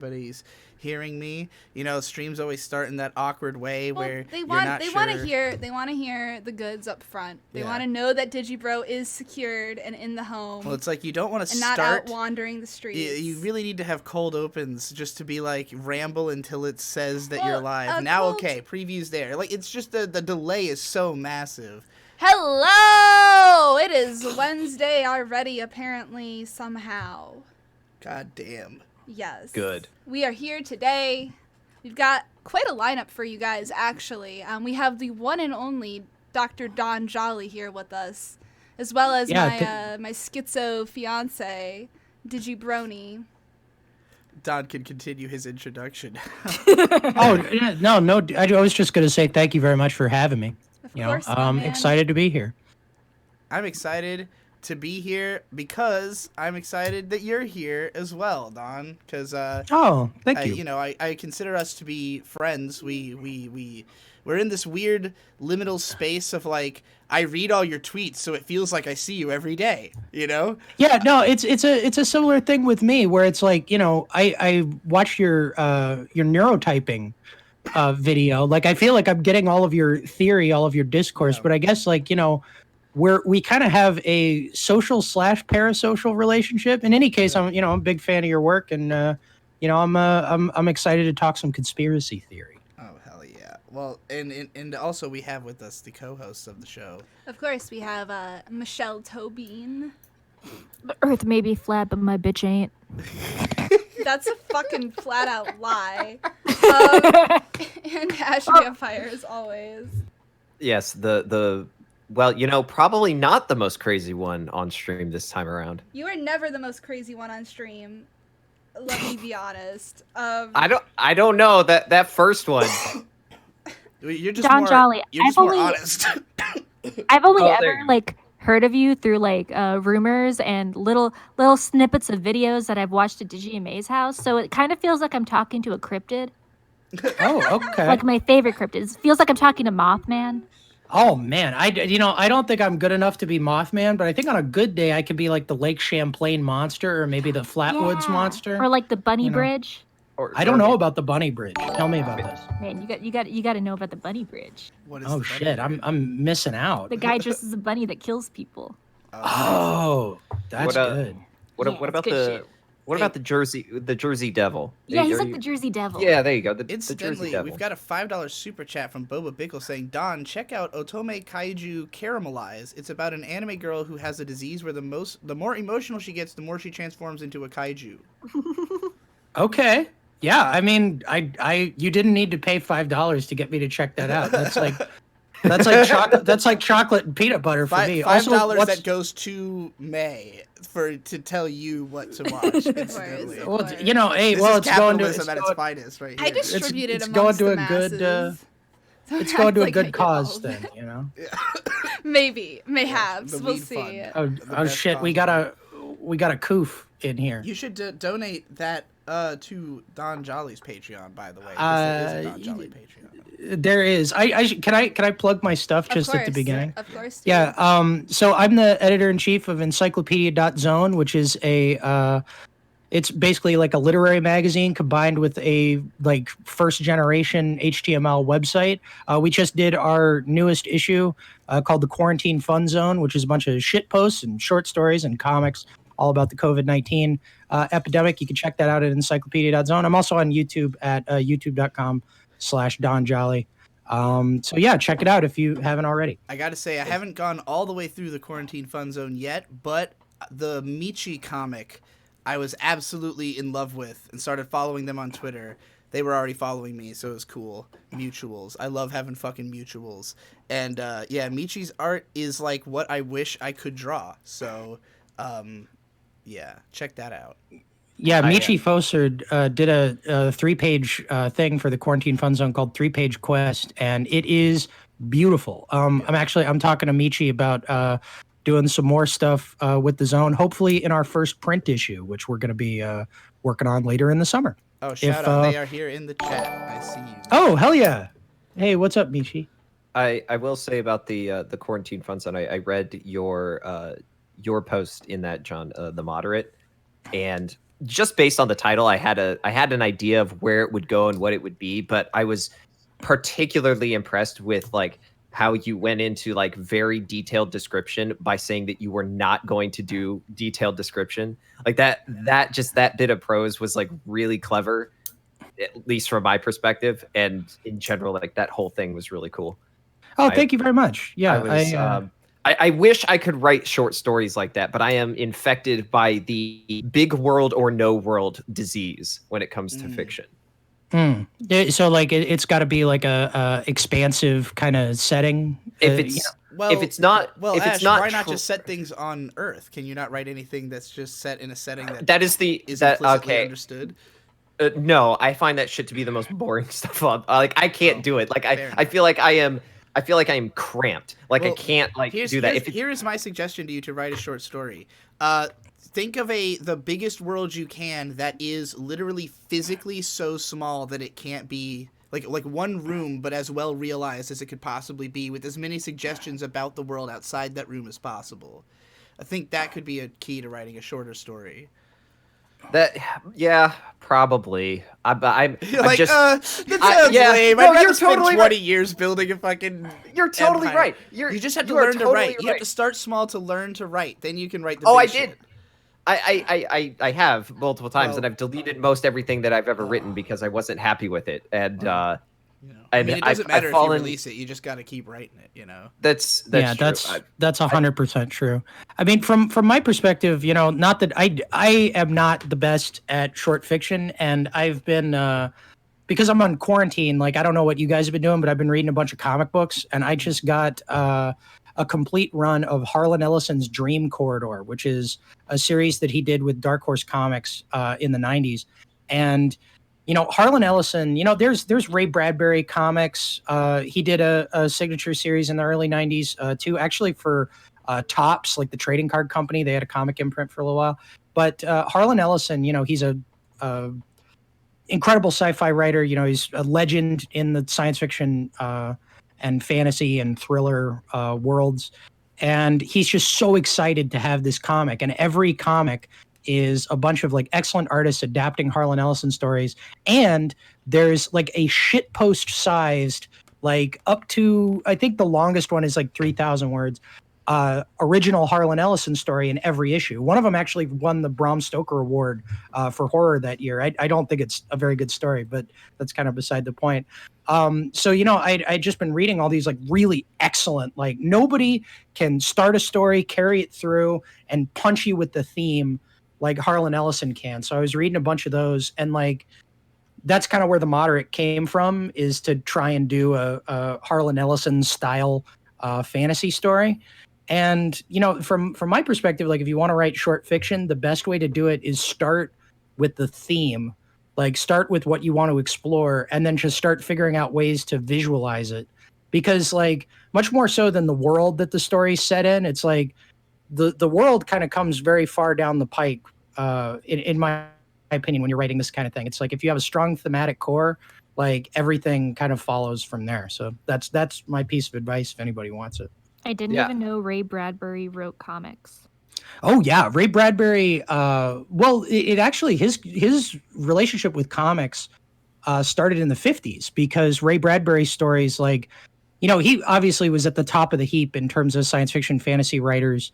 everybody's hearing me. Streams always start in that awkward way where they you're want not they sure. want to hear the goods up front. They want to know that Digibro is secured and in the home. Well, it's like you don't want to and start not out wandering the streets. You really need to have cold opens just to be like ramble until it says that you're live. Okay, previews there. Like it's just the delay is so massive. Hello! It is Wednesday already, apparently, somehow. God damn. Yes. Good. We are here today. We've got quite a lineup for you guys, actually. We have the one and only Dr. Don Jolly here with us, as well as my schizo fiance, Digibroni. Don can continue his introduction. No. I was just going to say thank you very much for having me. Of course, I'm excited to be here. I'm excited to be here because I'm excited that you're here as well, Don. Because thank you. I consider us to be friends. We're in this weird liminal space of like I read all your tweets, so it feels like I see you every day. Yeah, no, it's a similar thing with me where it's like I watch your neurotyping video. Like I feel like I'm getting all of your theory, all of your discourse, but I guess we kind of have a social / parasocial relationship. In any case, I'm a big fan of your work, and I'm excited to talk some conspiracy theory. Oh hell yeah! Well, and also we have with us the co-hosts of the show. Of course, we have Michelle Tobin. The Earth may be flat, but my bitch ain't. That's a fucking flat out lie. And Ash Vampire as always. Yes, probably not the most crazy one on stream this time around. You are never the most crazy one on stream. Let me be honest. I don't know that first one. You're just Don Jolly. You're more honest. I've only ever heard of you through rumors and little snippets of videos that I've watched at Digi and May's house. So it kind of feels like I'm talking to a cryptid. Oh, okay. Like my favorite cryptid. It feels like I'm talking to Mothman. Oh man, I don't think I'm good enough to be Mothman, but I think on a good day I could be like the Lake Champlain monster or maybe the Flatwoods monster or like the Bunny Bridge. I don't know about the Bunny Bridge. Tell me about this. Man, you got to know about the Bunny Bridge. What is oh shit, I'm missing out. The guy dressed as a bunny that kills people. Oh, that's good. What about the Jersey Devil? Yeah, he's like the Jersey Devil. Yeah, there you go. The Incidentally, Jersey Devil. we've got a $5 super chat from Boba Bickle saying, Don, check out Otome Kaiju Caramelize. It's about an anime girl who has a disease where the more emotional she gets, the more she transforms into a kaiju. Okay. Yeah, I mean, you didn't need to pay $5 to get me to check that out. That's like chocolate and peanut butter for me. $5 that goes to May to tell you what to watch. Incidentally. Well, it's capitalism at its finest, right here. I distributed it's amongst going to the a good. masses. It's going to a good cause then, Maybe, mayhaps, we'll see. Oh shit, we got a coof in here. You should donate that to Don Jolly's Patreon, by the way. There is a Don Jolly Patreon. There is. Can I plug my stuff just at the beginning? Of course. Yeah. So I'm the editor-in-chief of Encyclopedia.zone, which is it's basically like a literary magazine combined with a first generation HTML website. We just did our newest issue called the Quarantine Fun Zone, which is a bunch of shit posts and short stories and comics all about the COVID-19 epidemic. You can check that out at Encyclopedia.zone. I'm also on YouTube at youtube.com/Don Jolly. So yeah, check it out if you haven't already. I gotta say, I haven't gone all the way through the Quarantine Fun Zone yet, but the Michi comic I was absolutely in love with and started following them on Twitter. They were already following me, so it was cool. Mutuals. I love having fucking mutuals. And Michi's art is like what I wish I could draw. So yeah, check that out. Yeah, Michi Fossard did a 3-page thing for the Quarantine Fun Zone called 3-Page Quest, and it is beautiful. I'm talking to Michi about doing some more stuff with the Zone, hopefully in our first print issue, which we're going to be working on later in the summer. Oh, shout out. They are here in the chat. I see you. Oh, hell yeah. Hey, what's up, Michi? I will say about the Quarantine Fun Zone, I read your post in that, John, the moderate, and just based on the title, I had an idea of where it would go and what it would be, but I was particularly impressed with like how you went into like very detailed description by saying that you were not going to do detailed description. Like that bit of prose was like really clever, at least from my perspective, and in general, like that whole thing was really cool. Oh, thank you very much. Yeah, I wish I could write short stories like that, but I am infected by the big world or no world disease when it comes to fiction. So like it's got to be like a expansive kind of setting. If it's not, why not just set things on Earth? Can you not write anything that's just set in a setting that is implicitly understood? No, I find that shit to be the most boring stuff. Like I can't do it. Like I feel like I am cramped. Like I can't do that. Here is my suggestion to you to write a short story. Think of the biggest world you can that is literally physically so small that it can't be like one room, but as well realized as it could possibly be, with as many suggestions about the world outside that room as possible. I think that could be a key to writing a shorter story. Probably. That sounds lame. I'd rather spend 20 years building a fucking. You're totally empire. right. You just have to learn to write. Right. You have to start small to learn to write. Then you can write the. Oh, I shit. did. I have multiple times, and I've deleted most everything that I've ever written because I wasn't happy with it, and it doesn't matter if you release it; you just got to keep writing it. You know. That's 100% true. I mean, from my perspective, not that I am not the best at short fiction, and I've been because I'm on quarantine. Like, I don't know what you guys have been doing, but I've been reading a bunch of comic books, and I just got a complete run of Harlan Ellison's Dream Corridor, which is a series that he did with Dark Horse Comics in the 90s. And, Harlan Ellison, there's Ray Bradbury comics. He did a signature series in the early 90s too, actually for Topps, like the trading card company. They had a comic imprint for a little while. But Harlan Ellison, he's a incredible sci-fi writer. He's a legend in the science fiction and fantasy and thriller worlds. And he's just so excited to have this comic. And every comic is a bunch of like excellent artists adapting Harlan Ellison stories. And there's like a shitpost sized, like up to, I think the longest one is like 3,000 words, original Harlan Ellison story in every issue. One of them actually won the Bram Stoker Award for horror that year. I don't think it's a very good story, but that's kind of beside the point. So, I'd just been reading all these like really excellent, like nobody can start a story, carry it through, and punch you with the theme like Harlan Ellison can. So I was reading a bunch of those, and like that's kind of where the moderate came from, is to try and do a Harlan Ellison style fantasy story. And, from my perspective, like if you want to write short fiction, the best way to do it is start with the theme. Like start with what you want to explore and then just start figuring out ways to visualize it. Because like much more so than the world that the story's set in, it's like the world kind of comes very far down the pike, in my opinion, when you're writing this kind of thing. It's like if you have a strong thematic core, like everything kind of follows from there. So that's my piece of advice if anybody wants it. I didn't even know Ray Bradbury wrote comics. Oh yeah, Ray Bradbury. Well, it actually his relationship with comics started in the 50s, because Ray Bradbury's stories, like, he obviously was at the top of the heap in terms of science fiction fantasy writers,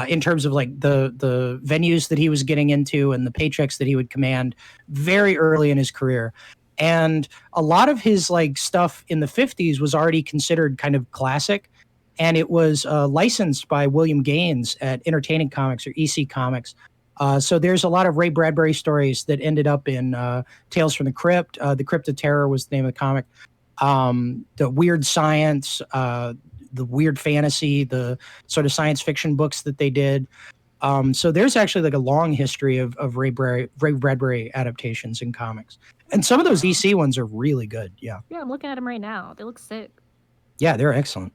in terms of like the venues that he was getting into and the paychecks that he would command very early in his career. And a lot of his like stuff in the 50s was already considered kind of classic. And it was licensed by William Gaines at Entertaining Comics, or EC Comics. So there's a lot of Ray Bradbury stories that ended up in Tales from the Crypt. The Crypt of Terror was the name of the comic. The weird science, the weird fantasy, the sort of science fiction books that they did. So there's actually like a long history of Ray Bradbury adaptations in comics. And some of those EC ones are really good. Yeah. Yeah, I'm looking at them right now. They look sick. Yeah, they're excellent.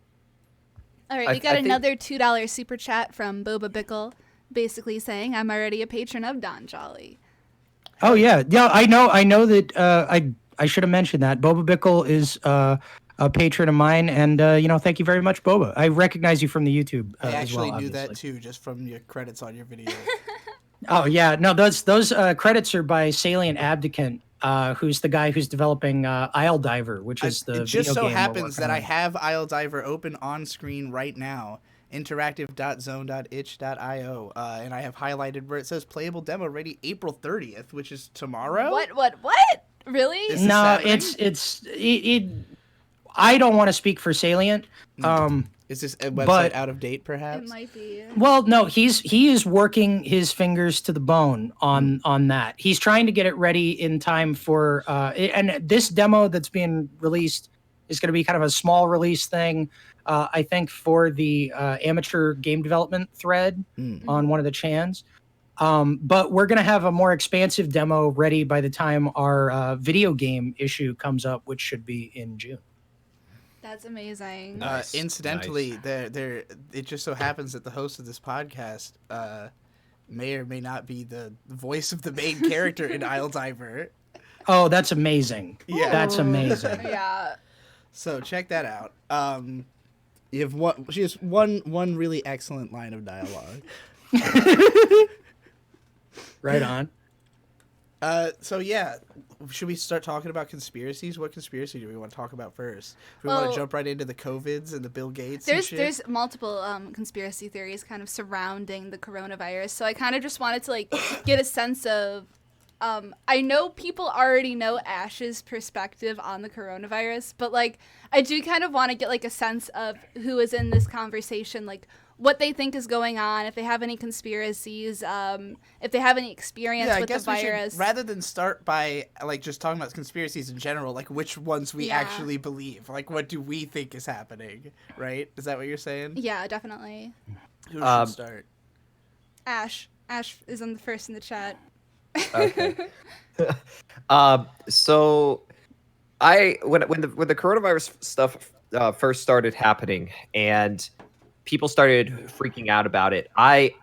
All right, we got another $2 super chat from Boba Bickle, basically saying, I'm already a patron of Don Jolly. Oh, yeah. Yeah, I know that I should have mentioned that. Boba Bickle is a patron of mine, and, thank you very much, Boba. I recognize you from the YouTube I actually as well, knew obviously. that, too, just from your credits on your video. Oh yeah, no, those credits are by Salient Abdicant, who's the guy who's developing Isle Diver, which is the It just video so game happens that on. I have Isle Diver open on screen right now, interactive.zone.itch.io, and I have highlighted where it says playable demo ready April 30th, which is tomorrow. What? Really? Is No, this I don't want to speak for Salient. Is this a website but out of date, perhaps? It might be. Well, no, he is working his fingers to the bone on that. He's trying to get it ready in time for and this demo that's being released is going to be kind of a small release thing. I think for the amateur game development thread on one of the chans. But we're going to have a more expansive demo ready by the time our video game issue comes up, which should be in June. That's amazing. Nice. Incidentally, it just so happens that the host of this podcast may or may not be the voice of the main character in Isle Diver. Oh, that's amazing. Yeah. That's amazing. Yeah. So check that out. She has one really excellent line of dialogue. Right on. So yeah, should we start talking about conspiracies? What conspiracy do we want to talk about first? Do we want to jump right into the COVIDs and the Bill Gates? There's multiple conspiracy theories kind of surrounding the coronavirus. So I kind of just wanted to get a sense of. I know people already know Ash's perspective on the coronavirus, but I do kind of want to get a sense of who is in this conversation, what they think is going on, if they have any conspiracies, if they have any experience with the virus. Rather than start by just talking about conspiracies in general, which ones we actually believe, what do we think is happening, right? Is that what you're saying? Yeah, definitely. Who should start? Ash is on the first in the chat. Okay. So when the coronavirus stuff first started happening and people started freaking out about it, I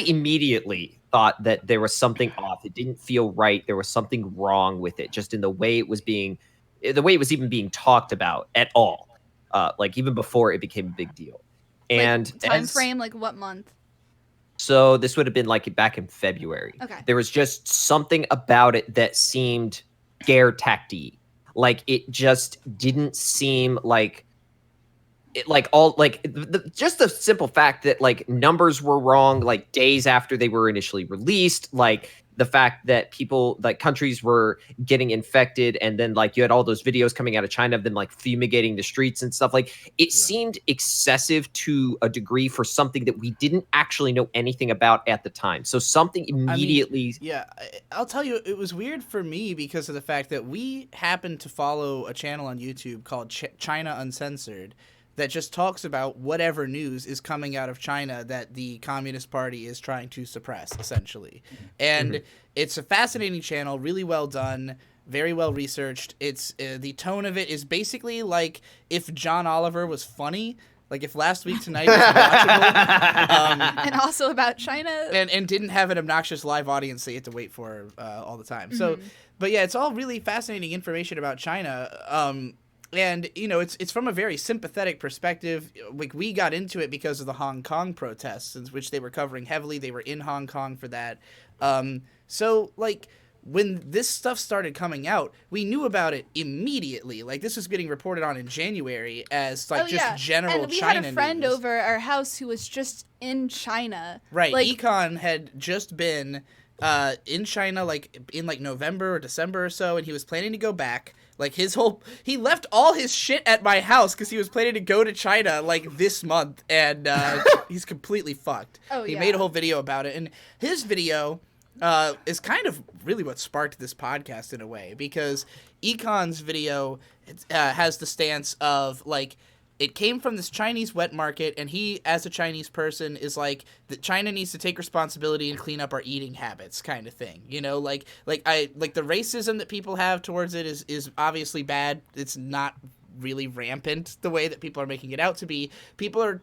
immediately thought that there was something off. It didn't feel right. There was something wrong with it, just in the way it was even being talked about at all. Even before it became a big deal. And time frame, what month? So this would have been back in February. Okay. There was just something about it that seemed scare tacty. It just didn't seem just the simple fact that numbers were wrong days after they were initially released, the fact that people countries were getting infected, and then you had all those videos coming out of China of them fumigating the streets and stuff. It seemed excessive to a degree for something that we didn't actually know anything about at the time. So something immediately. I'll tell you, it was weird for me because of the fact that we happened to follow a channel on YouTube called China Uncensored that just talks about whatever news is coming out of China that the Communist Party is trying to suppress, essentially. And it's a fascinating channel, really well done, very well researched. It's the tone of it is basically like if John Oliver was funny, if Last Week Tonight was watchable. And also about China. And didn't have an obnoxious live audience that you had to wait for all the time. So, but yeah, it's all really fascinating information about China. And, it's from a very sympathetic perspective. We got into it because of the Hong Kong protests, which they were covering heavily. They were in Hong Kong for that. So, when this stuff started coming out, we knew about it immediately. This was getting reported on in January as, general China news. And we had a friend over our house who was just in China. Right. Econ had just been in China, in November or December or so, and he was planning to go back. He left all his shit at my house because he was planning to go to China this month, and he's completely fucked. He made a whole video about it, and his video is kind of really what sparked this podcast in a way, because Econ's video has the stance of it came from this Chinese wet market, and he, as a Chinese person, is that China needs to take responsibility and clean up our eating habits, kind of thing. The racism that people have towards it is obviously bad. It's not really rampant the way that people are making it out to be. People are,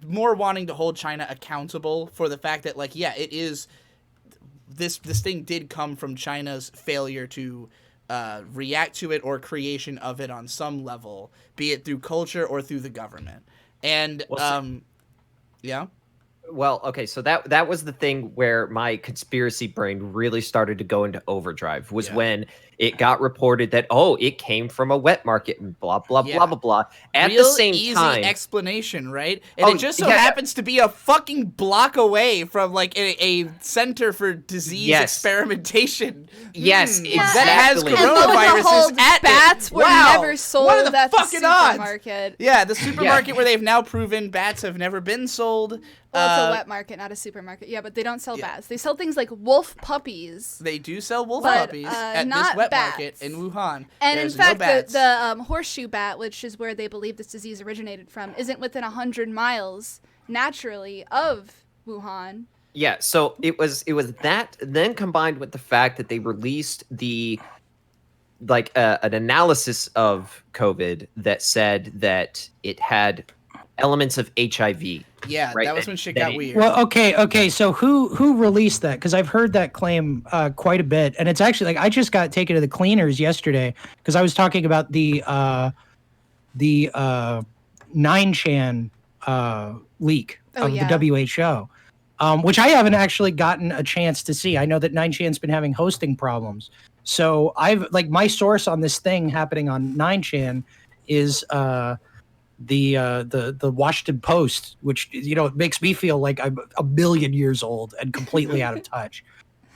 more wanting to hold China accountable for the fact that, it is this thing did come from China's failure to react to it or creation of it on some level, be it through culture or through the government. And yeah. Well, okay, so that was the thing where my conspiracy brain really started to go into overdrive, was when it got reported that, oh, it came from a wet market and blah, blah, blah, blah, blah. At Real the same easy time, explanation, right? And it just so happens to be a fucking block away from like a center for disease experimentation. Yes, exactly. That has coronaviruses at bats it. were never sold what are the at the fucking supermarket. Odds? Yeah, the supermarket where they've now proven bats have never been sold. Well, it's a wet market, not a supermarket. Yeah, but they don't sell bats. They sell things like wolf puppies. They do sell wolf puppies at not this wet bats. market in Wuhan. And There's in fact, no the horseshoe bat, which is where they believe this disease originated from, isn't within 100 miles naturally of Wuhan. Yeah, so it was that, then combined with the fact that they released the an analysis of COVID that said that it had elements of HIV. Yeah, right? that was when shit got weird. Well, okay. So who released that? Because I've heard that claim quite a bit, and it's actually like I just got taken to the cleaners yesterday because I was talking about the 9chan leak of the WHO, which I haven't actually gotten a chance to see. I know that 9chan's been having hosting problems, so I've my source on this thing happening on 9chan is the Washington Post, which it makes me feel like I'm a billion years old and completely out of touch.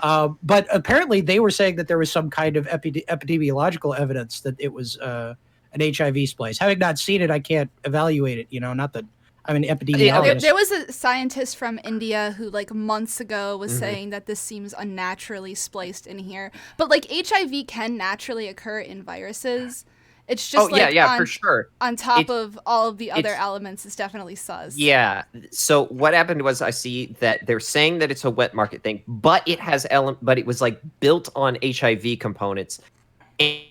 But apparently they were saying that there was some kind of epidemiological evidence that it was an HIV splice. Having not seen it, I can't evaluate it. Not that I'm an epidemiologist. There was a scientist from India who months ago was saying that this seems unnaturally spliced in here. But HIV can naturally occur in viruses. It's just for sure. On top of all of the other elements, it's definitely sus. Yeah. So what happened was I see that they're saying that it's a wet market thing, but it has but it was built on HIV components, and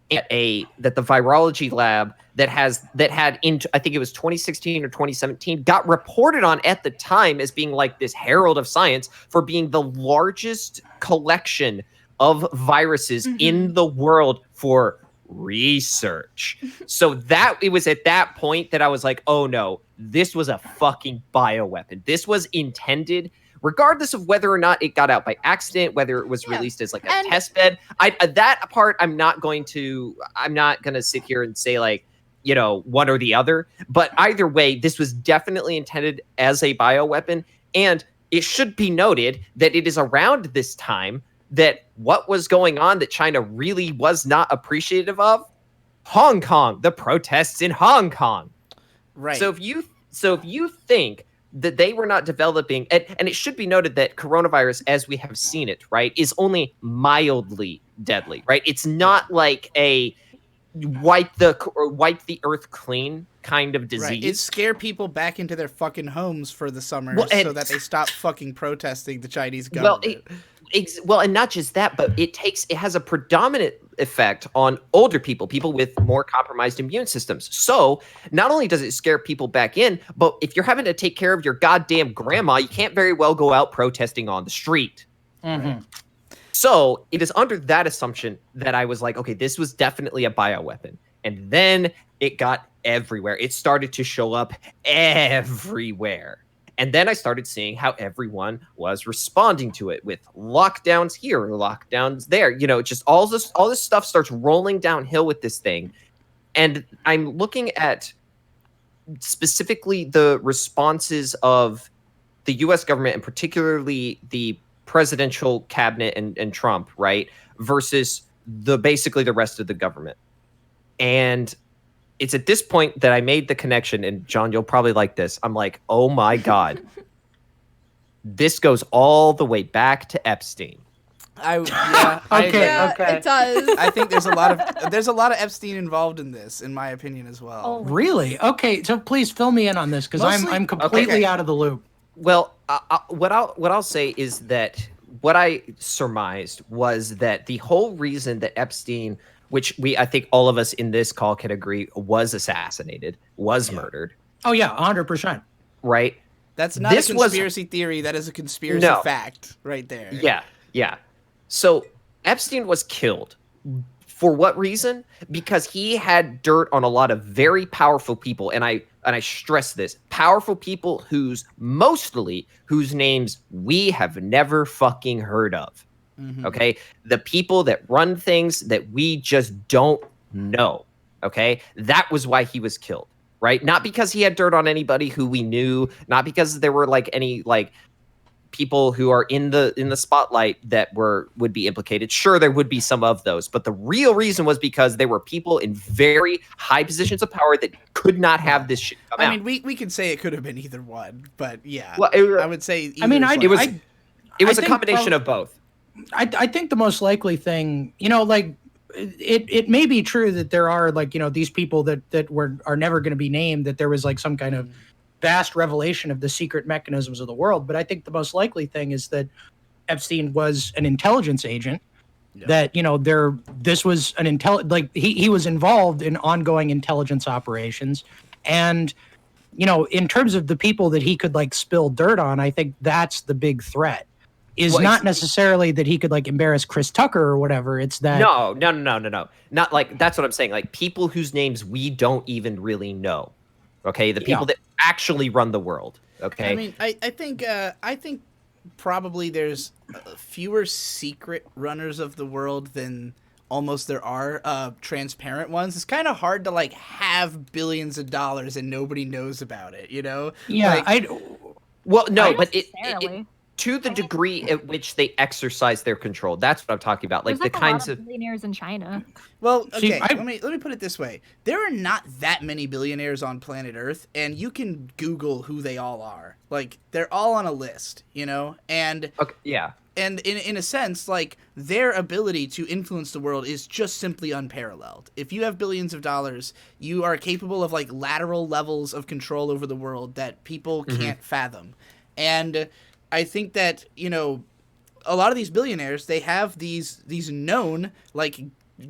that the virology lab that had in I think it was 2016 or 2017 got reported on at the time as being this herald of science for being the largest collection of viruses in the world for research. So that it was at that point that I was like, oh no, this was a fucking bioweapon. This was intended, regardless of whether or not it got out by accident, whether it was released as a test bed. That part I'm not gonna sit here and say one or the other. But either way, this was definitely intended as a bioweapon. And it should be noted that it is around this time that what was going on that China really was not appreciative of? Hong Kong, the protests in Hong Kong. Right. So if you think that they were not developing, and it should be noted that coronavirus, as we have seen it, right, is only mildly deadly, right? It's not like a wipe the earth clean kind of disease. Right. It scare people back into their fucking homes for the summer so that they stop fucking protesting the Chinese government. Well, and not just that, but it has a predominant effect on older people with more compromised immune systems. So not only does it scare people back in, but if you're having to take care of your goddamn grandma, you can't very well go out protesting on the street. Mm-hmm. So it is under that assumption that I was like, okay, this was definitely a bioweapon. And then it got everywhere. It started to show up everywhere. And then I started seeing how everyone was responding to it with lockdowns here, lockdowns there. Just all this stuff starts rolling downhill with this thing. And I'm looking at specifically the responses of the U.S. government, and particularly the presidential cabinet and Trump, right, versus basically the rest of the government. And it's at this point that I made the connection, and John, you'll probably like this. I'm like, oh my God. This goes all the way back to Epstein. It does. I think there's a lot of Epstein involved in this, in my opinion, as well. Oh, really? Okay, so please fill me in on this because I'm completely out of the loop. Well, what I'll say is that what I surmised was that the whole reason that Epstein, which I think all of us in this call can agree, was assassinated, was murdered. Oh yeah, 100%. Right? That's not a conspiracy theory. That is a conspiracy fact right there. Yeah. So Epstein was killed. For what reason? Because he had dirt on a lot of very powerful people. And I and I stress this, powerful people whose names we have never fucking heard of. Okay? The people that run things that we just don't know. Okay? That was why he was killed, right? Not because he had dirt on anybody who we knew, not because there were like any like people who are in the spotlight that would be implicated. Sure, there would be some of those, but the real reason was because there were people in very high positions of power that could not have this shit come out. I mean, we could say it could have been either one, but yeah, well, I would say. It was a combination of both. I think the most likely thing, like it may be true that there are like these people that are never going to be named, that there was like some kind of vast revelation of the secret mechanisms of the world. But I think the most likely thing is that Epstein was an intelligence agent. Yeah. That this was an he was involved in ongoing intelligence operations, and in terms of the people that he could like spill dirt on, I think that's the big threat. Is not necessarily that he could like embarrass Chris Tucker or whatever. It's that no. Not like that's what I'm saying. Like people whose names we don't even really know. Okay, the people that actually run the world. Okay, I mean, I think probably there's fewer secret runners of the world than almost there are transparent ones. It's kind of hard to like have billions of dollars and nobody knows about it. Yeah, like, but it to the degree at which they exercise their control. That's what I'm talking about. Like There's the a kinds lot of billionaires in China. Well, okay, let me put it this way. There are not that many billionaires on planet Earth, and you can Google who they all are. Like, they're all on a list, And okay, yeah. And in a sense, like, their ability to influence the world is just simply unparalleled. If you have billions of dollars, you are capable of like lateral levels of control over the world that people can't fathom. And I think that, a lot of these billionaires, they have these known, like,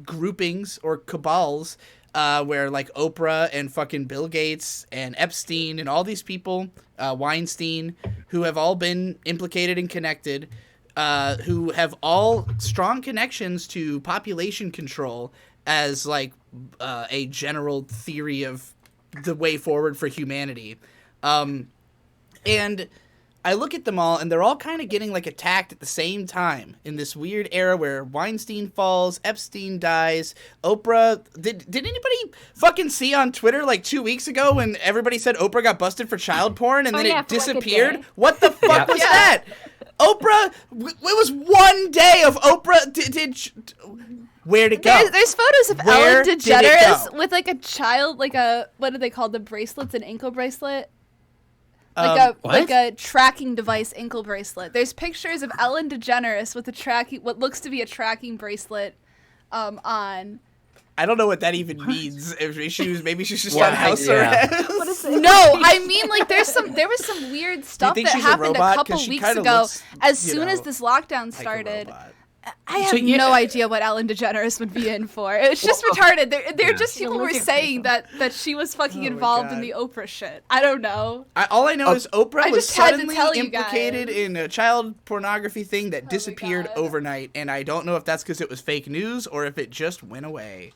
groupings or cabals where, like, Oprah and fucking Bill Gates and Epstein and all these people, Weinstein, who have all been implicated and connected, who have all strong connections to population control as, like, a general theory of the way forward for humanity. And I look at them all, and they're all kind of getting, like, attacked at the same time in this weird era where Weinstein falls, Epstein dies, Oprah... Did anybody fucking see on Twitter, like, 2 weeks ago when everybody said Oprah got busted for child porn, and then it disappeared? What the fuck was that? Oprah... It was one day of Oprah... Where'd it go? There's photos of Ellen DeGeneres with, like, a child, like a... What do they call the bracelets? An ankle bracelet? Like a tracking device ankle bracelet. There's pictures of Ellen DeGeneres with what looks to be a tracking bracelet on. I don't know what that even means. Maybe she's just on house arrest. No, I mean like there was some weird stuff that happened a couple weeks ago. As soon as this lockdown started. I have no idea what Ellen DeGeneres would be in for. It's just retarded. They're just people were saying that she was fucking involved in the Oprah shit. I don't know. All I know is Oprah was suddenly implicated in a child pornography thing that disappeared overnight, and I don't know if that's because it was fake news or if it just went away.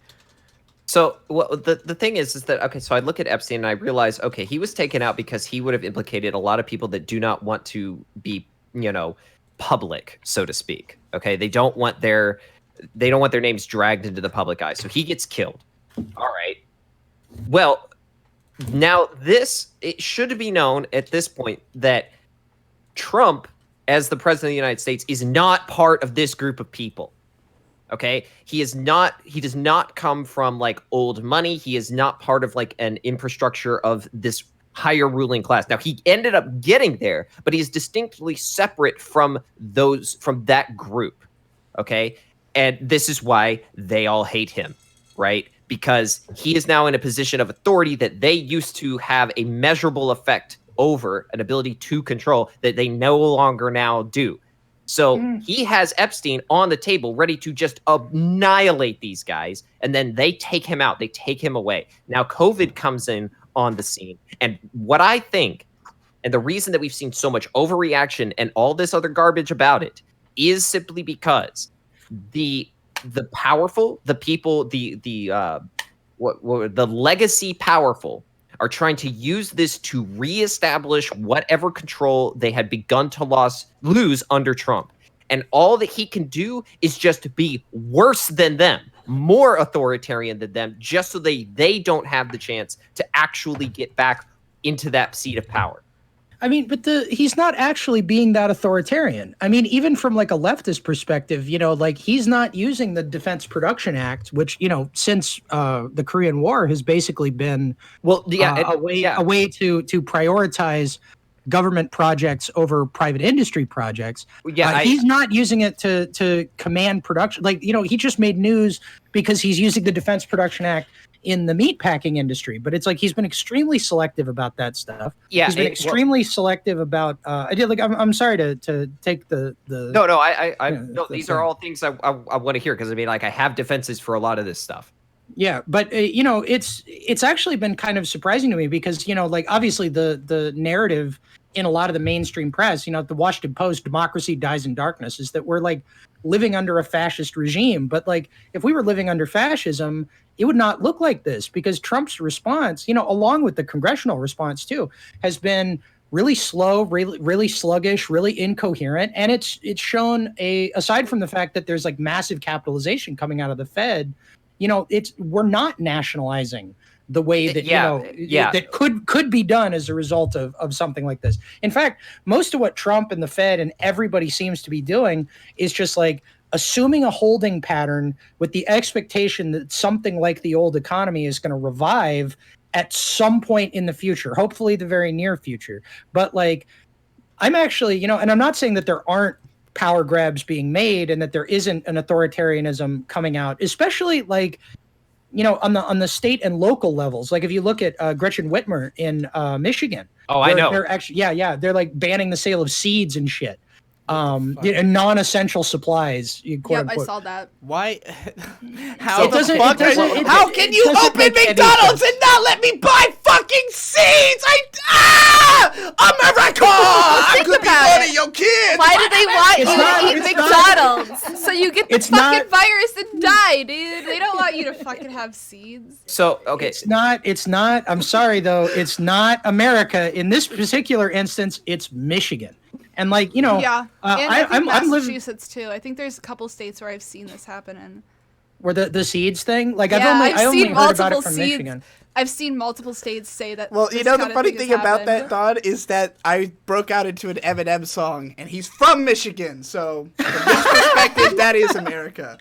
So the thing is that, okay, so I look at Epstein and I realize, okay, he was taken out because he would have implicated a lot of people that do not want to be, public, so to speak. Okay, they don't want their names dragged into the public eye. So he gets killed. All right. Well, now it should be known at this point that Trump, as the president of the United States, is not part of this group of people. Okay, he does not come from like old money. He is not part of like an infrastructure of this higher ruling class. Now he ended up getting there, but he is distinctly separate from that group. Okay, and this is why they all hate him, right? Because he is now in a position of authority that they used to have a measurable effect over, an ability to control that they no longer now do. So he has Epstein on the table ready to just annihilate these guys, and then they take him out. They take him away. Now COVID comes in on the scene, and what I think, and the reason that we've seen so much overreaction and all this other garbage about it, is simply because the powerful, the people, the legacy powerful are trying to use this to reestablish whatever control they had begun to lose under Trump. And all that he can do is just be worse than them, more authoritarian than them, just so they don't have the chance to actually get back into that seat of power. I mean, but he's not actually being that authoritarian. I mean, even from like a leftist perspective, you know, like he's not using the Defense Production Act, which, you know, since the Korean War has basically been a way to prioritize government projects over private industry projects. He's not using it to command production. Like, you know, he just made news because he's using the Defense Production Act in the meatpacking industry, but it's like he's been extremely selective about that stuff. He's been extremely selective about. I'm sorry to take the. These are all things I want to hear, because I mean, like, I have defenses for a lot of this stuff. Yeah, but you know, it's actually been kind of surprising to me because, you know, like obviously the narrative in a lot of the mainstream press, you know, the Washington Post, democracy dies in darkness, is that we're like living under a fascist regime. But like, if we were living under fascism, it would not look like this, because Trump's response, you know, along with the congressional response too, has been really slow, really sluggish, really incoherent. And it's shown aside from the fact that there's like massive capitalization coming out of the Fed, you know, we're not nationalizing the way that, that could be done as a result of something like this. In fact, most of what Trump and the Fed and everybody seems to be doing is just like assuming a holding pattern with the expectation that something like the old economy is going to revive at some point in the future, hopefully the very near future. But like, I'm actually, you know, and I'm not saying that there aren't power grabs being made and that there isn't an authoritarianism coming out, especially like, you know, on the state and local levels. Like if you look at Gretchen Whitmer in Michigan. Oh, I know. They're actually, they're like banning the sale of seeds and shit. Non-essential supplies. Yep, I saw that. Why? How can you open McDonald's and not let me buy fucking seeds? America! I could be one of your kids. Why do they want you to eat McDonald's? So you get the fucking virus and die, dude. They don't want you to fucking have seeds. So, okay. It's not. I'm sorry, though. It's not America. In this particular instance, it's Michigan. And like, you know, I'm Massachusetts too. I think there's a couple states where I've seen this happen in. Where the seeds thing? Like I've only heard about it from Michigan. I've seen multiple states say that. Well, you know, the funny thing about that, Don, is that I broke out into an Eminem song, and he's from Michigan, so from this perspective, that is America.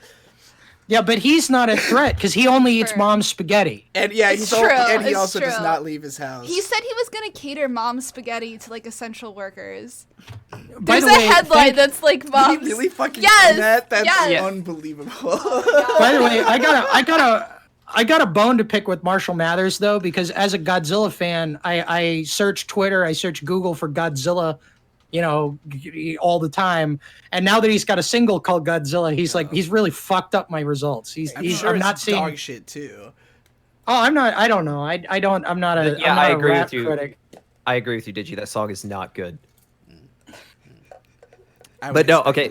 Yeah, but he's not a threat because he only eats mom's spaghetti. And he also does not leave his house. He said he was going to cater mom's spaghetti to like essential workers. By There's the way, a headline that's like mom's. Did he really fucking do that? That's unbelievable. By the way, I got a bone to pick with Marshall Mathers though, because as a Godzilla fan, I search Twitter, I search Google for Godzilla, you know, all the time. And now that he's got a single called Godzilla, he's really fucked up my results. I'm not seeing dog shit too. Oh, I'm not. I don't know. I'm not a. Yeah, I agree with you. Critic. I agree with you, Digi. That song is not good. But no, okay.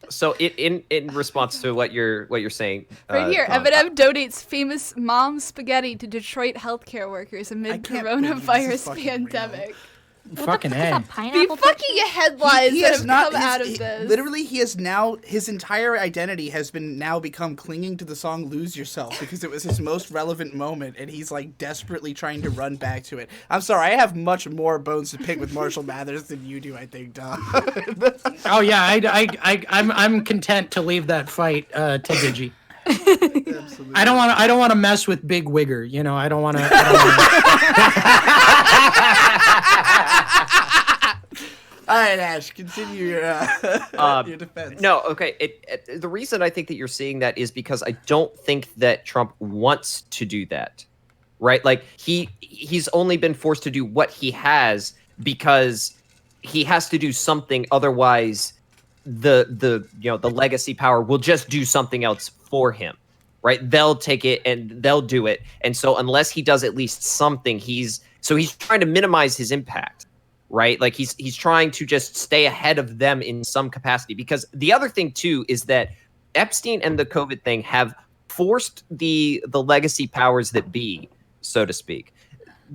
So in response to what you're saying, right here, Eminem donates famous mom spaghetti to Detroit healthcare workers amid coronavirus pandemic. Fucking A. The fucking headlines that have come out of this. Literally, he has now, his entire identity has become clinging to the song Lose Yourself because it was his most relevant moment, and he's like desperately trying to run back to it. I'm sorry, I have much more bones to pick with Marshall Mathers than you do, I think, Don. Oh yeah, I'm content to leave that fight to Digi. Absolutely. I don't want to mess with Big Wigger, you know. I don't want to. All right, Ash, continue your defense. No, okay. The reason I think that you're seeing that is because I don't think that Trump wants to do that, right? Like he's only been forced to do what he has because he has to do something. Otherwise, the legacy power will just do something else for him, right? They'll take it and they'll do it. And so unless he does at least something, he's trying to minimize his impact. Right? Like he's trying to just stay ahead of them in some capacity, because the other thing too is that Epstein and the COVID thing have forced the legacy powers that be, so to speak,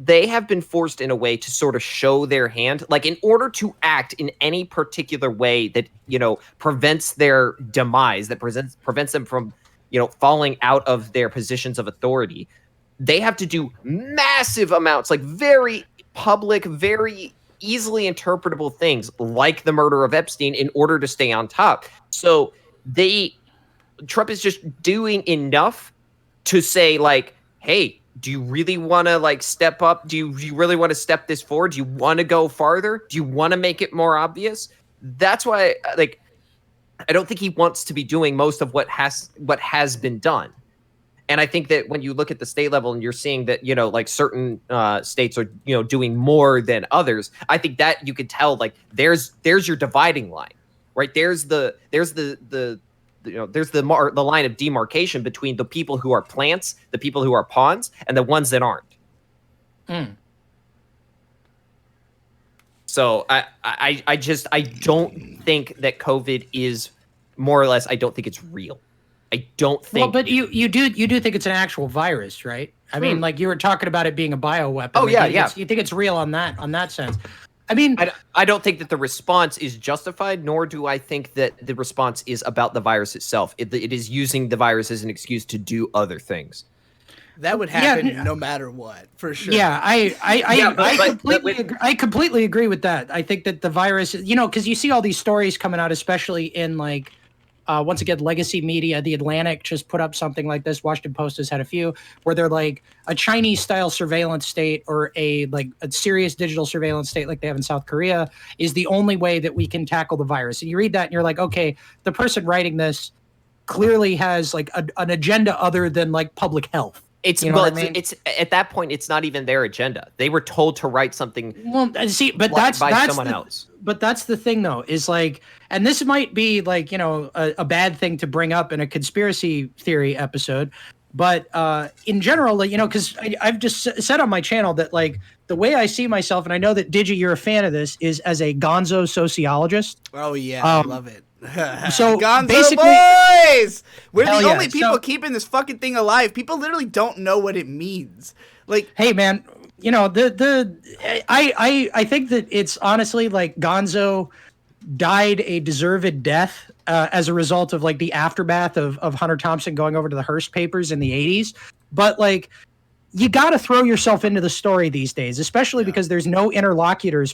they have been forced in a way to sort of show their hand, like in order to act in any particular way that, prevents their demise, that prevents them from, falling out of their positions of authority. They have to do massive amounts, like very public, very easily interpretable things, like the murder of Epstein, in order to stay on top. So Trump is just doing enough to say, like, hey, do you really want to like step up? Do you really want to step this forward? Do you want to go farther? Do you want to make it more obvious? That's why, like, I don't think he wants to be doing most of what has been done. And I think that when you look at the state level and you're seeing that, like certain states are, doing more than others, I think that you could tell, like, there's your dividing line, right? There's the line of demarcation between the people who are plants, the people who are pawns, and the ones that aren't. So I don't think that COVID is, more or less, I don't think it's real. I don't think. Well, but you do think it's an actual virus, right? I mean, like you were talking about it being a bioweapon. Oh, like, yeah. You think it's real on that sense? I mean, I don't think that the response is justified, nor do I think that the response is about the virus itself. It is using the virus as an excuse to do other things. That would happen no matter what, for sure. Yeah, I completely agree with that. I think that the virus, because you see all these stories coming out, especially in like, once again, legacy media. The Atlantic just put up something like this. Washington Post has had a few where they're like a Chinese-style surveillance state or a serious digital surveillance state like they have in South Korea is the only way that we can tackle the virus. And you read that and you're like, okay, the person writing this clearly has like an agenda other than like public health. It's at that point, it's not even their agenda. They were told to write something. Well, see, but that's someone else. But that's the thing, though, is like, and this might be like, a bad thing to bring up in a conspiracy theory episode, but in general, like, because I've just said on my channel that like the way I see myself, and I know that Digi, you're a fan of this, is as a gonzo sociologist. Oh yeah, I love it. So Gonzo basically, boys, we're the yeah. only people keeping this fucking thing alive. People literally don't know what it means. Like, hey man, I think that it's honestly like Gonzo died a deserved death as a result of like the aftermath of Hunter Thompson going over to the Hearst papers in the 80s. But like, you got to throw yourself into the story these days, especially because there's no interlocutors.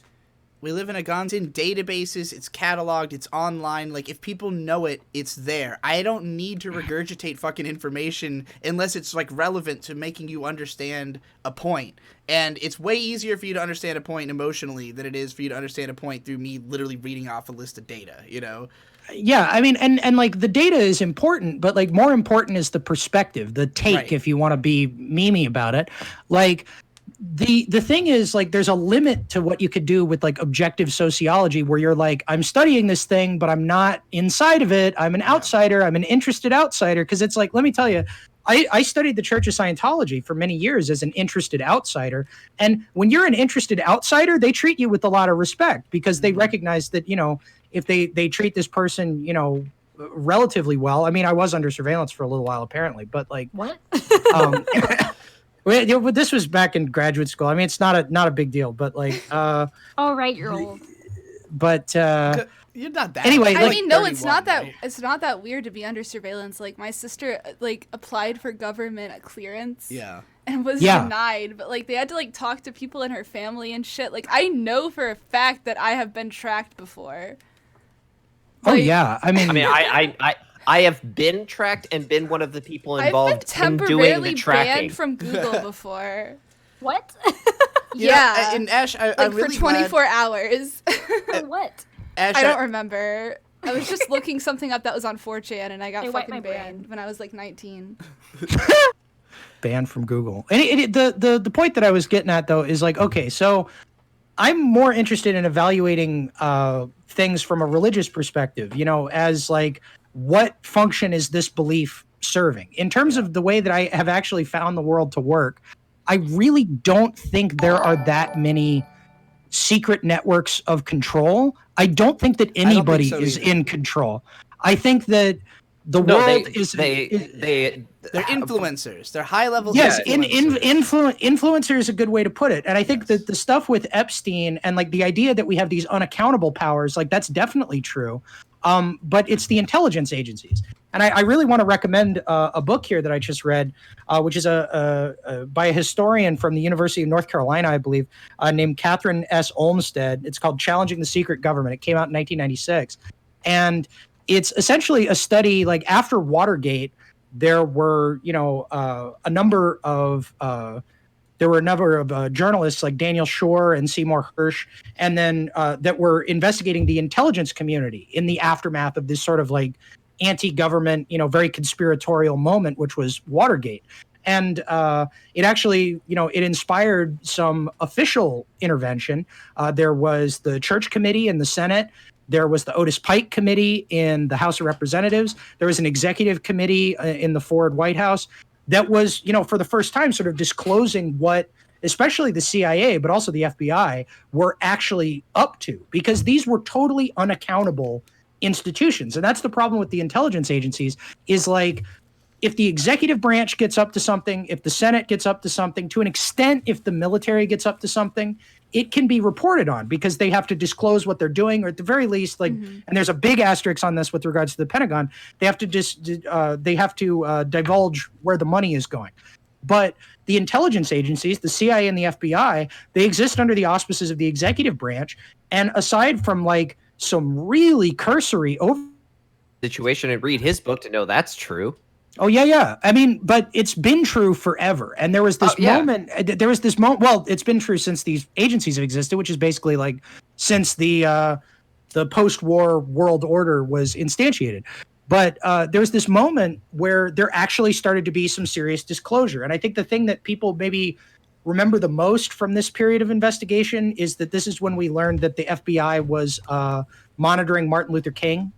We live in in databases, it's cataloged, it's online. Like, if people know it, it's there. I don't need to regurgitate fucking information unless it's, like, relevant to making you understand a point. And it's way easier for you to understand a point emotionally than it is for you to understand a point through me literally reading off a list of data, Yeah, I mean, and like, the data is important, but, like, more important is the perspective, the take, right, if you want to be memey about it. Like, the thing is, like, there's a limit to what you could do with like objective sociology, where you're like, I'm studying this thing, but I'm not inside of it. I'm an outsider. I'm an interested outsider. Because it's like, let me tell you, I studied the Church of Scientology for many years as an interested outsider. And when you're an interested outsider, they treat you with a lot of respect because they recognize that, if they treat this person, relatively well. I mean, I was under surveillance for a little while, apparently, but like, what? Well, this was back in graduate school. I mean, it's not a big deal, but like, oh right, you're old. But you're not that. Anyway, I mean, no, it's not that. Right? It's not that weird to be under surveillance. Like, my sister like applied for government clearance. Yeah. And was denied, but like they had to like talk to people in her family and shit. Like, I know for a fact that I have been tracked before. Oh yeah, I mean, I have been tracked and been one of the people involved in doing the tracking. I've been temporarily banned from Google before. What? Yeah. And Ash, I'm really for 24 hours. For what? Ash, I don't remember. I was just looking something up that was on 4chan, and I got fucking banned when I was like 19. Banned from Google. And the point that I was getting at, though, is like, okay, so I'm more interested in evaluating things from a religious perspective, as like, what function is this belief serving? In terms of the way that I have actually found the world to work, I really don't think there are that many secret networks of control. I don't think that anybody is in control. I think that The world is they're influencers. They're high level. Yes, influencers. Influencer is a good way to put it. And I think that the stuff with Epstein and like the idea that we have these unaccountable powers, like that's definitely true. But it's the intelligence agencies. And I really want to recommend a book here that I just read, which is by a historian from the University of North Carolina, I believe, named Catherine S. Olmsted. It's called Challenging the Secret Government. It came out in 1996. And it's essentially a study, like after Watergate, there were, a number of journalists like Daniel Shore and Seymour Hersh, and then that were investigating the intelligence community in the aftermath of this sort of like anti-government, very conspiratorial moment, which was Watergate. And it actually, it inspired some official intervention. There was the Church Committee in the Senate. There was the Otis Pike Committee in the House of Representatives. There was an executive committee in the Ford White House that was, for the first time sort of disclosing what, especially the CIA, but also the FBI, were actually up to, because these were totally unaccountable institutions. And that's the problem with the intelligence agencies is like, if the executive branch gets up to something, if the Senate gets up to something, to an extent, if the military gets up to something, it can be reported on because they have to disclose what they're doing, or at the very least, like, and there's a big asterisk on this with regards to the Pentagon, they have to divulge where the money is going. But the intelligence agencies, the CIA and the FBI, they exist under the auspices of the executive branch. And aside from like some really cursory situation, and read his book to know that's true. Oh, yeah. I mean, but it's been true forever. And there was this moment. Well, it's been true since these agencies have existed, which is basically like since the post-war world order was instantiated. But there was this moment where there actually started to be some serious disclosure. And I think the thing that people maybe remember the most from this period of investigation is that this is when we learned that the FBI was monitoring Martin Luther King.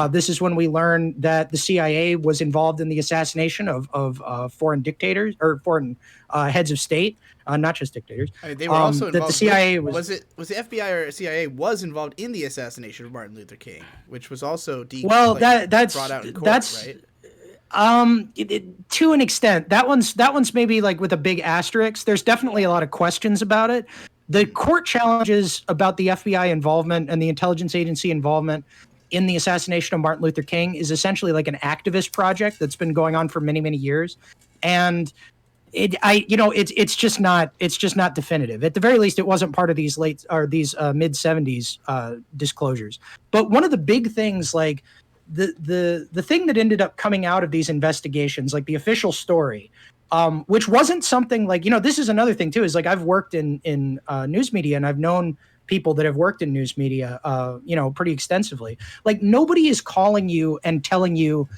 This is when we learned that the CIA was involved in the assassination of foreign dictators or foreign heads of state, not just dictators. I mean, they were also involved. That the CIA was the FBI or CIA was involved in the assassination of Martin Luther King, which was also brought out in court, right? To an extent, that one's maybe like with a big asterisk. There's definitely a lot of questions about it. The court challenges about the FBI involvement and the intelligence agency involvement in the assassination of Martin Luther King is essentially like an activist project that's been going on for many, many years. And it's just not definitive. At the very least, it wasn't part of these mid 70s disclosures. But one of the big things, like the thing that ended up coming out of these investigations, like the official story, which wasn't something like, this is another thing too, is like I've worked in news media, and I've known people that have worked in news media, pretty extensively. Like nobody is calling you and telling you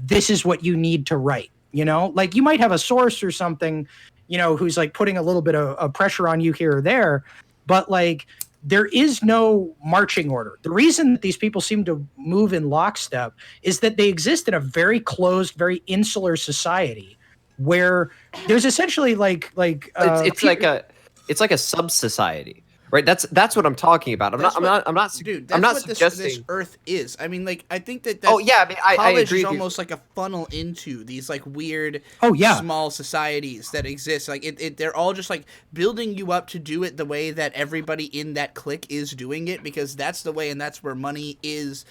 this is what you need to write. Like you might have a source or something, who's like putting a little bit of pressure on you here or there, but like there is no marching order. The reason that these people seem to move in lockstep is that they exist in a very closed, very insular society where there's essentially it's like a sub society. Right, that's what I'm talking about. I'm not suggesting this Earth is. I mean, like I think that. I agree. Is almost like a funnel into these like weird, small societies that exist. Like they're all just like building you up to do it the way that everybody in that clique is doing it, because that's the way, and that's where money is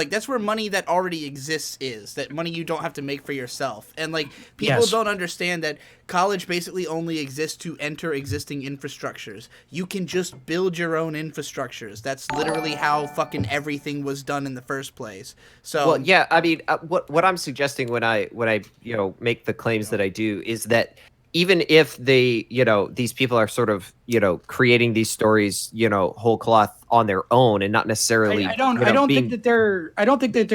that's where money that already exists is. That money you don't have to make for yourself, and like people don't understand that college basically only exists to enter existing infrastructures. You can just build your own infrastructures. That's literally how fucking everything was done in the first place. So well, yeah, I mean, what I'm suggesting when I make the claims that I do is that even if they, these people are sort of, creating these stories, whole cloth on their own and not necessarily. I don't think that they're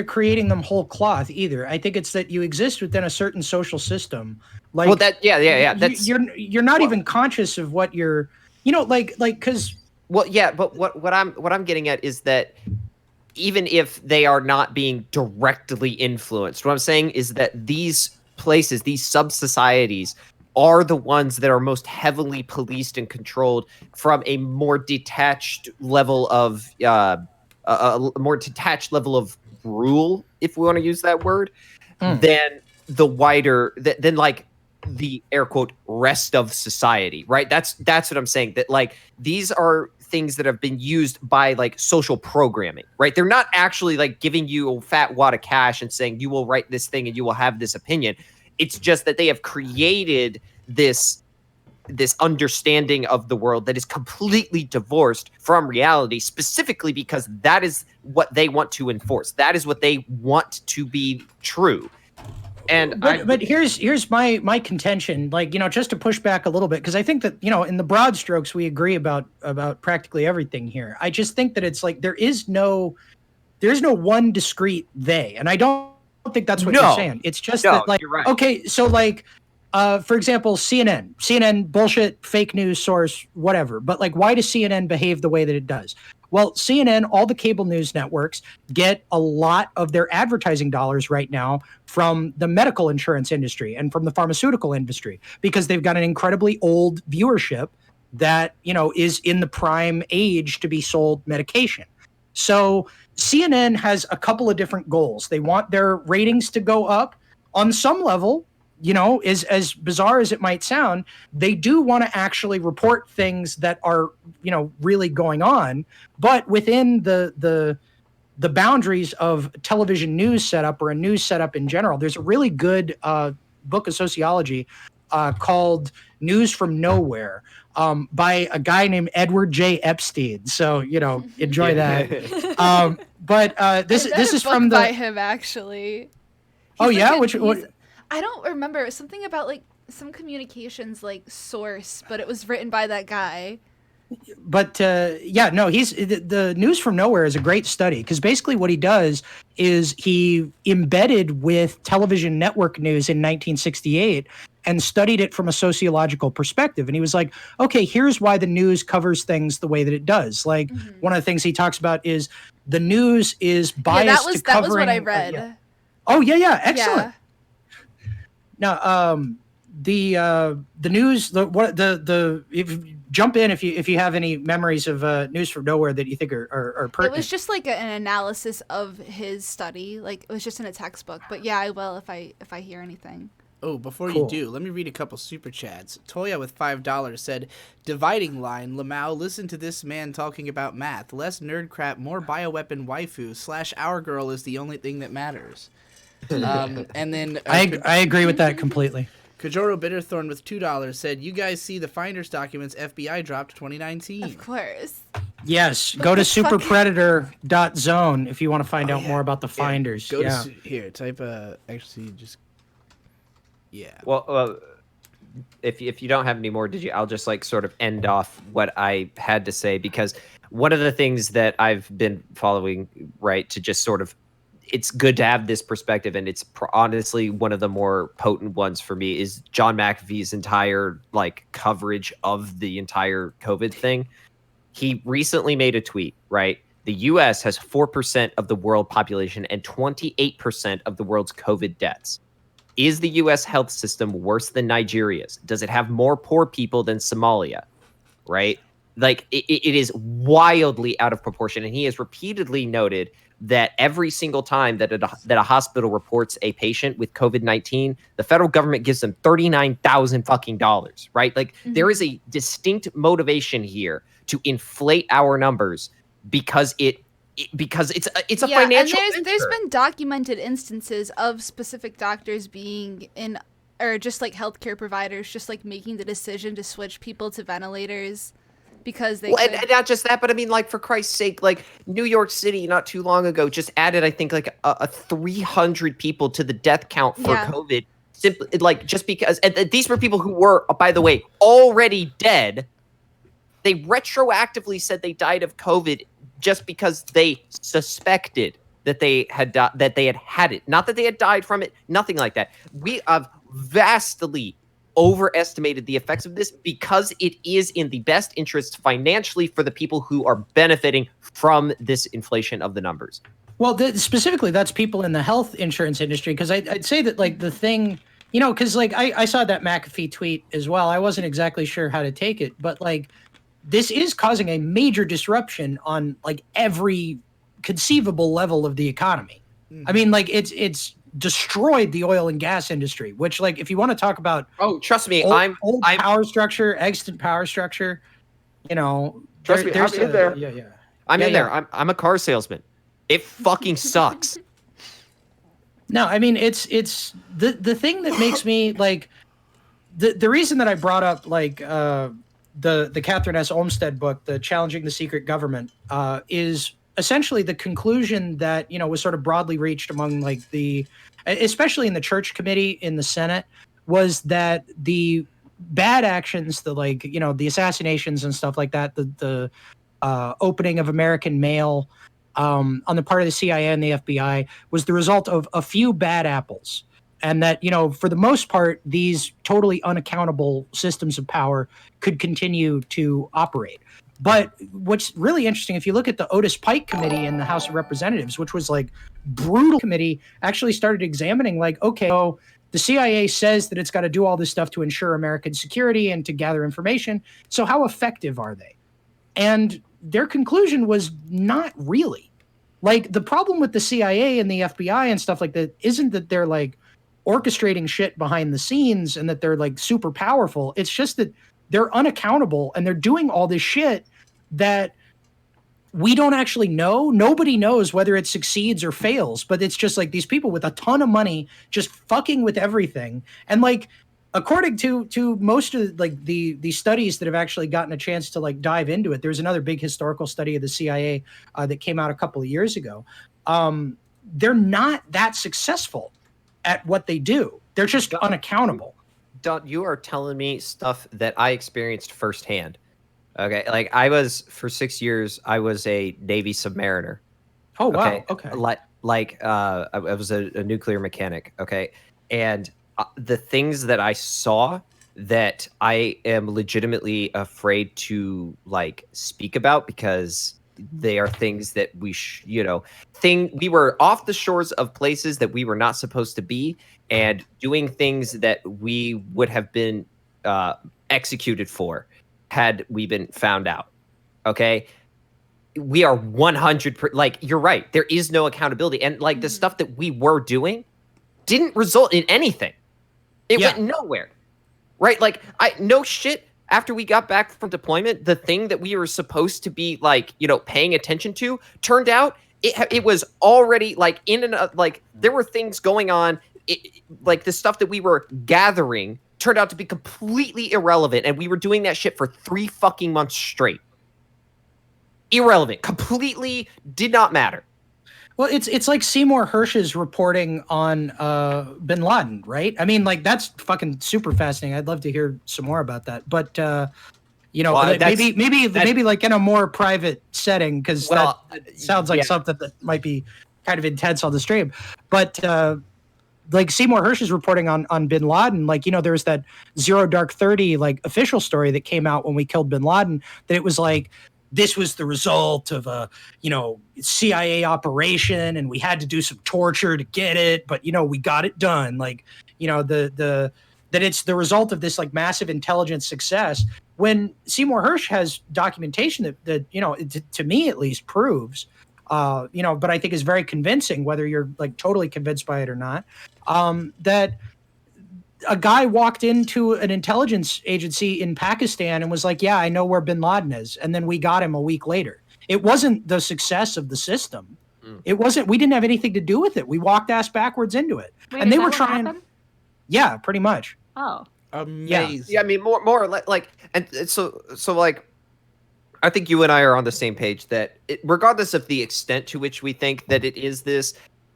creating them whole cloth either. I think it's that you exist within a certain social system. Like, well, that's you're not even conscious of what you're, because. Well, yeah, but what I'm getting at is that even if they are not being directly influenced, what I'm saying is that these places, these sub-societies, are the ones that are most heavily policed and controlled from a more detached level of rule if we want to use that word, than the wider, than like the air quote rest of society, right? That's what I'm saying. That like these are things that have been used by like social programming, right? They're not actually like giving you a fat wad of cash and saying you will write this thing and you will have this opinion. It's just that they have created this understanding of the world that is completely divorced from reality, specifically because that is what they want to enforce. That is what they want to be true. And but here's my contention, like, just to push back a little bit, because I think that, in the broad strokes we agree about practically everything here. I just think that it's like there's no one discrete they, and I don't think that's what you're saying. It's just that, like, right. Okay, so like for example, CNN bullshit, fake news source, whatever. But like, why does CNN behave the way that it does? Well, CNN, all the cable news networks get a lot of their advertising dollars right now from the medical insurance industry and from the pharmaceutical industry, because they've got an incredibly old viewership that, is in the prime age to be sold medication. So CNN has a couple of different goals. They want their ratings to go up on some level. Is as bizarre as it might sound, they do want to actually report things that are, really going on, but within the boundaries of television news setup or a news setup in general. There's a really good book of sociology called News from Nowhere by a guy named Edward J. Epstein. So, enjoy that. But this is from by him, actually. I don't remember. Something about like some communications like source, but it was written by that guy. But he's the News from Nowhere is a great study, because basically what he does is he embedded with television network news in 1968 and studied it from a sociological perspective. And he was like, okay, here's why the news covers things the way that it does. Like one of the things he talks about is the news is biased to covering. That was what I read. Excellent. Yeah. Now, the news, if jump in if you have any memories of News from Nowhere that you think are pertinent. It was just like an analysis of his study, like it was just in a textbook. But yeah, I will if I hear anything. Oh, before you do, let me read a couple super chats. Toya with $5 said, "Dividing line, Lamau, listen to this man talking about math. Less nerd crap, more bioweapon waifu / our girl is the only thing that matters." And then I agree with that completely. Kajoro Bitterthorn with $2 said, "You guys see the Finders documents FBI dropped 2019." Of course. Yes, go to superpredator.zone if you want to find out more about the Finders. Here, type actually just Well, if you don't have any more, I'll just like sort of end off what I had to say, because one of the things that I've been following, right, to just sort of, it's good to have this perspective, and it's honestly one of the more potent ones for me, is John McAfee's entire like coverage of the entire COVID thing. He recently made a tweet, right? The US has 4% of the world population and 28% of the world's COVID deaths. Is the US health system worse than Nigeria's? Does it have more poor people than Somalia? Right? Like it is wildly out of proportion. And he has repeatedly noted that every single time that a hospital reports a patient with COVID-19, the federal government gives them $39,000 fucking dollars, right? Like there is a distinct motivation here to inflate our numbers because it's a financial and there's been documented instances of specific doctors being in, or just like healthcare providers just like making the decision to switch people to ventilators because they and not just that, but I mean, like, for Christ's sake, like New York City not too long ago just added, I think, like a 300 people to the death count for COVID, simply like just because, and these were people who were, by the way, already dead. They retroactively said they died of COVID just because they suspected that they had had it, not that they had died from it, nothing like that. We have vastly overestimated the effects of this because it is in the best interest financially for the people who are benefiting from this inflation of the numbers. Well, specifically, that's people in the health insurance industry, because I'd say that, like, the thing, because like I saw that McAfee tweet as well. I wasn't exactly sure how to take it, but like, this is causing a major disruption on like every conceivable level of the economy. I mean, like it's destroyed the oil and gas industry, which, like, if you want to talk about trust me, old power structure, extant power structure, you know, trust me, I'm in there. Yeah. I'm in there. I'm a car salesman. It fucking sucks. No, I mean, it's the thing that makes me like the reason that I brought up like the Catherine S. Olmsted book, the Challenging the Secret Government, is essentially the conclusion that, you know, was sort of broadly reached among like especially in the Church Committee in the Senate, was that the bad actions, the, like, you know, the assassinations and stuff like that, the opening of American mail on the part of the CIA and the FBI was the result of a few bad apples. And that, you know, for the most part, these totally unaccountable systems of power could continue to operate. But what's really interesting, if you look at the Otis Pike Committee in the House of Representatives, which was like brutal committee, actually started examining like, okay, so the CIA says that it's got to do all this stuff to ensure American security and to gather information. So how effective are they? And their conclusion was not really. Like, the problem with the CIA and the FBI and stuff like that isn't that they're like orchestrating shit behind the scenes and that they're like super powerful. It's just that they're unaccountable and they're doing all this shit that we don't actually know. Nobody knows whether it succeeds or fails, but it's just like these people with a ton of money just fucking with everything. And like, according to most of like the studies that have actually gotten a chance to like dive into it, there's another big historical study of the CIA that came out a couple of years ago. They're not that successful at what they do. They're just unaccountable. Don, you are telling me stuff that I experienced firsthand. Okay, like I was for 6 years, I was a Navy submariner. Oh wow, okay. I was a nuclear mechanic. Okay, and the things that I saw that I am legitimately afraid to like speak about because they are things that we we were off the shores of places that we were not supposed to be and doing things that we would have been executed for had we been found out. Okay, we are 100%, like, you're right, there is no accountability, and like the stuff that we were doing didn't result in anything. It went nowhere, right? Like, no shit, after we got back from deployment, the thing that we were supposed to be like, you know, paying attention to turned out it was already like like there were things going on. Like the stuff that we were gathering turned out to be completely irrelevant, and we were doing that shit for 3 fucking months straight. Irrelevant, completely did not matter. Well, it's like Seymour Hersh's reporting on bin Laden, right? I mean, like, that's fucking super fascinating. I'd love to hear some more about that. But you know, maybe like in a more private setting, because that sounds like something that might be kind of intense on the stream. But like Seymour Hersh is reporting on bin Laden, like, you know, there was that Zero Dark 30 like official story that came out when we killed bin Laden, that it was like, this was the result of a, you know, CIA operation, and we had to do some torture to get it, but, you know, we got it done. Like, you know, that it's the result of this like massive intelligence success, when Seymour Hersh has documentation that you know, to me at least, proves, you know, but I think is very convincing, whether you're like totally convinced by it or not, that a guy walked into an intelligence agency in Pakistan and was like, yeah, I know where bin Laden is. And then we got him a week later. It wasn't the success of the system. It wasn't, we didn't have anything to do with it. We walked ass backwards into it. Wait, and they that were what trying. happened? Yeah, pretty much. Oh. Amazing. Yeah, I mean, more like, and so like, I think you and I are on the same page that regardless of the extent to which we think that it is this,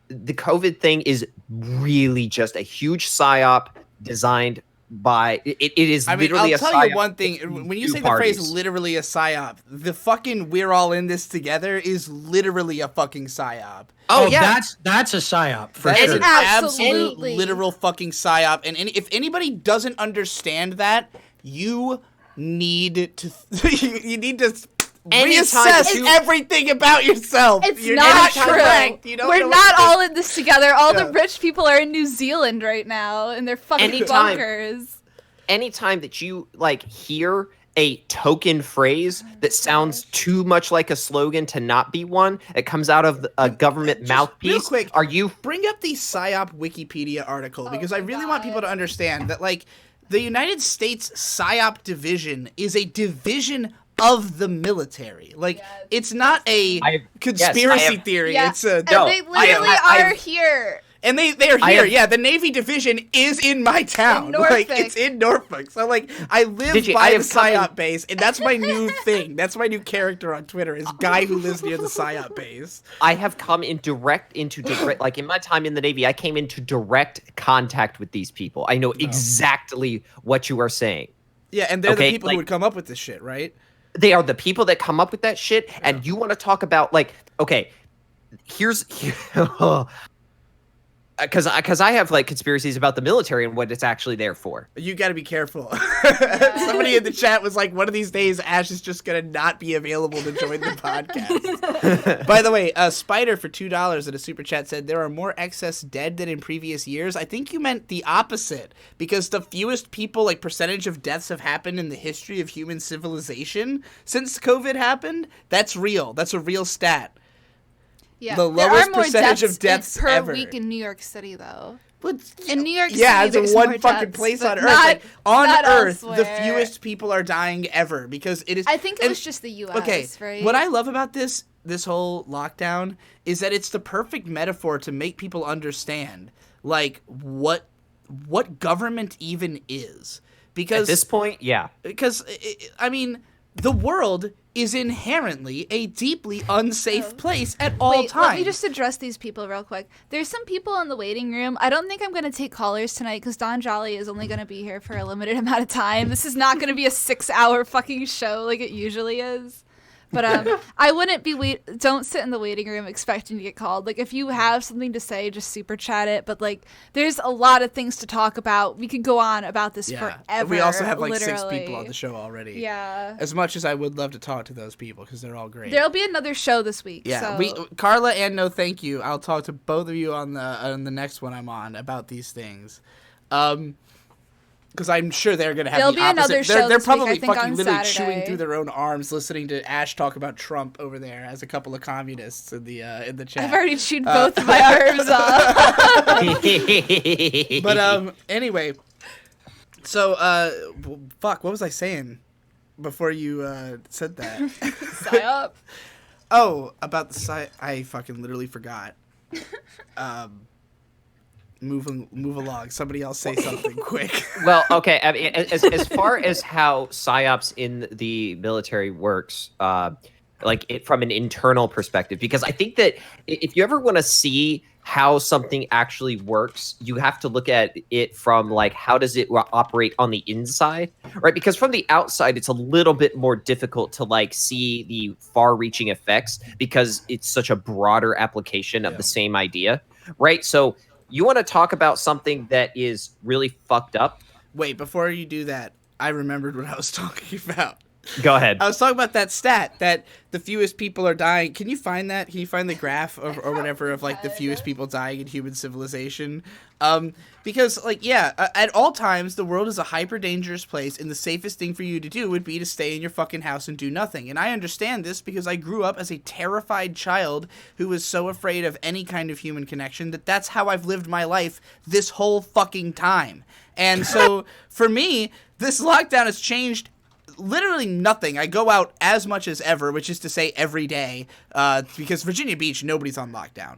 the COVID thing is really just a huge psyop designed by it is literally I'll tell you one thing. When you say the phrase literally a psyop, the fucking we're all in this together is literally a fucking psyop. Oh yeah, that's a psyop for That's sure. an absolute literal fucking psyop. And if anybody doesn't understand that, you need to reassess everything about yourself. It's not true. We're not all in this together. All the rich people are in New Zealand right now, in their fucking bunkers. Anytime that you like hear a token phrase that sounds too much like a slogan to not be one. It comes out of a government mouthpiece. Real quick, are you bring up the PSYOP Wikipedia article because I really want people to understand that like the United States PSYOP division is a division of the military. Like it's not a conspiracy theory. Yeah. It's a no. They literally are here. And they're here. The Navy division is in my town. Like it's in Norfolk. So like I live by the PSYOP base, and that's my new thing. That's my new character on Twitter is guy who lives near the PSYOP base. I have come into direct like in my time in the Navy, I came into direct contact with these people. I know exactly what you are saying. Yeah, and they're the people who would come up with this shit, right? They are the people that come up with that shit, and you want to talk about like, okay, here's because I have like conspiracies about the military and what it's actually there for. You got to be careful. Somebody in the chat was like, one of these days, Ash is just going to not be available to join the podcast. By the way, Spider for $2 in a super chat said, there are more excess dead than in previous years. I think you meant the opposite, because the fewest people, like percentage of deaths have happened in the history of human civilization since COVID happened. That's real. That's a real stat. Yeah, the lowest percentage of deaths per ever. week in New York City, though. But, in New York City, it's one fucking place on Earth. Like, on Earth, elsewhere. The fewest people are dying ever because it is. I think it was just the U.S. Okay, right? What I love about this whole lockdown is that it's the perfect metaphor to make people understand, like what government even is. Because at this point, yeah. Because I mean, the world is inherently a deeply unsafe place at all times. Let me just address these people real quick. There's some people in the waiting room. I don't think I'm going to take callers tonight because Don Jolly is only going to be here for a limited amount of time. This is not going to be a 6-hour fucking show like it usually is. But I wouldn't be don't sit in the waiting room expecting to get called. Like if you have something to say, just super chat it. But like there's a lot of things to talk about. We could go on about this forever. We also have like literally. 6 people on the show already. Yeah. As much as I would love to talk to those people because they're all great. There'll be another show this week. Yeah. So. Carla and No Thank You. I'll talk to both of you on the next one I'm on about these things. Because I'm sure they're going to have There'll the be opposite. another show They're this week, probably I think, fucking on literally Saturday. chewing through their own arms listening to Ash talk about Trump over there as a couple of communists in the chat. I've already chewed both of my arms off. But anyway, so fuck, what was I saying before you said that? PSYOP. Oh, about the I fucking literally forgot. Move along. Somebody else say something quick. Well, okay. I mean, as far as how psyops in the military works, like it from an internal perspective, because I think that if you ever want to see how something actually works, you have to look at it from like how does it operate on the inside, right? Because from the outside, it's a little bit more difficult to like see the far-reaching effects because it's such a broader application of the same idea, right? So you want to talk about something that is really fucked up? Wait, before you do that, I remembered what I was talking about. Go ahead. I was talking about that stat that the fewest people are dying. Can you find that? Can you find the graph or whatever of like the fewest people dying in human civilization? Because like, yeah, at all times, the world is a hyper dangerous place and the safest thing for you to do would be to stay in your fucking house and do nothing. And I understand this because I grew up as a terrified child who was so afraid of any kind of human connection that's how I've lived my life this whole fucking time. And so for me, this lockdown has changed literally nothing. I go out as much as ever, which is to say every day, because Virginia Beach, nobody's on lockdown.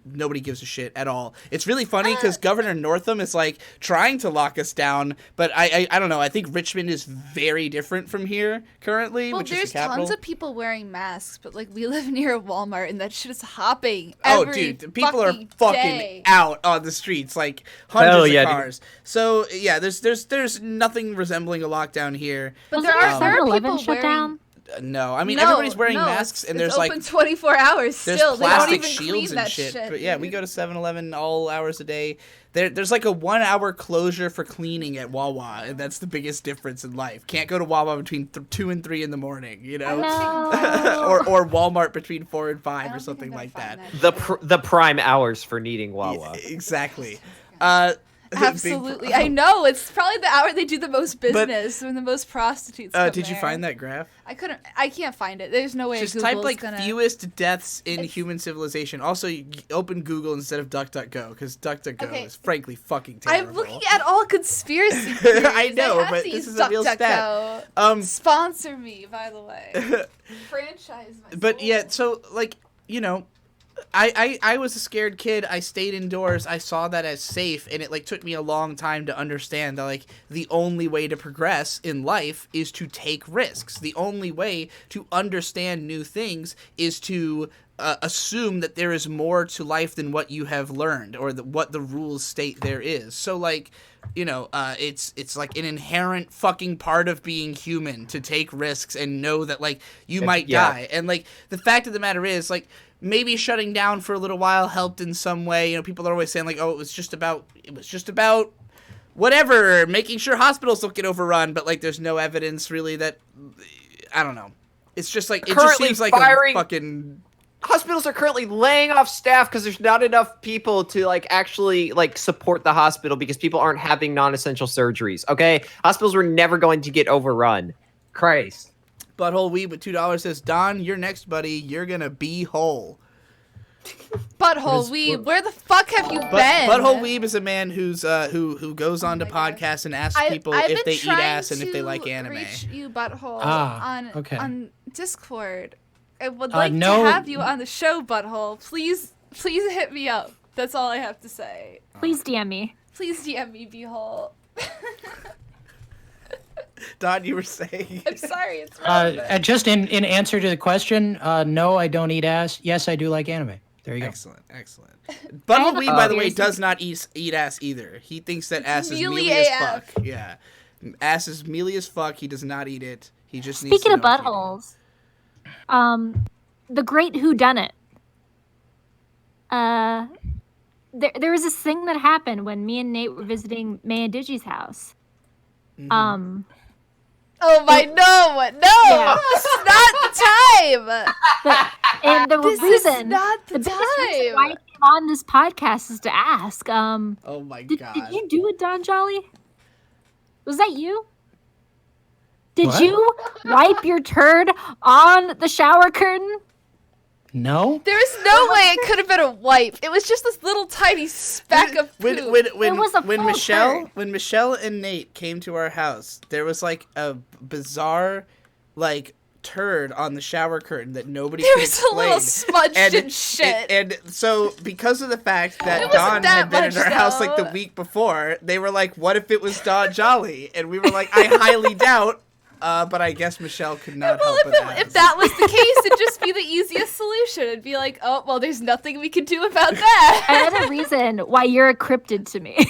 Nobody gives a shit at all. It's really funny because Governor Northam is like trying to lock us down, but I don't know. I think Richmond is very different from here currently, which is the capital. There's tons of people wearing masks, but like we live near a Walmart and that shit is hopping. Dude, people are fucking day. out on the streets, like hundreds of cars. Dude. So yeah, there's nothing resembling a lockdown here. But there are people shut down? No, I mean everybody's wearing masks, and there's open like 24 hours still. There's plastic they don't even shields clean and that shit. shit. But yeah, we go to 7-Eleven all hours a day. There's like a 1-hour closure for cleaning at Wawa, and that's the biggest difference in life. Can't go to Wawa between 2 and 3 in the morning, you know, or Walmart between 4 and 5 or something like that. The prime hours for needing Wawa. Yeah, exactly. Absolutely. I know. It's probably the hour they do the most business when the most prostitutes come Did you there. find that graph? I can't find it. There's no way Just Google's type like gonna... fewest deaths in human civilization. Also, you open Google instead of DuckDuckGo because DuckDuckGo is frankly fucking terrible. I'm looking at all conspiracy theories. I know, have but to this use is a real stat. Sponsor me, by the way. Franchise my But soul. yeah, so like, you know, I was a scared kid. I stayed indoors. I saw that as safe, and it like took me a long time to understand that like the only way to progress in life is to take risks. The only way to understand new things is to assume that there is more to life than what you have learned or what the rules state there is. So like, you know, it's like an inherent fucking part of being human to take risks and know that like you might die. And like the fact of the matter is like maybe shutting down for a little while helped in some way. You know, people are always saying like, oh, it was just about whatever, making sure hospitals don't get overrun, but like there's no evidence really that, I don't know. It's just like, it just seems like a fucking... Hospitals are currently laying off staff because there's not enough people to like actually like support the hospital because people aren't having non-essential surgeries. Okay, hospitals were never going to get overrun. Christ. Butthole Weeb with $2 says, Don, you're next, buddy. You're gonna be whole. Butthole Weeb, where the fuck have you been? Butthole Weeb is a man who's who goes on to podcasts and asks people if they eat ass and if they like anime. Reach you, Butthole, on Discord. I would like to have you on the show, Butthole. Please hit me up. That's all I have to say. Please DM me. Please DM me, Beehole. Don, you were saying. I'm sorry, it's relevant. Just in answer to the question, no, I don't eat ass. Yes, I do like anime. There you go. Excellent. Butthole Weeb, by the way, does not eat ass either. He thinks that ass is mealy as fuck. Yeah. Ass is mealy as fuck. He does not eat it. He just needs to Speaking of buttholes, the great whodunit. There was this thing that happened when me and Nate were visiting May and Digi's house. Oh my, no, this is not the time. And the This reason, is not the biggest reason time. why I came on this podcast is to ask, Oh my god. did you do it, Don Jolly? Was that you? Did What? you wipe your turd on the shower curtain? No. There is no way it could have been a wipe. It was just this little tiny speck of poop. It was a full turd. When Michelle and Nate came to our house, there was like a bizarre like turd on the shower curtain that nobody There could was explain. a little smudged in shit. And so because of the fact that It wasn't Don that had been in much, our house like the though. week before, they were like, "What if it was Don Jolly?" And we were like, "I highly doubt." But I guess Michelle could not Well, help but ask. if that was the case, it'd just be the easiest solution. It'd be like, oh, well, there's nothing we can do about that. Another reason why you're a cryptid to me.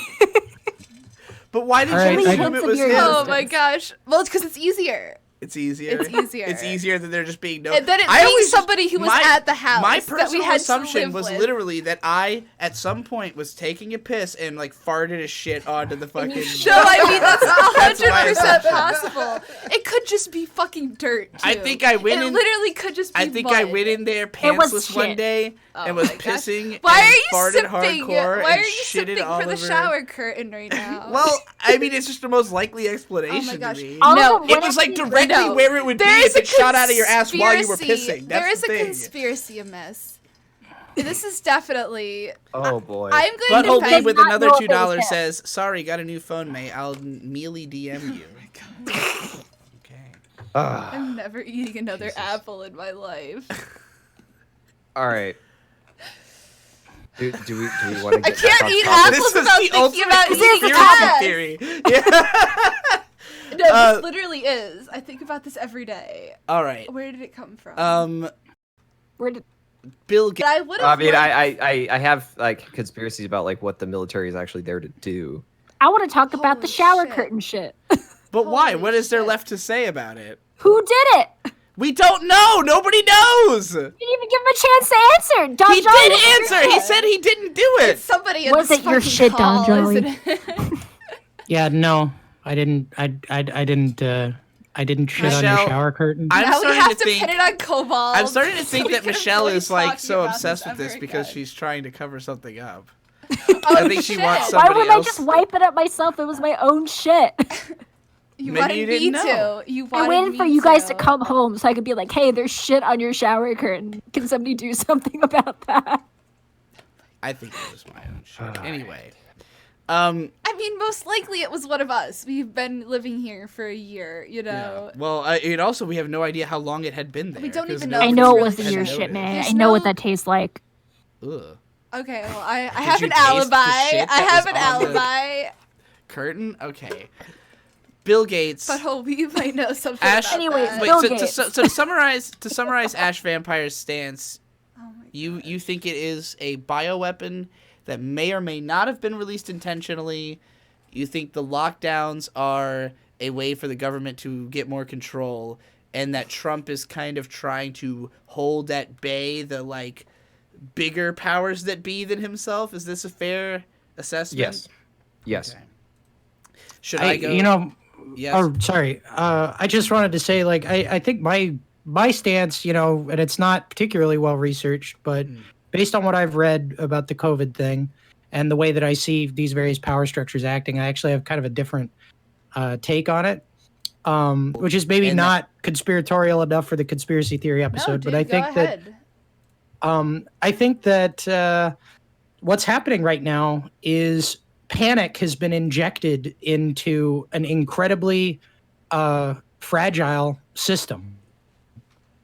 But why did All right, you I- assume it was Your him? Oh my gosh. Well, it's because it's easier. It's easier. It's easier. It's easier than there just being no. And then it I being always somebody who was at the house My that we personal had to assumption live was with. literally that I, at some point, was taking a piss and like farted a shit onto the fucking. No, I mean that's That's my 100% assumption. possible. It could just be fucking dirt. Too. I think I went It in. literally could just be. I think mud. I went in there was pantsless one shit. day Oh and was my gosh. pissing Why and are you farted sipping? hardcore Why and are you shitted sipping all for the over. shower curtain right now? Well, I mean, it's just the most likely explanation gosh. to me. All No, of them It was like went directly No. where it would be There if is a it shot out of your ass while you were conspiracy. pissing. There That's is the a thing. conspiracy amiss. This is definitely. Oh boy. I'm going Butthole to Babe bet. with not another know if it was $2 him. says, "Sorry, got a new phone, mate. I'll mealy DM you." Okay. I'm never eating another apple in my life. All right. Do we want to I get can't back on eat topic? apples This is without the thinking ultimate about eating conspiracy ass. theory. Yeah. No, this literally is. I think about this every day. All right. Where did it come from? Where did, Bill But Gates. I would I have. mean, I have like conspiracies about like what the military is actually there to do. I want to talk about the Holy shower shit. curtain shit. But why? Holy What is there shit. left to say about it? Who did it? We don't know. Nobody knows. You didn't even give him a chance to answer. Don He Jolly, did what answer. was He your- said he didn't do it. Somebody in Was this it your fucking shit, Don call, Jolly? isn't it? Yeah, no, I didn't. I didn't shit on your Michelle, shower curtain. I'm Now we starting have to to think. pin it on Cobalt. I'm starting to so think we that can Michelle avoid is like talking so about obsessed with this ever because again. she's trying to cover something up. I think she wants somebody Why wouldn't else. I just wipe it up myself? It was my own shit. You Maybe wanted you me didn't to. know. You I wanted waited me for you guys to come home so I could be like, hey, there's shit on your shower curtain. Can somebody do something about that? I think it was my own shit. Anyway. I mean, most likely it was one of us. We've been living here for a year, you know. Yeah. Well, and also we have no idea how long it had been there. We don't 'cause even know. I if know it's it wasn't really your shit. shit, man. There's I know what no- that tastes like. Ugh. Okay, well, I have you an taste the alibi. shit I that have was an on the- alibi. Curtain? Okay. Bill Gates. But we might know something Ash. about Anyways, that. Wait, Bill so, Gates. to summarize Ash Vampire's stance, Oh my you think it is a bioweapon that may or may not have been released intentionally. You think the lockdowns are a way for the government to get more control, and that Trump is kind of trying to hold at bay the like bigger powers that be than himself. Is this a fair assessment? Yes. Okay. Should I go? You know, Yes. oh, sorry. I just wanted to say, like, I think my stance, you know, and it's not particularly well researched, but based on what I've read about the COVID thing and the way that I see these various power structures acting, I actually have kind of a different take on it, which is maybe And not conspiratorial enough for the conspiracy theory No, episode, dude, but I go think that ahead. I think that what's happening right now is panic has been injected into an incredibly fragile system.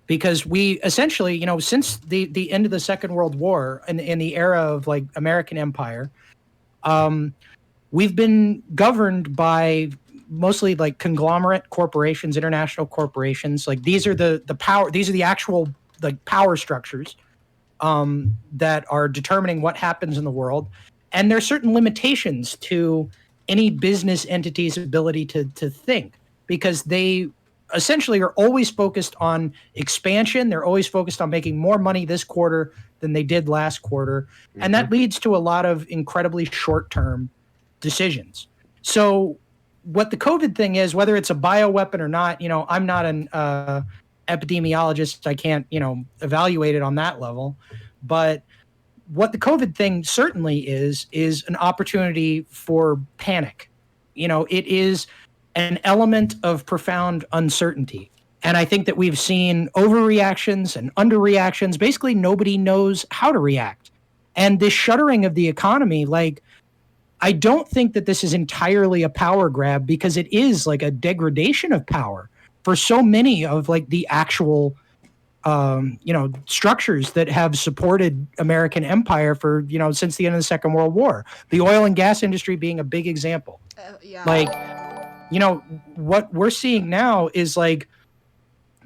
Because we essentially, you know, since the end of the Second World War and in the era of like American Empire, we've been governed by mostly like conglomerate corporations, international corporations. Like these are the power, these are the actual like power structures that are determining what happens in the world. And there are certain limitations to any business entity's ability to think, because they essentially are always focused on expansion. They're always focused on making more money this quarter than they did last quarter. Mm-hmm. And that leads to a lot of incredibly short-term decisions. So what the COVID thing is, whether it's a bioweapon or not, you know, I'm not an epidemiologist. I can't, you know, evaluate it on that level. But what the COVID thing certainly is an opportunity for panic. You know, it is an element of profound uncertainty. And I think that we've seen overreactions and underreactions. Basically, nobody knows how to react. And this shuttering of the economy, like, I don't think that this is entirely a power grab, because it is like a degradation of power for so many of like the actual, you know, structures that have supported American empire for, you know, since the end of the Second World War. The oil and gas industry being a big example. Yeah. Like, you know, what we're seeing now is like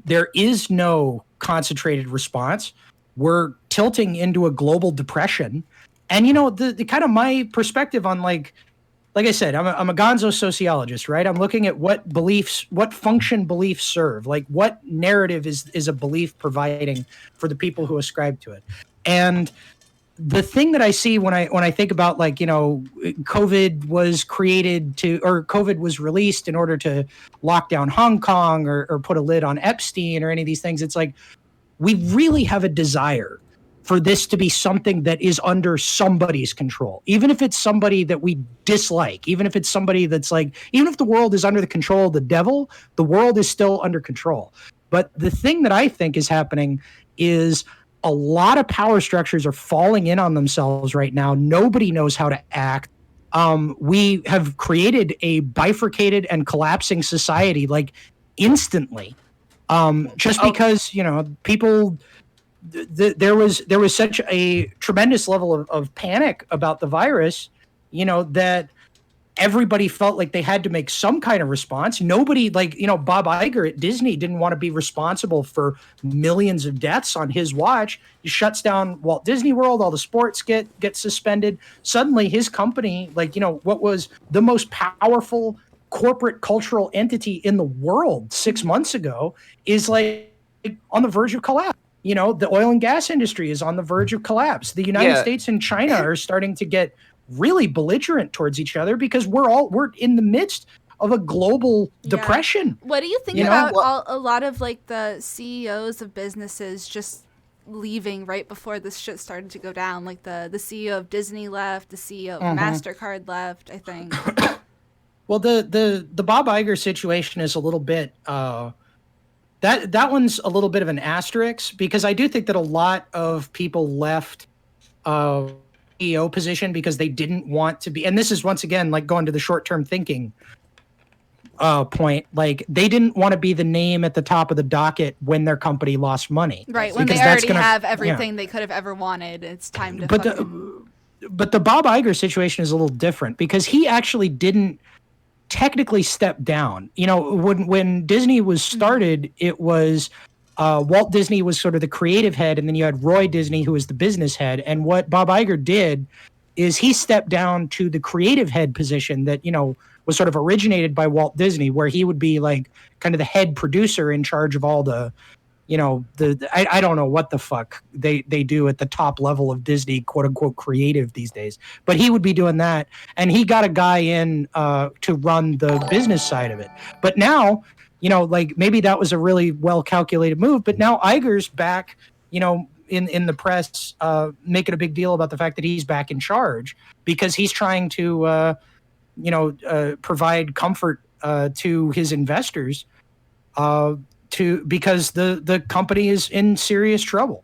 there is no concentrated response. We're tilting into a global depression. And, you know, the kind of my perspective on like I said, I'm a gonzo sociologist, right? I'm looking at what beliefs, what function beliefs serve, like what narrative is a belief providing for the people who ascribe to it. And the thing that I see when I think about, like, you know, COVID was created to, or COVID was released in order to lock down Hong Kong or put a lid on Epstein or any of these things, it's like we really have a desire for this to be something that is under somebody's control, even if it's somebody that we dislike, even if it's somebody that's like, even if the world is under the control of the devil, the world is still under control. But the thing that I think is happening is a lot of power structures are falling in on themselves right now. Nobody knows how to act. We have created a bifurcated and collapsing society like instantly, just because, you know, people... there was such a tremendous level of panic about the virus, you know, that everybody felt like they had to make some kind of response. Nobody, like, you know, Bob Iger at Disney didn't want to be responsible for millions of deaths on his watch. He shuts down Walt Disney World. All the sports get suspended. Suddenly his company, like, you know, what was the most powerful corporate cultural entity in the world 6 months ago, is like on the verge of collapse. You know, the oil and gas industry is on the verge of collapse. The United States and China are starting to get really belligerent towards each other because we're in the midst of a global depression. What do you think about a lot of like the CEOs of businesses just leaving right before this shit started to go down. Like the CEO of Disney left, the CEO of MasterCard left, I think. Well, the Bob Iger situation is a little bit that one's a little bit of an asterisk, because I do think that a lot of people left CEO position because they didn't want to be, and this is once again like going to the short-term thinking point, like they didn't want to be the name at the top of the docket when their company lost money. Right, when they already have everything they could have ever wanted. It's time to But the Bob Iger situation is a little different, because he actually didn't technically step down. You know, when Disney was started, it was Walt Disney was sort of the creative head, and then you had Roy Disney, who was the business head. And what Bob Iger did is he stepped down to the creative head position that, you know, was sort of originated by Walt Disney, where he would be like kind of the head producer in charge of all the, you know, I don't know what the fuck they do at the top level of Disney, quote unquote, creative these days. But he would be doing that. And he got a guy in to run the business side of it. But now, you know, like maybe that was a really well calculated move. But now Iger's back, you know, in the press, making a big deal about the fact that he's back in charge, because he's trying to, provide comfort to his investors. Because the company is in serious trouble.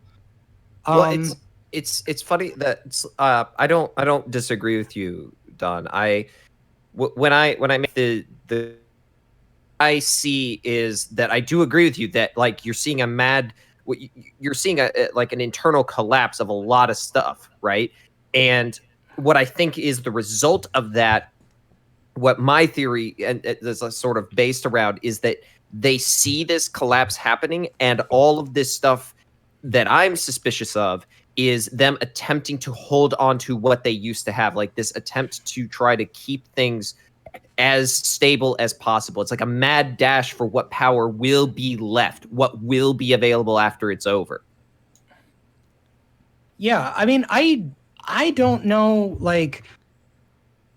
Well, it's funny that I don't disagree with you, Don. When I make the I see is that I do agree with you that like you're seeing you're seeing like an internal collapse of a lot of stuff, right? And what I think is the result of that, what my theory and is sort of based around, is that they see this collapse happening, and all of this stuff that I'm suspicious of is them attempting to hold on to what they used to have, like this attempt to try to keep things as stable as possible. It's like a mad dash for what power will be left, what will be available after it's over. Yeah, I mean, I don't know, like,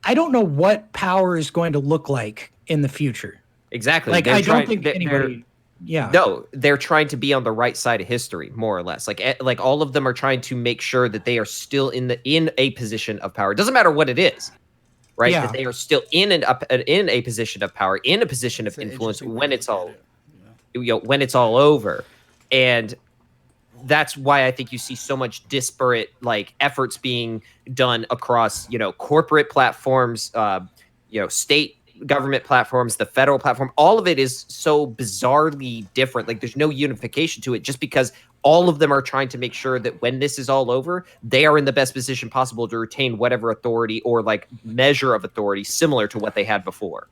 I don't know what power is going to look like in the future. Exactly. Like, I don't think anybody. Yeah. No, they're trying to be on the right side of history, more or less. Like all of them are trying to make sure that they are still in a position of power. It doesn't matter what it is, right? Yeah. That they are still in a position of power, in a position of influence when it's all, when it's all over. And that's why I think you see so much disparate like efforts being done across, corporate platforms, state government platforms, the federal platform. All of it is so bizarrely different. Like there's no unification to it, just because all of them are trying to make sure that when this is all over, they are in the best position possible to retain whatever authority or like measure of authority similar to what they had before.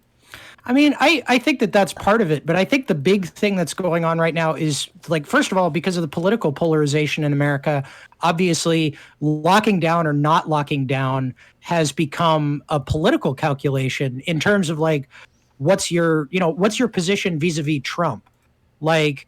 I mean, I think that that's part of it, but I think the big thing that's going on right now is, like, first of all, because of the political polarization in America, obviously locking down or not locking down has become a political calculation in terms of like, what's your position vis-a-vis Trump? Like,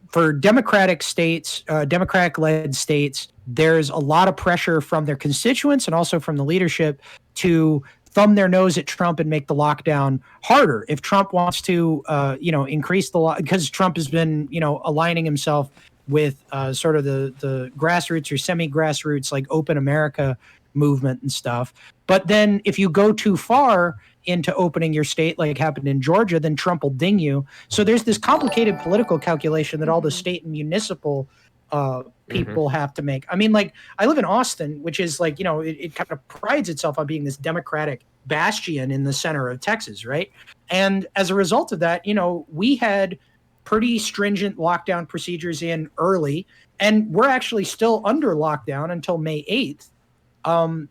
for Democratic states, Democratic-led states, there's a lot of pressure from their constituents and also from the leadership to thumb their nose at Trump and make the lockdown harder. If Trump wants to, increase the law, because Trump has been, aligning himself with sort of the grassroots or semi-grassroots, like Open America movement and stuff. But then if you go too far into opening your state, like happened in Georgia, then Trump will ding you. So there's this complicated political calculation that all the state and municipal people have to make. I mean, like, I live in Austin, which is like, it kind of prides itself on being this Democratic bastion in the center of Texas, right? And as a result of that, we had pretty stringent lockdown procedures in early, and we're actually still under lockdown until May 8th,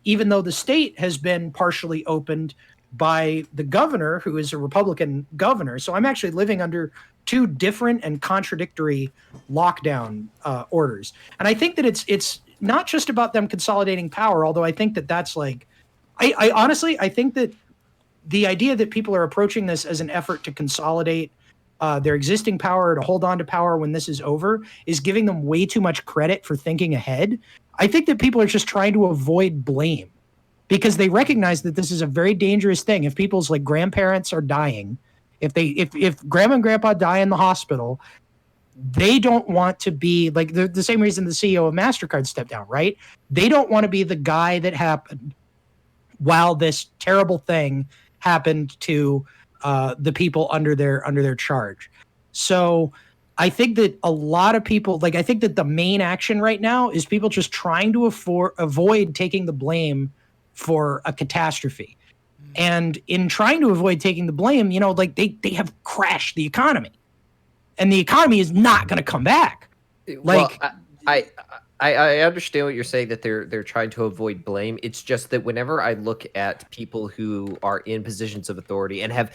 even though the state has been partially opened by the governor, who is a Republican governor. So I'm actually living under two different and contradictory lockdown orders. And I think that it's not just about them consolidating power, although I think that that's like, I honestly, I think that the idea that people are approaching this as an effort to consolidate their existing power, to hold on to power when this is over, is giving them way too much credit for thinking ahead. I think that people are just trying to avoid blame because they recognize that this is a very dangerous thing. If people's like grandparents are dying, if grandma and grandpa die in the hospital, they don't want to be like the same reason the CEO of MasterCard stepped down, right? They don't want to be the guy that happened while this terrible thing happened to the people under their charge. So I think that a lot of people, like, I think that the main action right now is people just trying to avoid taking the blame for a catastrophe. And in trying to avoid taking the blame, you know, like they have crashed the economy, and the economy is not going to come back. Like, well, I understand what you're saying, that they're trying to avoid blame. It's just that whenever I look at people who are in positions of authority and have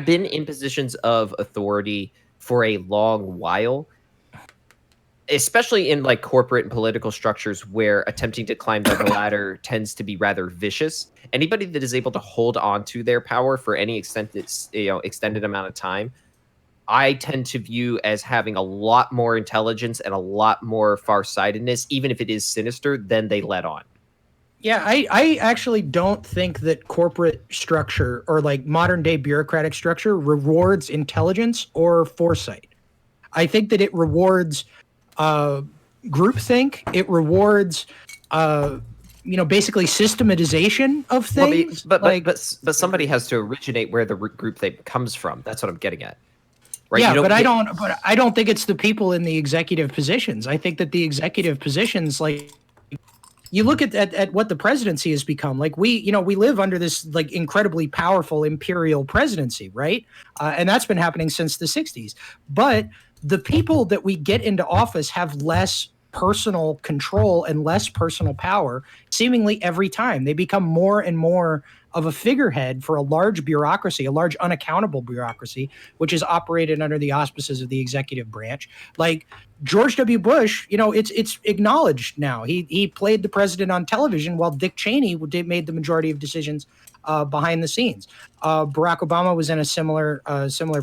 been in positions of authority for a long while, especially in like corporate and political structures where attempting to climb the ladder tends to be rather vicious, anybody that is able to hold on to their power for any extended amount of time, I tend to view as having a lot more intelligence and a lot more farsightedness, even if it is sinister, than they let on. Yeah, I actually don't think that corporate structure or like modern day bureaucratic structure rewards intelligence or foresight. I think that it rewards groupthink. It rewards basically systematization of things. But somebody has to originate where the groupthink comes from. That's what I'm getting at. Right? Yeah, but I don't think it's the people in the executive positions. I think that the executive positions, like, you look at what the presidency has become. Like, we live under this like incredibly powerful imperial presidency, right? And that's been happening since the 60s. But the people that we get into office have less personal control and less personal power seemingly every time. They become more and more of a figurehead for a large bureaucracy, a large unaccountable bureaucracy, which is operated under the auspices of the executive branch. Like George W. Bush, it's acknowledged now. He played the president on television while Dick Cheney made the majority of decisions behind the scenes. Barack Obama was in a similar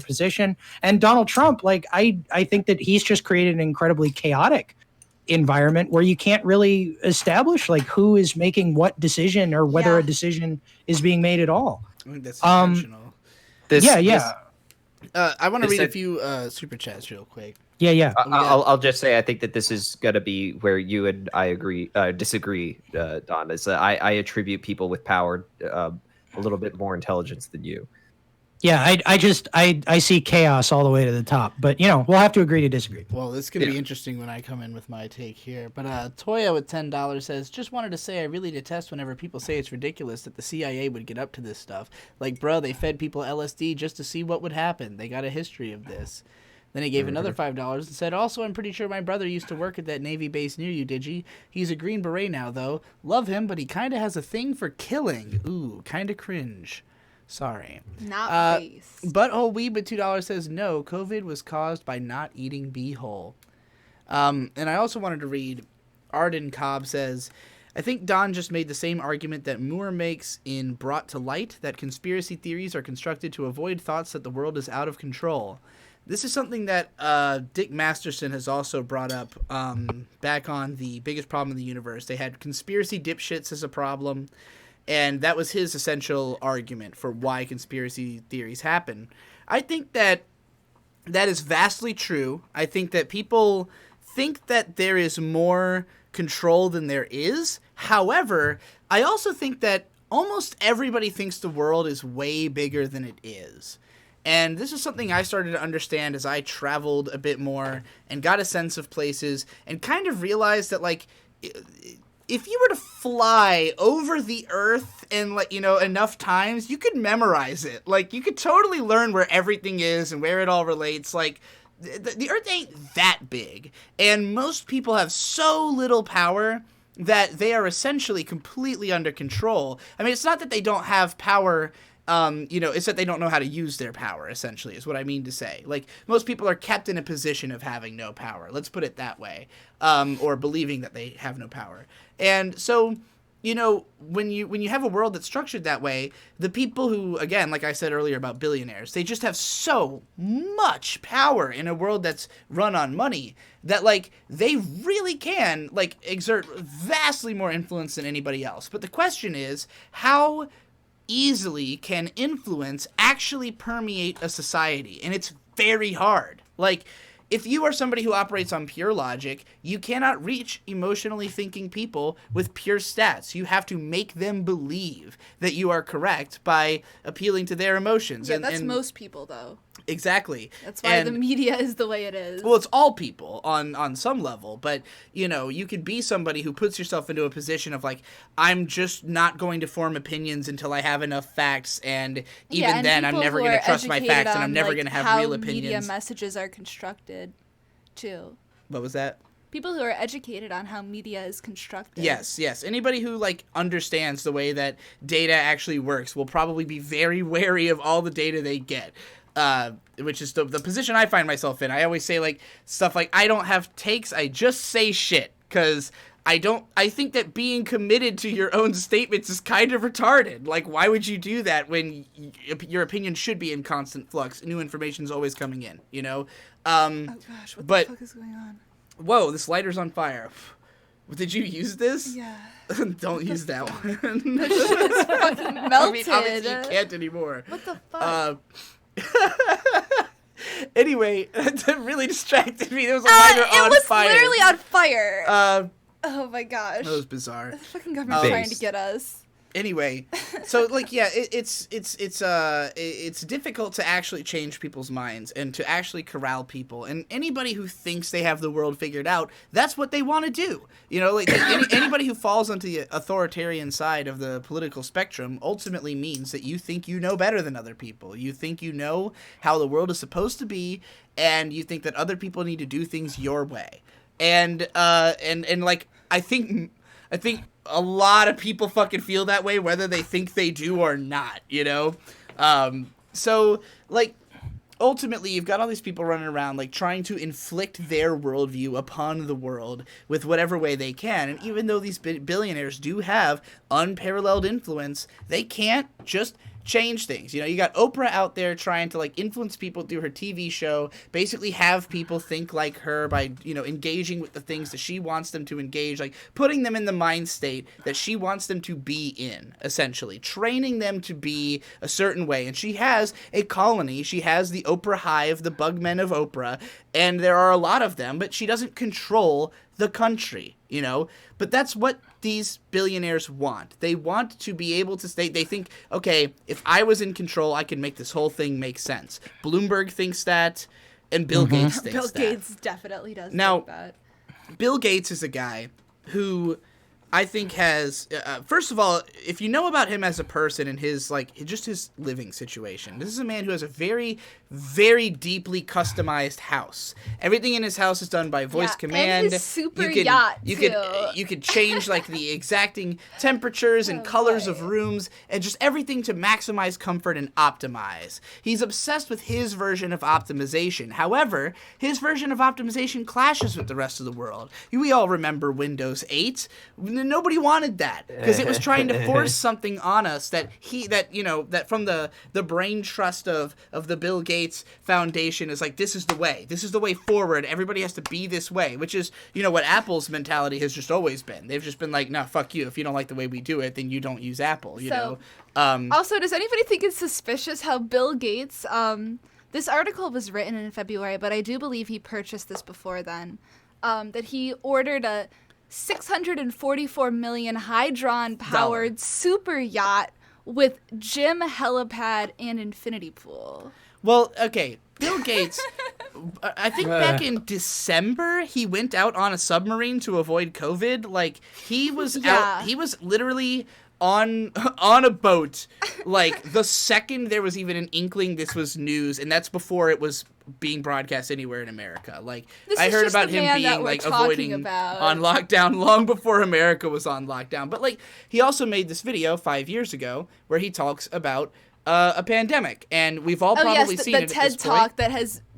position, and Donald Trump, like I think that he's just created an incredibly chaotic environment where you can't really establish like who is making what decision or whether a decision is being made at all. I think that's intentional. I want to read a few super chats real quick. Yeah. I'll just say I think that this is going to be where you and I disagree, Don. Is I attribute people with power a little bit more intelligence than you. Yeah, I see chaos all the way to the top, but we'll have to agree to disagree. Well, this is gonna be interesting when I come in with my take here. But Toya with $10 says, just wanted to say I really detest whenever people say it's ridiculous that the CIA would get up to this stuff. Like, bro, they fed people LSD just to see what would happen. They got a history of this. Then he gave another $5 and said, also, I'm pretty sure my brother used to work at that Navy base near you, Digi. He's a Green Beret now, though. Love him, but he kind of has a thing for killing. Ooh, kind of cringe. Sorry. Not base. Butthole Weeb at $2 says, no, COVID was caused by not eating beehole. And I also wanted to read, Arden Cobb says, I think Don just made the same argument that Moore makes in Brought to Light, that conspiracy theories are constructed to avoid thoughts that the world is out of control. This is something that Dick Masterson has also brought up back on The Biggest Problem in the Universe. They had conspiracy dipshits as a problem, and that was his essential argument for why conspiracy theories happen. I think that is vastly true. I think that people think that there is more control than there is. However, I also think that almost everybody thinks the world is way bigger than it is. And this is something I started to understand as I traveled a bit more and got a sense of places and kind of realized that, like, if you were to fly over the earth and, like, enough times, you could memorize it. Like, you could totally learn where everything is and where it all relates. Like, the earth ain't that big. And most people have so little power that they are essentially completely under control. I mean, it's not that they don't have power, it's that they don't know how to use their power, essentially, is what I mean to say. Like, most people are kept in a position of having no power. Let's put it that way. Or believing that they have no power. And so, when you have a world that's structured that way, the people who, again, like I said earlier about billionaires, they just have so much power in a world that's run on money that, like, they really can, like, exert vastly more influence than anybody else. But the question is, how easily can influence actually permeate a society? And it's very hard. Like, if you are somebody who operates on pure logic, you cannot reach emotionally thinking people with pure stats. You have to make them believe that you are correct by appealing to their emotions. Yeah, that's most people, though. Exactly. That's why the media is the way it is. Well, it's all people on some level, but you could be somebody who puts yourself into a position of like, I'm just not going to form opinions until I have enough facts, and even then I'm never going to trust my facts, and I'm never going to have real opinions. How media messages are constructed, too. What was that? People who are educated on how media is constructed. Yes. Anybody who understands the way that data actually works will probably be very wary of all the data they get. Which is the position I find myself in. I always say stuff like, I don't have takes, I just say shit, because I think that being committed to your own statements is kind of retarded. Like, why would you do that when your opinion should be in constant flux? New information is always coming in, oh gosh, what the fuck is going on? Whoa, this lighter's on fire. Did you use this? Yeah. Don't use that one. That shit's fucking melted. I mean, obviously you can't anymore. What the fuck? Anyway, that really distracted me. There was a lighter on fire. It was literally on fire. Oh my gosh. That was bizarre. The fucking government's trying to get us. Anyway, so it's difficult to actually change people's minds and to actually corral people. And anybody who thinks they have the world figured out, that's what they want to do. Anybody who falls onto the authoritarian side of the political spectrum ultimately means that you think you know better than other people. You think you know how the world is supposed to be, and you think that other people need to do things your way. And I think a lot of people fucking feel that way, whether they think they do or not, So, ultimately, you've got all these people running around, trying to inflict their worldview upon the world with whatever way they can. And even though these billionaires do have unparalleled influence, they can't just change things. You got Oprah out there trying to influence people through her TV show, basically have people think like her by engaging with the things that she wants them to engage, putting them in the mind state that she wants them to be in, essentially training them to be a certain way. And she has a colony. She has the Oprah Hive, the Bugmen of Oprah, and there are a lot of them, but she doesn't control the country, but that's what these billionaires want. They want to be able to they think, okay, if I was in control, I could make this whole thing make sense. Bloomberg thinks that, and Bill Gates thinks that. Bill Gates definitely does think that. Bill Gates is a guy who I think has, first of all, if you know about him as a person and his, just his living situation, this is a man who has a very, very deeply customized house. Everything in his house is done by voice command. And his super yacht, you could change, the exacting temperatures and colors of rooms, and just everything to maximize comfort and optimize. He's obsessed with his version of optimization. However, his version of optimization clashes with the rest of the world. We all remember Windows 8. Nobody wanted that because it was trying to force something on us that from the brain trust of the Bill Gates Foundation is this is the way forward. Everybody has to be this way, which is what Apple's mentality has just always been. They've just been nah, fuck you. If you don't like the way we do it, then you don't use Apple. Also, does anybody think it's suspicious how Bill Gates? This article was written in February, but I do believe he purchased this before then. That he ordered a 644 million hydron powered super yacht with gym, helipad, and infinity pool. Well, okay, Bill Gates, I think back in December, he went out on a submarine to avoid COVID. He was out, he was literally on a boat, the second there was even an inkling this was news, and that's before it was being broadcast anywhere in America. I heard about him being avoiding on lockdown long before America was on lockdown. But he also made this video 5 years ago where he talks about a pandemic, and we've all probably seen it at this point. The TED Talk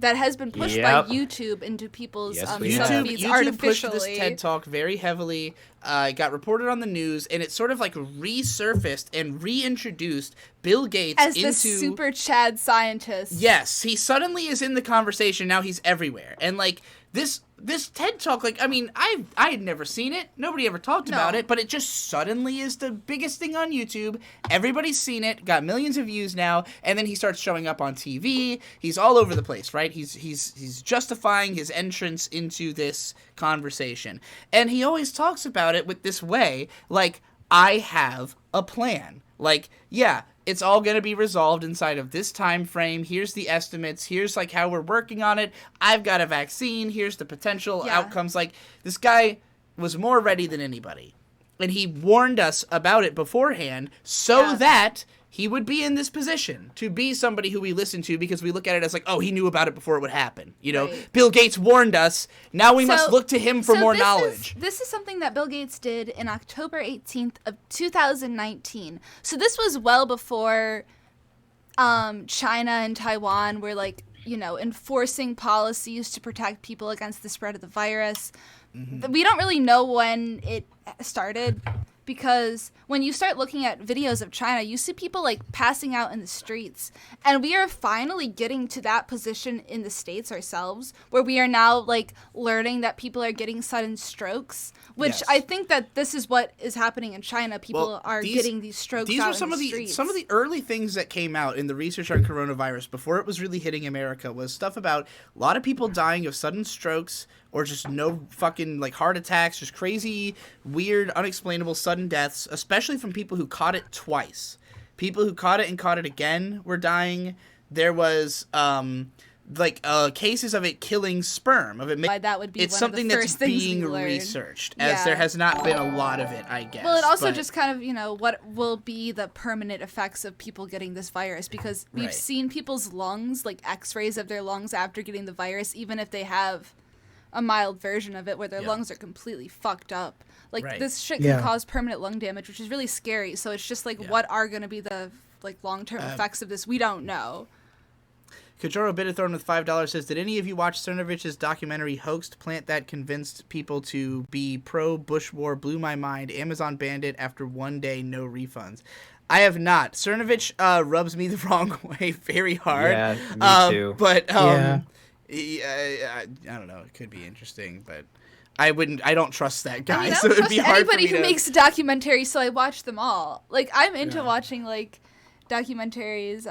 that has been pushed by YouTube into people's feeds artificially. YouTube pushed this TED Talk very heavily. It got reported on the news, and it sort of resurfaced and reintroduced Bill Gates as the super Chad scientist. Yes, he suddenly is in the conversation. Now he's everywhere, and this TED Talk, like, I mean, I had never seen it. Nobody ever talked about it, but it just suddenly is the biggest thing on YouTube. Everybody's seen it, got millions of views now, and then he starts showing up on TV. He's all over the place, right? He's justifying his entrance into this conversation. And he always talks about it with this way, like, I have a plan. Like, yeah, it's all going to be resolved inside of this time frame. Here's the estimates. Here's, like, how we're working on it. I've got a vaccine. Here's the potential outcomes. Like, this guy was more ready than anybody. And he warned us about it beforehand so that he would be in this position to be somebody who we listen to, because we look at it as like, oh, he knew about it before it would happen. You know, Bill Gates warned us. Now we must look to him for more knowledge. This is something that Bill Gates did in October 18th of 2019. So this was well before China and Taiwan were, like, you know, enforcing policies to protect people against the spread of the virus. Mm-hmm. We don't really know when it started, because when you start looking at videos of China, you see people, like, passing out in the streets. And we are finally getting to that position in the States ourselves, where we are now, like, learning that people are getting sudden strokes, which I think that this is what is happening in China. People are getting these strokes out in the streets. Some of the early things that came out in the research on coronavirus before it was really hitting America was stuff about a lot of people dying of sudden strokes, or just no fucking, like, heart attacks, just crazy, weird, unexplainable sudden deaths, especially from people who caught it twice. People who caught it and caught it again were dying. There was, cases of it killing sperm. That would be it's one something of the that's first things being we learned. researched, as there has not been a lot of it, I guess. Well, it also just kind of, you know, what will be the permanent effects of people getting this virus, because we've seen people's lungs, like x-rays of their lungs after getting the virus, even if they have a mild version of it where their lungs are completely fucked up. Like, this shit can cause permanent lung damage, which is really scary. So it's just like, what are going to be the, like, long-term effects of this? We don't know. Kajoro Bittathorn with $5 says, did any of you watch Cernovich's documentary Hoaxed? Plant that convinced people to be pro-Bush War blew my mind. Amazon banned it after 1 day, no refunds. I have not. Cernovich rubs me the wrong way very hard. Yeah, me too. But I don't know. It could be interesting, but I don't trust that guy. I so it'd be hard anybody for me who makes a documentary, so I watch them all. Like, I'm into watching, like, documentaries.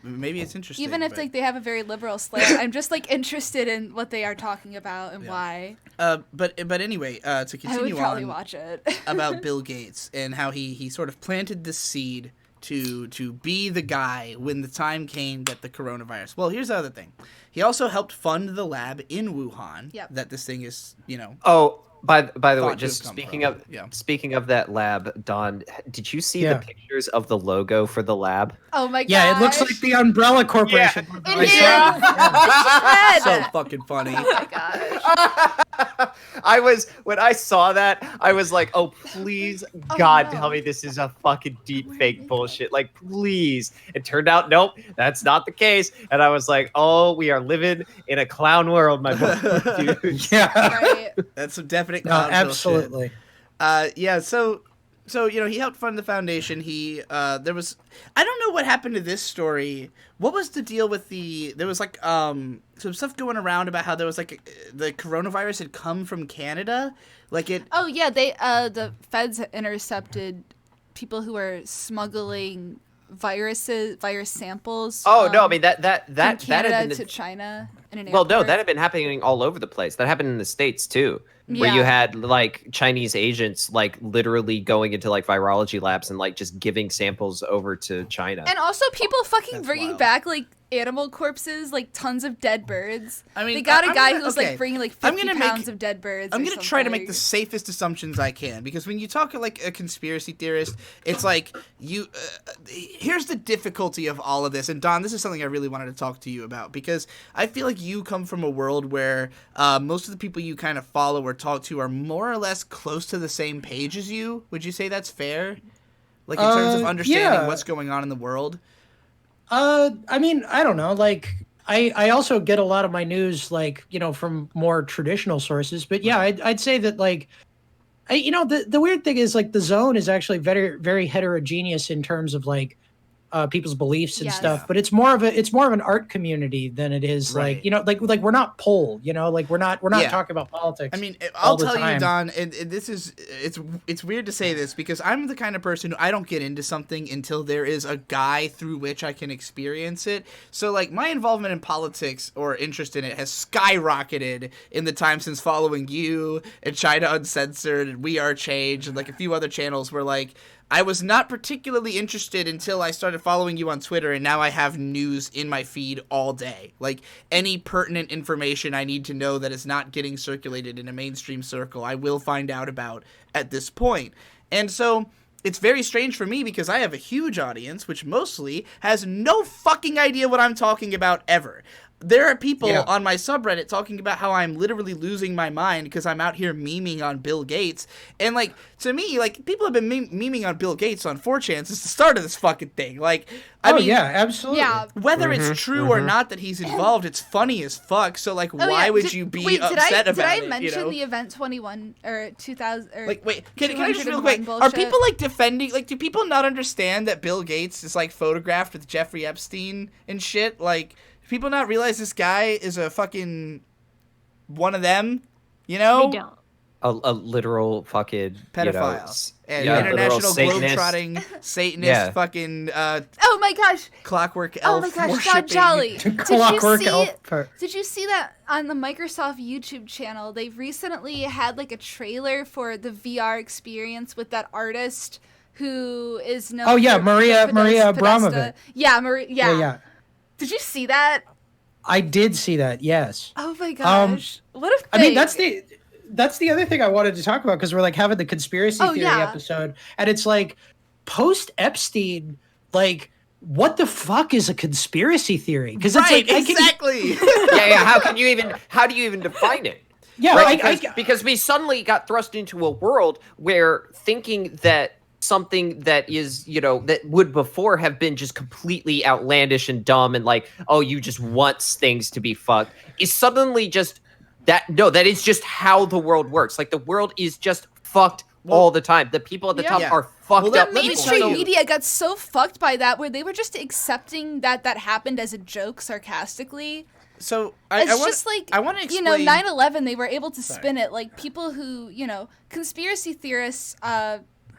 Maybe it's interesting. Even if like they have a very liberal slant, I'm just, like, interested in what they are talking about and why. But anyway, to continue I would probably watch it. about Bill Gates and how he sort of planted the seed to be the guy when the time came that the coronavirus. Well, here's the other thing. He also helped fund the lab in Wuhan that this thing is, you know. Oh, by the way, just speaking of that lab, Don, did you see the pictures of the logo for the lab? Oh my god! Yeah, it looks like the Umbrella Corporation. Yeah. So fucking funny. Oh my gosh! When I saw that, I was like, oh please, God, tell me this is a fucking deep fake bullshit. Like, please. It turned out, nope, that's not the case. And I was like, oh, we are living in a clown world, my boy. Right. That's some definite. Absolutely. So you know, he helped fund the foundation. There was, I don't know what happened to this story. What was the deal with there was like some stuff going around about how there was like the coronavirus had come from Canada, like it. Oh yeah, the feds intercepted people who were smuggling virus samples. Oh no, I mean that from Canada had been to China in an well, airport. no, that had been happening all over the place. That happened in the States too, where you had like Chinese agents like literally going into like virology labs and like just giving samples over to China. And also people fucking bringing back like animal corpses, like tons of dead birds. I mean, they got a guy who's like bringing like 50 pounds of dead birds. I'm gonna try to make the safest assumptions I can, because when you talk like a conspiracy theorist, it's like here's the difficulty of all of this. And Don, this is something I really wanted to talk to you about, because I feel like you come from a world where most of the people you kind of follow or talk to are more or less close to the same page as you. Would you say that's fair? Like in terms of understanding what's going on in the world? I mean, I don't know. Like, I also get a lot of my news, like, you know, from more traditional sources. But yeah, I'd say that, like, the weird thing is, like, the zone is actually very, very heterogeneous in terms of, like, people's beliefs and Yes. stuff, but it's more of an art community than it is Right. like, you know, like we're not poll, you know, like we're not talking about politics. I mean, all I'll the tell you, time. Don, and this is it's weird to say this because I'm the kind of person who I don't get into something until there is a guy through which I can experience it. So like my involvement in politics or interest in it has skyrocketed in the time since following you and China Uncensored and We Are Change and like a few other channels where like I was not particularly interested until I started following you on Twitter, and now I have news in my feed all day. Like, any pertinent information I need to know that is not getting circulated in a mainstream circle, I will find out about at this point. And so, it's very strange for me because I have a huge audience, which mostly has no fucking idea what I'm talking about ever. There are people on my subreddit talking about how I'm literally losing my mind because I'm out here memeing on Bill Gates. And, like, to me, like, people have been memeing on Bill Gates on 4chan since the start of this fucking thing. Like, I mean, yeah, absolutely. Yeah. whether it's true or not that he's involved, it's funny as fuck. So, like, why would you be upset about it? Did I mention the Event 21 or 2000 or like, wait, can I just real 201 quick? bullshit? Are people like defending? Like, do people not understand that Bill Gates is like photographed with Jeffrey Epstein and shit? Like, do people not realize this guy is a fucking one of them? You know, They don't. A literal fucking pedophile and literal international Satanist. globetrotting Satanist, fucking oh my gosh! clockwork elf. Oh my gosh, Don worshipping- Jolly! Clockwork Elf. Did you see that on the Microsoft YouTube channel? They've recently had like a trailer for the VR experience with that artist who is known. Oh, yeah, for Maria Podesta. Abramovic. Yeah, Maria. Yeah. Did you see that? I did see that. Yes. Oh my gosh! What a thing. I mean, that's the other thing I wanted to talk about because we're like having the conspiracy theory episode, and it's like post Epstein, like what the fuck is a conspiracy theory? Because it's Right, like exactly. yeah. How do you even define it? Yeah, right? Because we suddenly got thrust into a world where thinking that something that is, you know, that would before have been just completely outlandish and dumb and like, oh, you just want things to be fucked, is suddenly just that is just how the world works. Like the world is just fucked all the time. The people at the top are fucked up. Mainstream media got so fucked by that where they were just accepting that happened as a joke sarcastically. So I want to explain. 9/11, they were able to spin it like people who, conspiracy theorists,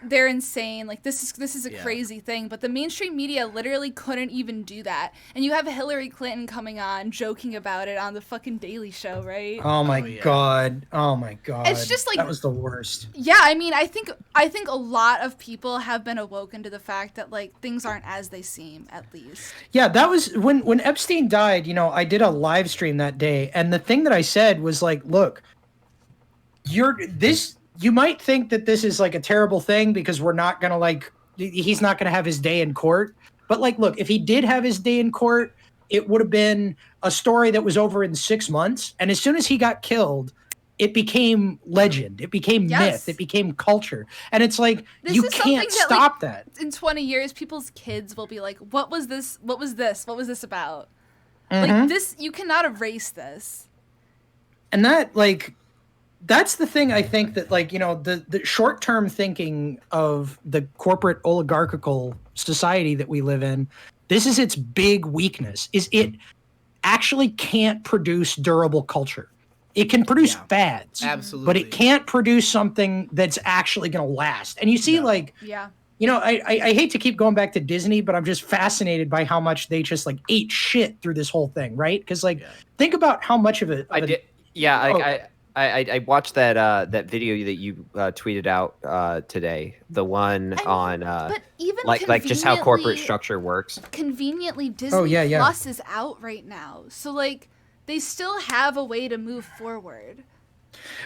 they're insane. Like this is a crazy thing, but the mainstream media literally couldn't even do that. And you have Hillary Clinton coming on joking about it on the fucking Daily Show, right? Oh my god. It's just like that was the worst. Yeah, I mean, I think a lot of people have been awoken to the fact that like things aren't as they seem, at least. Yeah, that was when Epstein died, I did a live stream that day, and the thing that I said was like, look, you might think that this is like a terrible thing because we're not going to he's not going to have his day in court. But like, look, if he did have his day in court, it would have been a story that was over in 6 months. And as soon as he got killed, it became legend. It became myth. It became culture. And it's like, you can't stop that. In 20 years, people's kids will be like, what was this? What was this? What was this about? Mm-hmm. Like this, you cannot erase this. And that's the thing I think that the short-term thinking of the corporate oligarchical society that we live in, this is its big weakness, is it actually can't produce durable culture. It can produce fads. Absolutely. But it can't produce something that's actually going to last. And you see I hate to keep going back to Disney, but I'm just fascinated by how much they just ate shit through this whole thing, right? Because think about how much of it. I watched that video that you tweeted out today. The one but even like just how corporate structure works. Conveniently, Disney Plus is out right now, so they still have a way to move forward.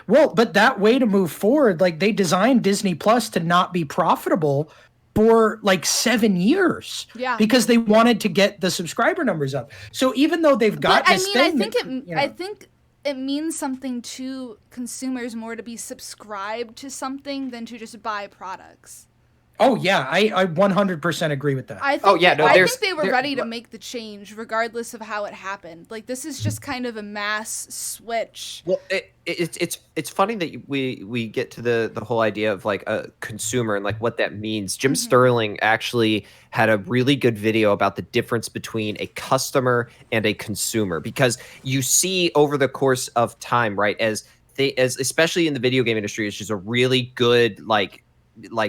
Well, but that way to move forward, they designed Disney Plus to not be profitable for 7 years. Yeah. Because they wanted to get the subscriber numbers up. So even though they've got I think it means something to consumers more to be subscribed to something than to just buy products. Oh yeah, I 100% agree with that. I think, I think they were ready to make the change regardless of how it happened. Like, this is just kind of a mass switch. Well, it's funny that we get to the whole idea of like a consumer and like what that means. Jim Sterling actually had a really good video about the difference between a customer and a consumer, because you see over the course of time, right, as especially in the video game industry, it's just a really good like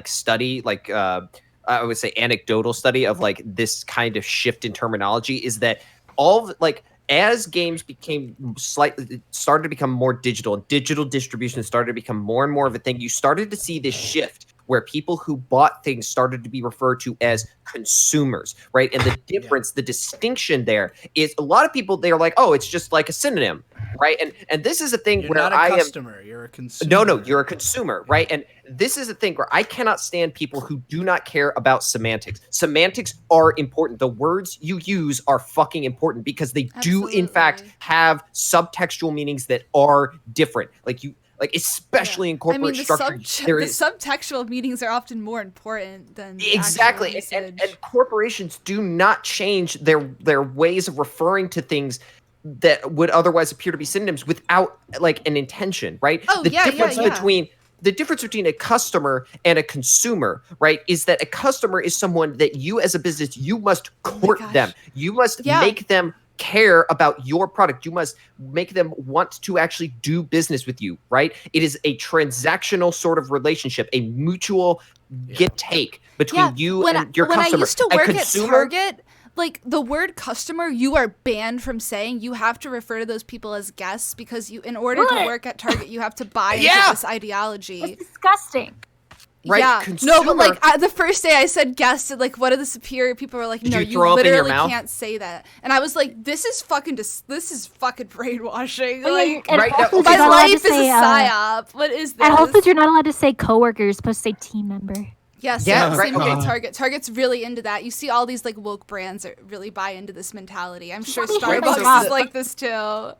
study, like I would say anecdotal study of like this kind of shift in terminology, is that all like as games started to become more digital, and digital distribution started to become more and more of a thing, you started to see this shift where people who bought things started to be referred to as consumers, right? And the difference, the distinction there is a lot of people, they're like, oh, it's just like a synonym, right? And this is a thing you're where not a customer, you're a consumer. No, you're a consumer, right? And this is a thing where I cannot stand people who do not care about semantics. Semantics are important. The words you use are fucking important because they do, in fact, have subtextual meanings that are different. Like especially in corporate structure, the subtextual meanings are often more important than exactly. And corporations do not change their ways of referring to things that would otherwise appear to be synonyms without like an intention, right? The difference between a customer and a consumer, right, is that a customer is someone that you as a business, you must court them. You must make them care about your product. You must make them want to actually do business with you, right? It is a transactional sort of relationship, a mutual give-take between you and your customer. When I used to work at Target, like the word customer, you are banned from saying. You have to refer to those people as guests because in order to work at Target, you have to buy into this ideology. It's disgusting. Right? Yeah. Consumer. No, but like the first day I said guest, like what are the superior people were like, no, you literally can't say that. And I was like, this is fucking brainwashing. Like, my life is a psyop. What is this? At Whole Foods, you're not allowed to say coworker. You're supposed to say team member. Yes, same thing at Target. Target's really into that. You see all these like woke brands that really buy into this mentality. I'm sure Starbucks is like this too.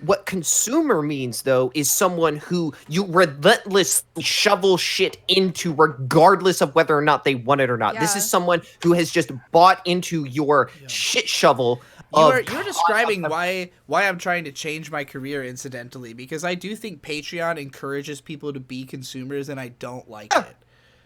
What consumer means, though, is someone who you relentlessly shovel shit into regardless of whether or not they want it or not. Yeah. This is someone who has just bought into your shit shovel. You're describing why I'm trying to change my career, incidentally, because I do think Patreon encourages people to be consumers, and I don't like it.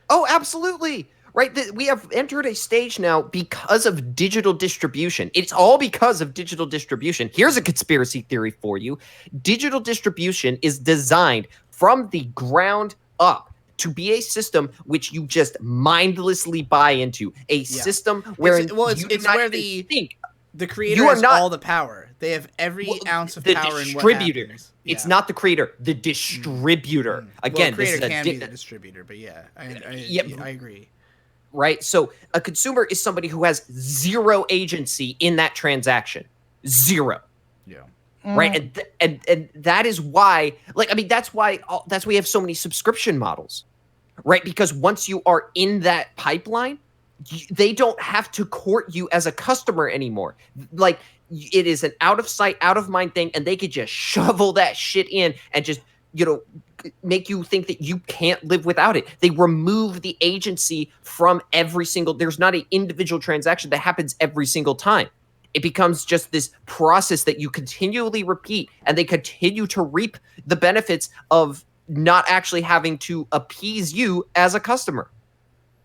Oh, absolutely. Right, we have entered a stage now because of digital distribution. It's all because of digital distribution. Here's a conspiracy theory for you. Digital distribution is designed from the ground up to be a system which you just mindlessly buy into. A system where it's where the creator has all the power. They have every ounce of power in what happens. It's not the creator, the distributor. Again, the creator can be the distributor, but I agree. Right? So a consumer is somebody who has zero agency in that transaction. Zero. Yeah. Right? And that is why, like, I mean, that's why we have so many subscription models. Right? Because once you are in that pipeline, they don't have to court you as a customer anymore. Like, it is an out of sight, out of mind thing, and they could just shovel that shit in and just, make you think that you can't live without it. They remove the agency from there's not an individual transaction that happens every single time. It becomes just this process that you continually repeat, and they continue to reap the benefits of not actually having to appease you as a customer.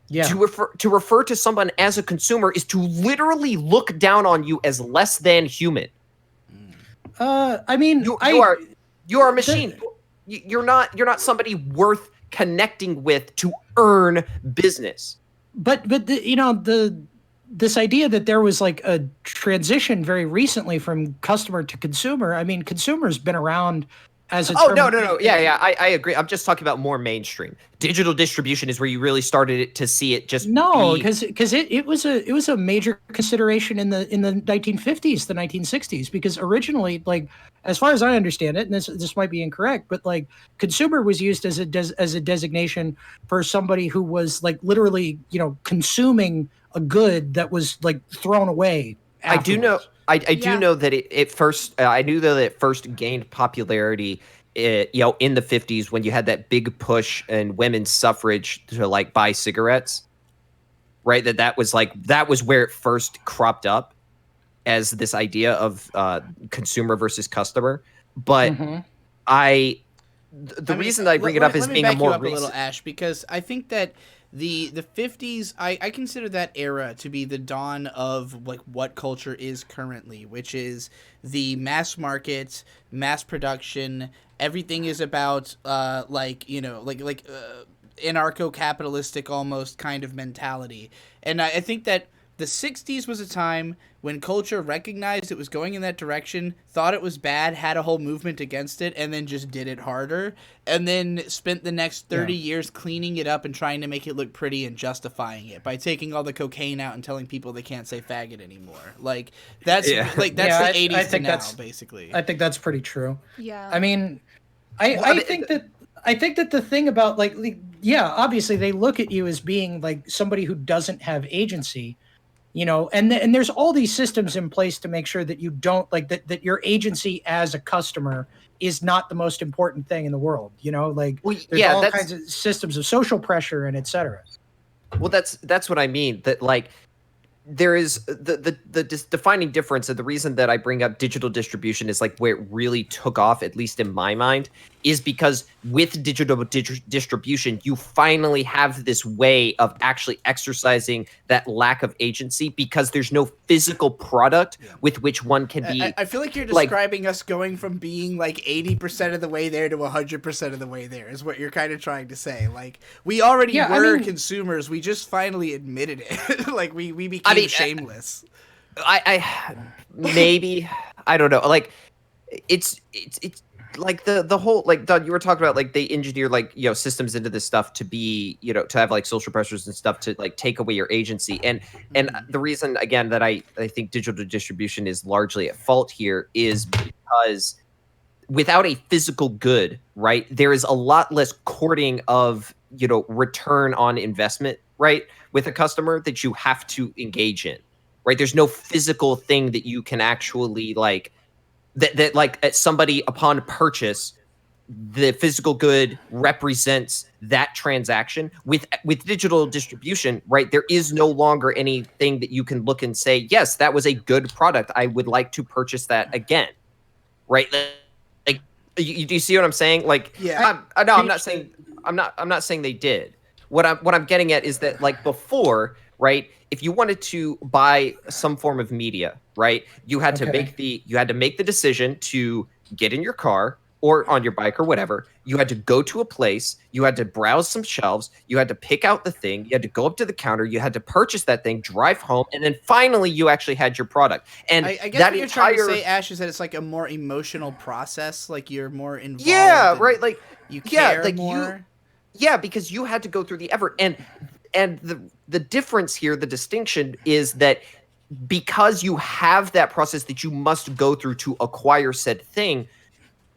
Yeah. To refer to someone as a consumer is to literally look down on you as less than human. I mean, you are a machine. You're not somebody worth connecting with to earn business. But this idea that there was like a transition very recently from customer to consumer. I mean, consumer's been around as a term. No. Yeah. I agree. I'm just talking about more mainstream. Digital distribution is where you really started to see it just because it was a major consideration in the 1950s, the 1960s, because originally, like, as far as I understand it, and this might be incorrect, but like consumer was used as a designation for somebody who was like literally, consuming a good that was like thrown away afterwards. I do know that it first. I knew that it first gained popularity, in the 50s when you had that big push in women's suffrage to like buy cigarettes. right? That was where it first cropped up as this idea of consumer versus customer. But the reason that I bring it up is being a more let me back you up a little, Ash, because I think that the 50s, I consider that era to be the dawn of like what culture is currently, which is the mass market, mass production. Everything is about anarcho-capitalistic almost kind of mentality. And I think that the 60s was a time when culture recognized it was going in that direction, thought it was bad, had a whole movement against it, and then just did it harder, and then spent the next 30 years cleaning it up and trying to make it look pretty and justifying it by taking all the cocaine out and telling people they can't say faggot anymore. Like, that's the 80s to now, basically. I think that's pretty true. Yeah. I mean, I think that the thing about, obviously they look at you as being like somebody who doesn't have agency, and there's all these systems in place to make sure that you don't that your agency as a customer is not the most important thing in the world. There's all kinds of systems of social pressure and et cetera. Well, that's what I mean. That there is the defining difference, and the reason that I bring up digital distribution is like where it really took off, at least in my mind, is because with digital distribution, you finally have this way of actually exercising that lack of agency because there's no physical product with which one can be. I feel like you're describing us going from being like 80% of the way there to 100% of the way there is what you're kind of trying to say. Like, we already were consumers. We just finally admitted it. Like, we became shameless. I maybe, I don't know. Like, it's like the whole, like, Don, you were talking about like they engineer systems into this stuff to be, to have like social pressures and stuff to like take away your agency. And the reason, again, that I think digital distribution is largely at fault here is because without a physical good, right, there is a lot less courting of, return on investment, right, with a customer that you have to engage in, right? There's no physical thing that you can actually that somebody upon purchase, the physical good represents that transaction. With digital distribution, right, there is no longer anything that you can look and say, yes, that was a good product, I would like to purchase that again, right? Like, do you see what I'm saying? Like, yeah, I'm not saying they did. What I'm getting at is that, like, before, right, if you wanted to buy some form of media, right, you had to make the decision to get in your car or on your bike or whatever. You had to go to a place, you had to browse some shelves, you had to pick out the thing, you had to go up to the counter, you had to purchase that thing, drive home, and then finally you actually had your product. And I guess what you're trying to say, Ash, is that it's like a more emotional process, like you're more involved. Yeah, right, like you care more. Yeah, because you had to go through the effort. And the difference here, the distinction is that because you have that process that you must go through to acquire said thing,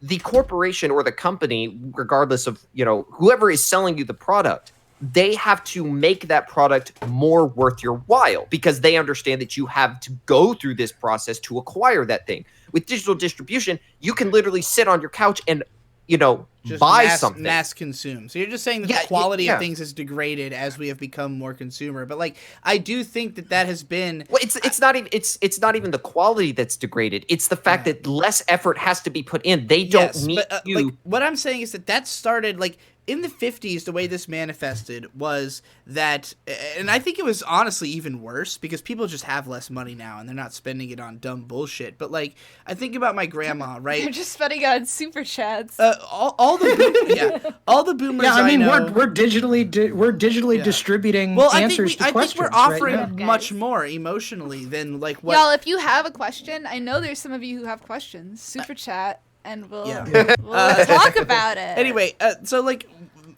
the corporation or the company, regardless of, whoever is selling you the product, they have to make that product more worth your while because they understand that you have to go through this process to acquire that thing. With digital distribution, you can literally sit on your couch and just buy something. Mass consume. So you're just saying that the quality of things has degraded as we have become more consumer. But like, I do think that has been. Well, it's not even the quality that's degraded. It's the fact that less effort has to be put in. They don't need you. Like, what I'm saying is that started like in the 50s. The way this manifested was that, and I think it was honestly even worse because people just have less money now and they're not spending it on dumb bullshit. But like, I think about my grandma, right? They're just spending it on super chats. All the boomers. Yeah, I mean, know, we're digitally distributing answers to questions. I think we're offering much more emotionally than like what. Y'all, if you have a question, I know there's some of you who have questions. Super chat, and we'll talk about it. Anyway, so like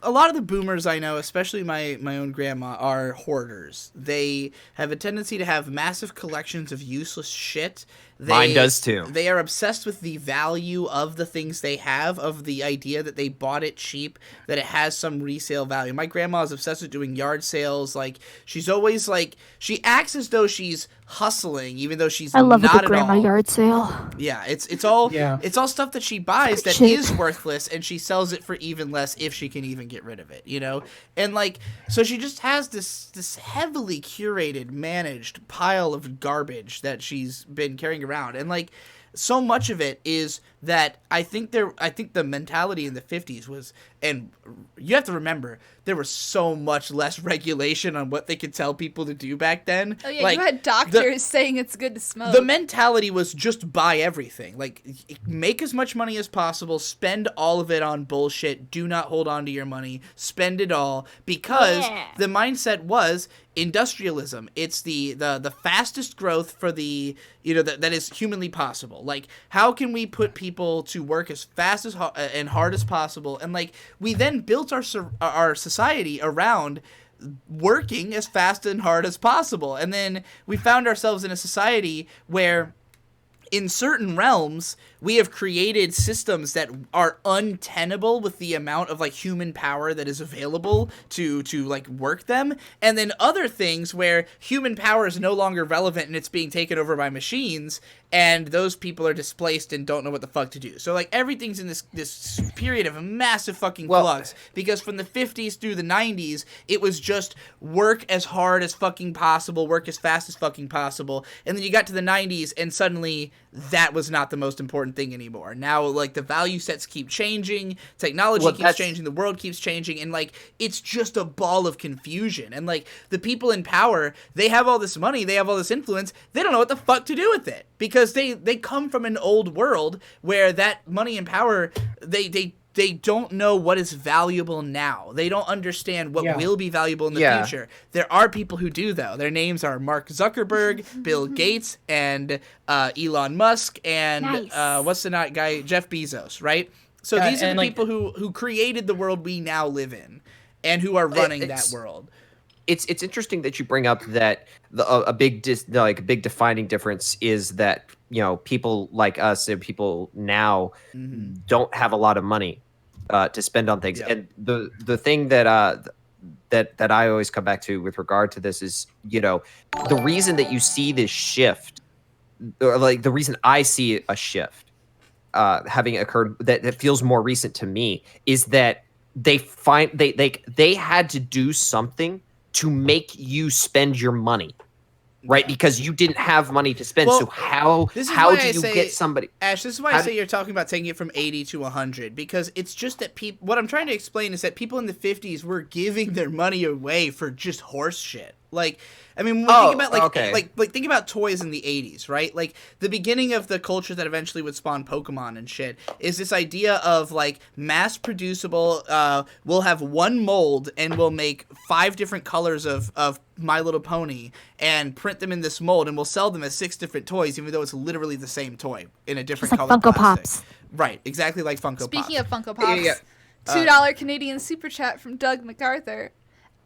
a lot of the boomers I know, especially my own grandma, are hoarders. They have a tendency to have massive collections of useless shit, Mine does too. They are obsessed with the value of the things they have, of the idea that they bought it cheap, that it has some resale value. My grandma is obsessed with doing yard sales. Like, she's always like, she acts as though she's hustling, even though she's I love not a good at grandma all. yard sale. Yeah, it's all stuff that she buys that Shit. is worthless, and she sells it for even less if she can even get rid of it, you know? And like, so she just has this heavily curated, managed pile of garbage that she's been carrying around. And like, so much of it is that I think the mentality in the 50s was, and you have to remember, there was so much less regulation on what they could tell people to do back then. Oh yeah, like, you had doctors saying it's good to smoke. The mentality was just buy everything. Like, make as much money as possible, spend all of it on bullshit, do not hold on to your money, spend it all, because the mindset was industrialism. It's the fastest growth for the, you know, that is humanly possible. Like, how can we put people to work as fast as and hard as possible? And like, we then built our society around working as fast and hard as possible. And then we found ourselves in a society where, in certain realms, we have created systems that are untenable with the amount of like human power that is available to like work them, and then other things where human power is no longer relevant and it's being taken over by machines, and those people are displaced and don't know what the fuck to do. So like, everything's in this period of massive fucking flux, because from the 50s through the 90s, it was just work as hard as fucking possible, work as fast as fucking possible, and then you got to the 90s and suddenly that was not the most important thing anymore. Now, like, the value sets keep changing, technology keeps changing, the world keeps changing, and like, it's just a ball of confusion. And like, the people in power, they have all this money, they have all this influence, they don't know what the fuck to do with it, because they come from an old world where that money and power, they don't know what is valuable now. They don't understand what will be valuable in the future. There are people who do, though. Their names are Mark Zuckerberg, Bill Gates, and Elon Musk, and what's the guy? Jeff Bezos, right? So these are the people who created the world we now live in, and who are running that world. It's interesting that you bring up that a big defining difference is that, you know, people like us and people now don't have a lot of money to spend on things. And the thing that I always come back to with regard to this is, you know, the reason that you see this shift, or like the reason I see a shift having occurred that feels more recent to me, is that they had to do something to make you spend your money. Right, because you didn't have money to spend. Well, so how do you get somebody? Ash, this is why I say you're talking about taking it from 80 to 100, because it's just that people. What I'm trying to explain is that people in the 50s were giving their money away for just horse shit. Like, I mean, when we think about like think about toys in the 80s, right? Like, the beginning of the culture that eventually would spawn Pokemon and shit is this idea of like mass producible. We'll have one mold and we'll make 5 different colors of My Little Pony and print them in this mold, and we'll sell them as 6 different toys, even though it's literally the same toy in a different like color. Funko plastic. Pops. Right, exactly like Funko Pops. Speaking of Funko Pops, $2 Canadian super chat from Doug MacArthur.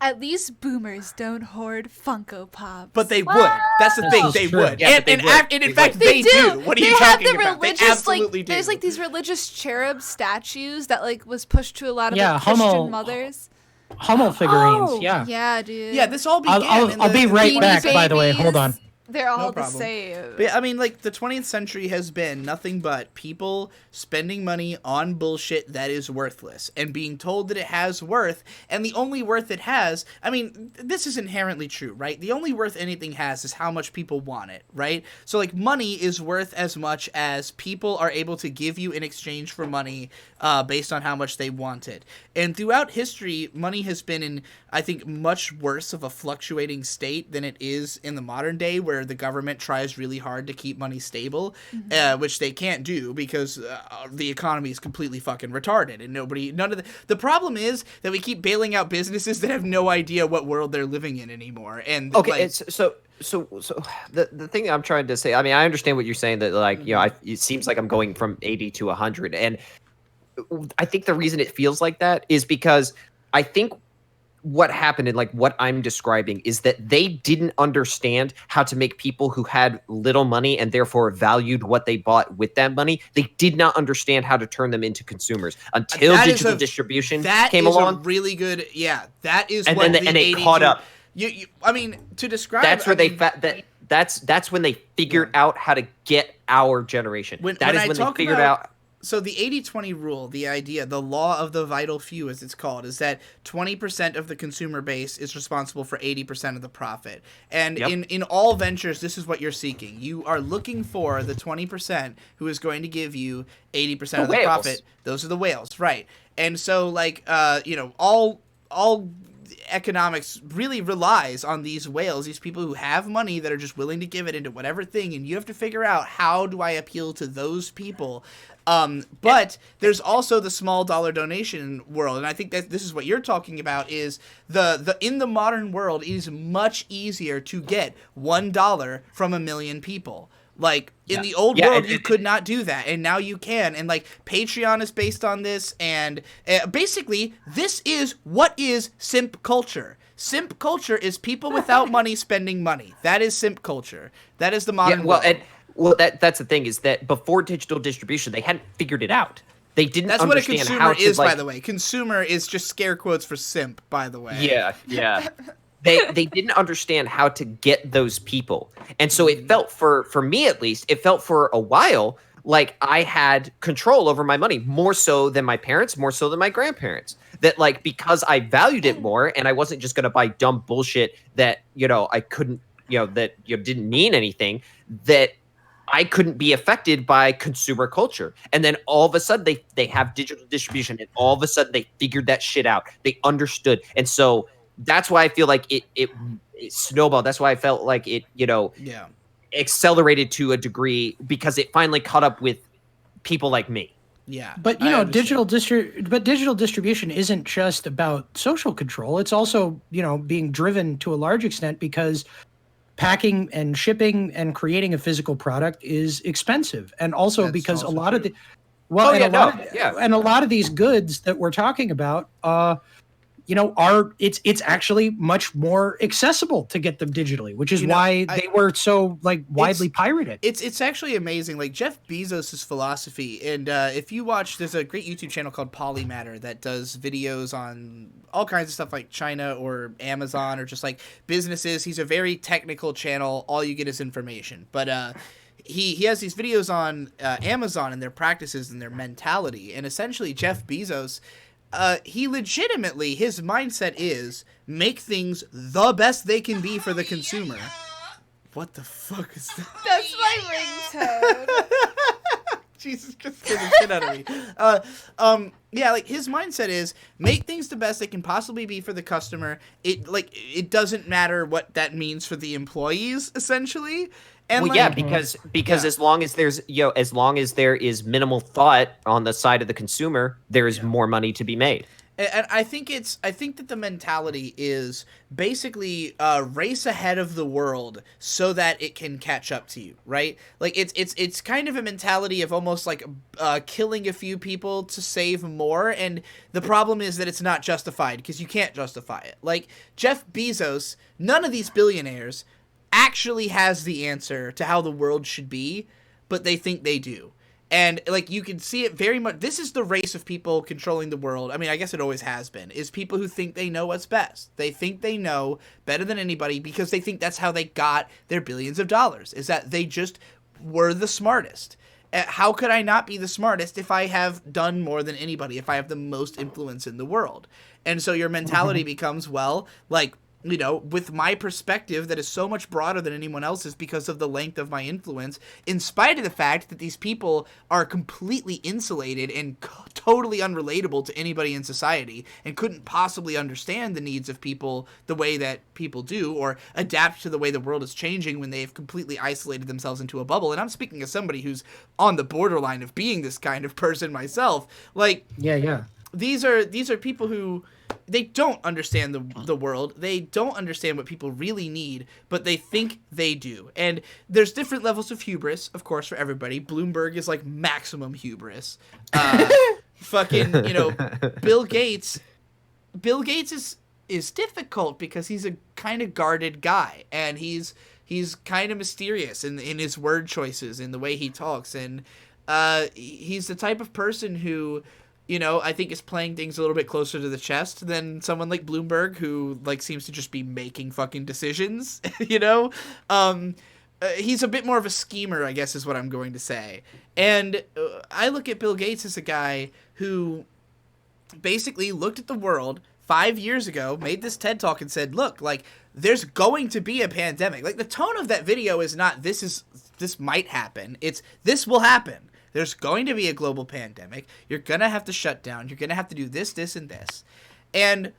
At least boomers don't hoard Funko Pops. But they would. That's the thing. They would. Yeah, and in fact, they do. What are you talking about? They absolutely do. There's like these religious cherub statues that like was pushed to a lot of like, Christian mothers. Hummel figurines, Yeah, dude. Yeah, this all began. I'll be right back, by the way. Hold on. They're all the problem. same. But I mean, like, the 20th century has been nothing but people spending money on bullshit that is worthless and being told that it has worth, and the only worth it has, I mean, this is inherently true, right? The only worth anything has is how much people want it, right? So, like, money is worth as much as people are able to give you in exchange for money based on how much they want it. And throughout history, money has been in, I think, much worse of a fluctuating state than it is in the modern day, where the government tries really hard to keep money stable, which they can't do because the economy is completely fucking retarded, and the problem is that we keep bailing out businesses that have no idea what world they're living in anymore. And okay, so the thing I'm trying to say, I mean, I understand what you're saying, that like, you know, it seems like I'm going from 80 to 100, and I think the reason it feels like that is because I think what happened and like what I'm describing is that they didn't understand how to make people who had little money and therefore valued what they bought with that money. They did not understand how to turn them into consumers until digital distribution came along. That is a really good, that is and what then and they caught up. I mean, to describe that's where that's when they figured out how to get our generation. When they figured out. So the 80-20 rule, the idea, the law of the vital few, as it's called, is that 20% of the consumer base is responsible for 80% of the profit. And in all ventures, this is what you're seeking. You are looking for the 20% who is going to give you 80% of the profit. Those are the whales, right? And so, like, all economics really relies on these whales, these people who have money that are just willing to give it into whatever thing, and you have to figure out, how do I appeal to those people? But there's also the small dollar donation world, and I think that this is what you're talking about, is the in the modern world, it is much easier to get $1 from 1 million people. Like, in the old world, you could not do that, and now you can. And, like, Patreon is based on this, and basically, this is what is simp culture. Simp culture is people without money spending money. That is simp culture. That is the modern world. Well, that's the thing, is that before digital distribution, they hadn't figured it out. They didn't understand how to... That's what a consumer is, by the way. Consumer is just scare quotes for simp, by the way. Yeah. They didn't understand how to get those people. And so it felt, for me at least, it felt for a while like I had control over my money, more so than my parents, more so than my grandparents. That, like, because I valued it more and I wasn't just going to buy dumb bullshit that, I couldn't, that didn't mean anything, that I couldn't be affected by consumer culture. And then all of a sudden they have digital distribution, and all of a sudden they figured that shit out. They understood. And so that's why I feel like it snowballed. That's why I felt like it, accelerated to a degree, because it finally caught up with people like me. Yeah. But digital distribution isn't just about social control. It's also, being driven to a large extent because packing and shipping and creating a physical product is expensive, and also because a lot of these goods that we're talking about, it's actually much more accessible to get them digitally, which is why they were so widely pirated. It's actually amazing. Like, Jeff Bezos' philosophy, and if you watch, there's a great YouTube channel called Polymatter that does videos on all kinds of stuff like China or Amazon or just like businesses. He's a very technical channel. All you get is information, but he has these videos on Amazon and their practices and their mentality. And essentially, Jeff Bezos, he legitimately, his mindset is make things the best they can be for the consumer. What the fuck is that? That's my ringtone. Jesus, just scared the shit out of me. Like, his mindset is make things the best they can possibly be for the customer. It doesn't matter what that means for the employees, essentially. And because as long as there's there is minimal thought on the side of the consumer, there is more money to be made. And I think that the mentality is basically race ahead of the world so that it can catch up to you, right? Like, it's kind of a mentality of almost like killing a few people to save more, and the problem is that it's not justified because you can't justify it. Like, Jeff Bezos, none of these billionaires actually has the answer to how the world should be, but they think they do. And, like, you can see it very much. This is the race of people controlling the world. I mean, I guess it always has been, is people who think they know what's best. They think they know better than anybody because they think that's how they got their billions of dollars, is that they just were the smartest. How could I not be the smartest if I have done more than anybody, if I have the most influence in the world? And so your mentality becomes, well, like, with my perspective that is so much broader than anyone else's because of the length of my influence, in spite of the fact that these people are completely insulated and totally unrelatable to anybody in society and couldn't possibly understand the needs of people the way that people do, or adapt to the way the world is changing when they've completely isolated themselves into a bubble. And I'm speaking as somebody who's on the borderline of being this kind of person myself. Like, these are people who, they don't understand the world. They don't understand what people really need, but they think they do. And there's different levels of hubris, of course, for everybody. Bloomberg is like maximum hubris. Fucking, Bill Gates is is difficult because he's a kind of guarded guy, and he's kind of mysterious in his word choices, in the way he talks, and he's the type of person who, you know, I think is playing things a little bit closer to the chest than someone like Bloomberg, who like seems to just be making fucking decisions, you know? He's a bit more of a schemer, I guess is what I'm going to say. And I look at Bill Gates as a guy who basically looked at the world 5 years ago, made this TED Talk and said, look, like, there's going to be a pandemic. Like, the tone of that video is not, this might happen. It's, this will happen. There's going to be a global pandemic. You're going to have to shut down. You're going to have to do this, this, and this. And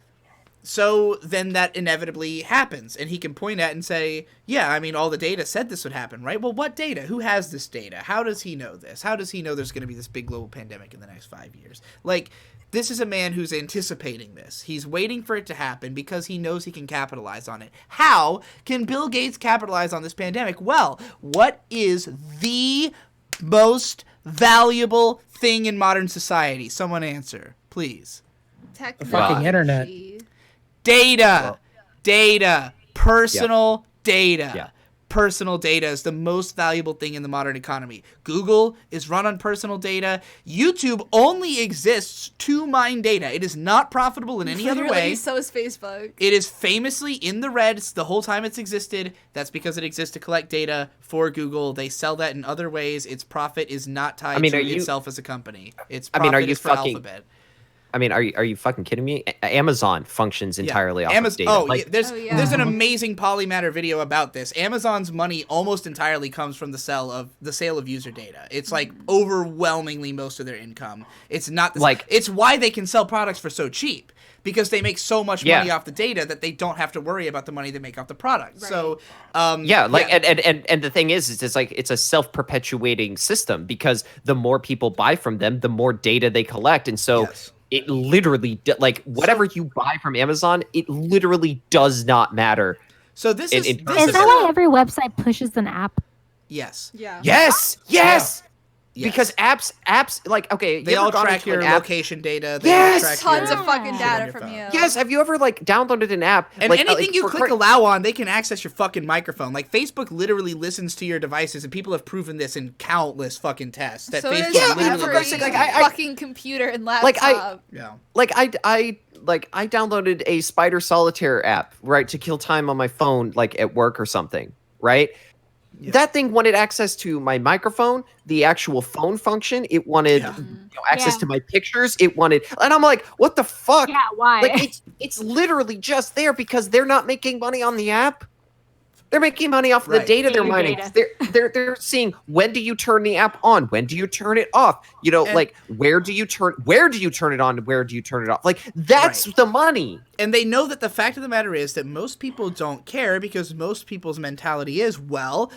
so then that inevitably happens. And he can point at and say, yeah, I mean, all the data said this would happen, right? Well, what data? Who has this data? How does he know this? How does he know there's going to be this big global pandemic in the next 5 years? Like, this is a man who's anticipating this. He's waiting for it to happen because he knows he can capitalize on it. How can Bill Gates capitalize on this pandemic? Well, what is the most valuable thing in modern society? Someone answer, please. The fucking internet. Data. Data. Personal data. Yeah. Personal data is the most valuable thing in the modern economy. Google is run on personal data. YouTube only exists to mine data. It is not profitable in any other way. So is Facebook. It is famously in the red the whole time it's existed. That's because it exists to collect data for Google. They sell that in other ways. Its profit is not tied to itself as a you is for Alphabet. I mean, are you fucking kidding me? Amazon functions entirely off of data. Oh, like, there's an amazing Polymatter video about this. Amazon's money almost entirely comes from the sale of user data. It's like overwhelmingly most of their income. It's not it's why they can sell products for so cheap, because they make so much money off the data that they don't have to worry about the money they make off the product. Right. So and the thing is it's like it's a self-perpetuating system, because the more people buy from them, the more data they collect, and so. Yes. It literally, whatever you buy from Amazon, it literally does not matter. So this is that why every website pushes an app? Yes. Yeah. Yes. Yes. Yes. Because apps, like, okay, they all track your location data. They track tons of fucking data from you. Yes, have you ever downloaded an app? And anything you click allow on, they can access your fucking microphone. Like, Facebook literally listens to your devices, and people have proven this in countless fucking tests. That so Facebook literally fucking computer and laptop. I downloaded a Spider Solitaire app, right, to kill time on my phone, like at work or something, right? Yeah. That thing wanted access to my microphone, the actual phone function. It wanted access to my pictures. It wanted, and I'm like, what the fuck? Yeah, why? Like, it's literally just there because they're not making money on the app. They're making money off the data they're mining. They're seeing, when do you turn the app on? When do you turn it off? You know, like, where do you turn it on? Where do you turn it off? Like, that's the money. And they know that the fact of the matter is that most people don't care, because most people's mentality is, well,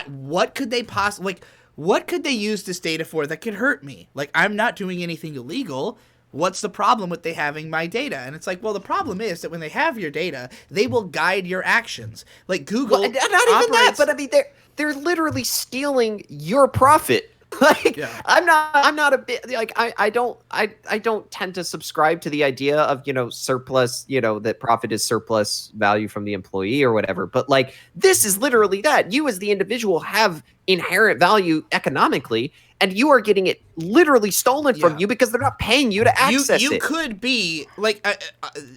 what could they possibly, like, what could they use this data for that could hurt me? Like, I'm not doing anything illegal. What's the problem with they having my data? And it's like, well, the problem is that when they have your data, they will guide your actions. Like, Google, not even that, but I mean, they're literally stealing your profit. Like, I'm not a bit like, I don't tend to subscribe to the idea of, you know, surplus, you know, that profit is surplus value from the employee or whatever. But like, this is literally that. You as the individual have inherent value economically, and you are getting it literally stolen from you because they're not paying you to access it. You could be, like,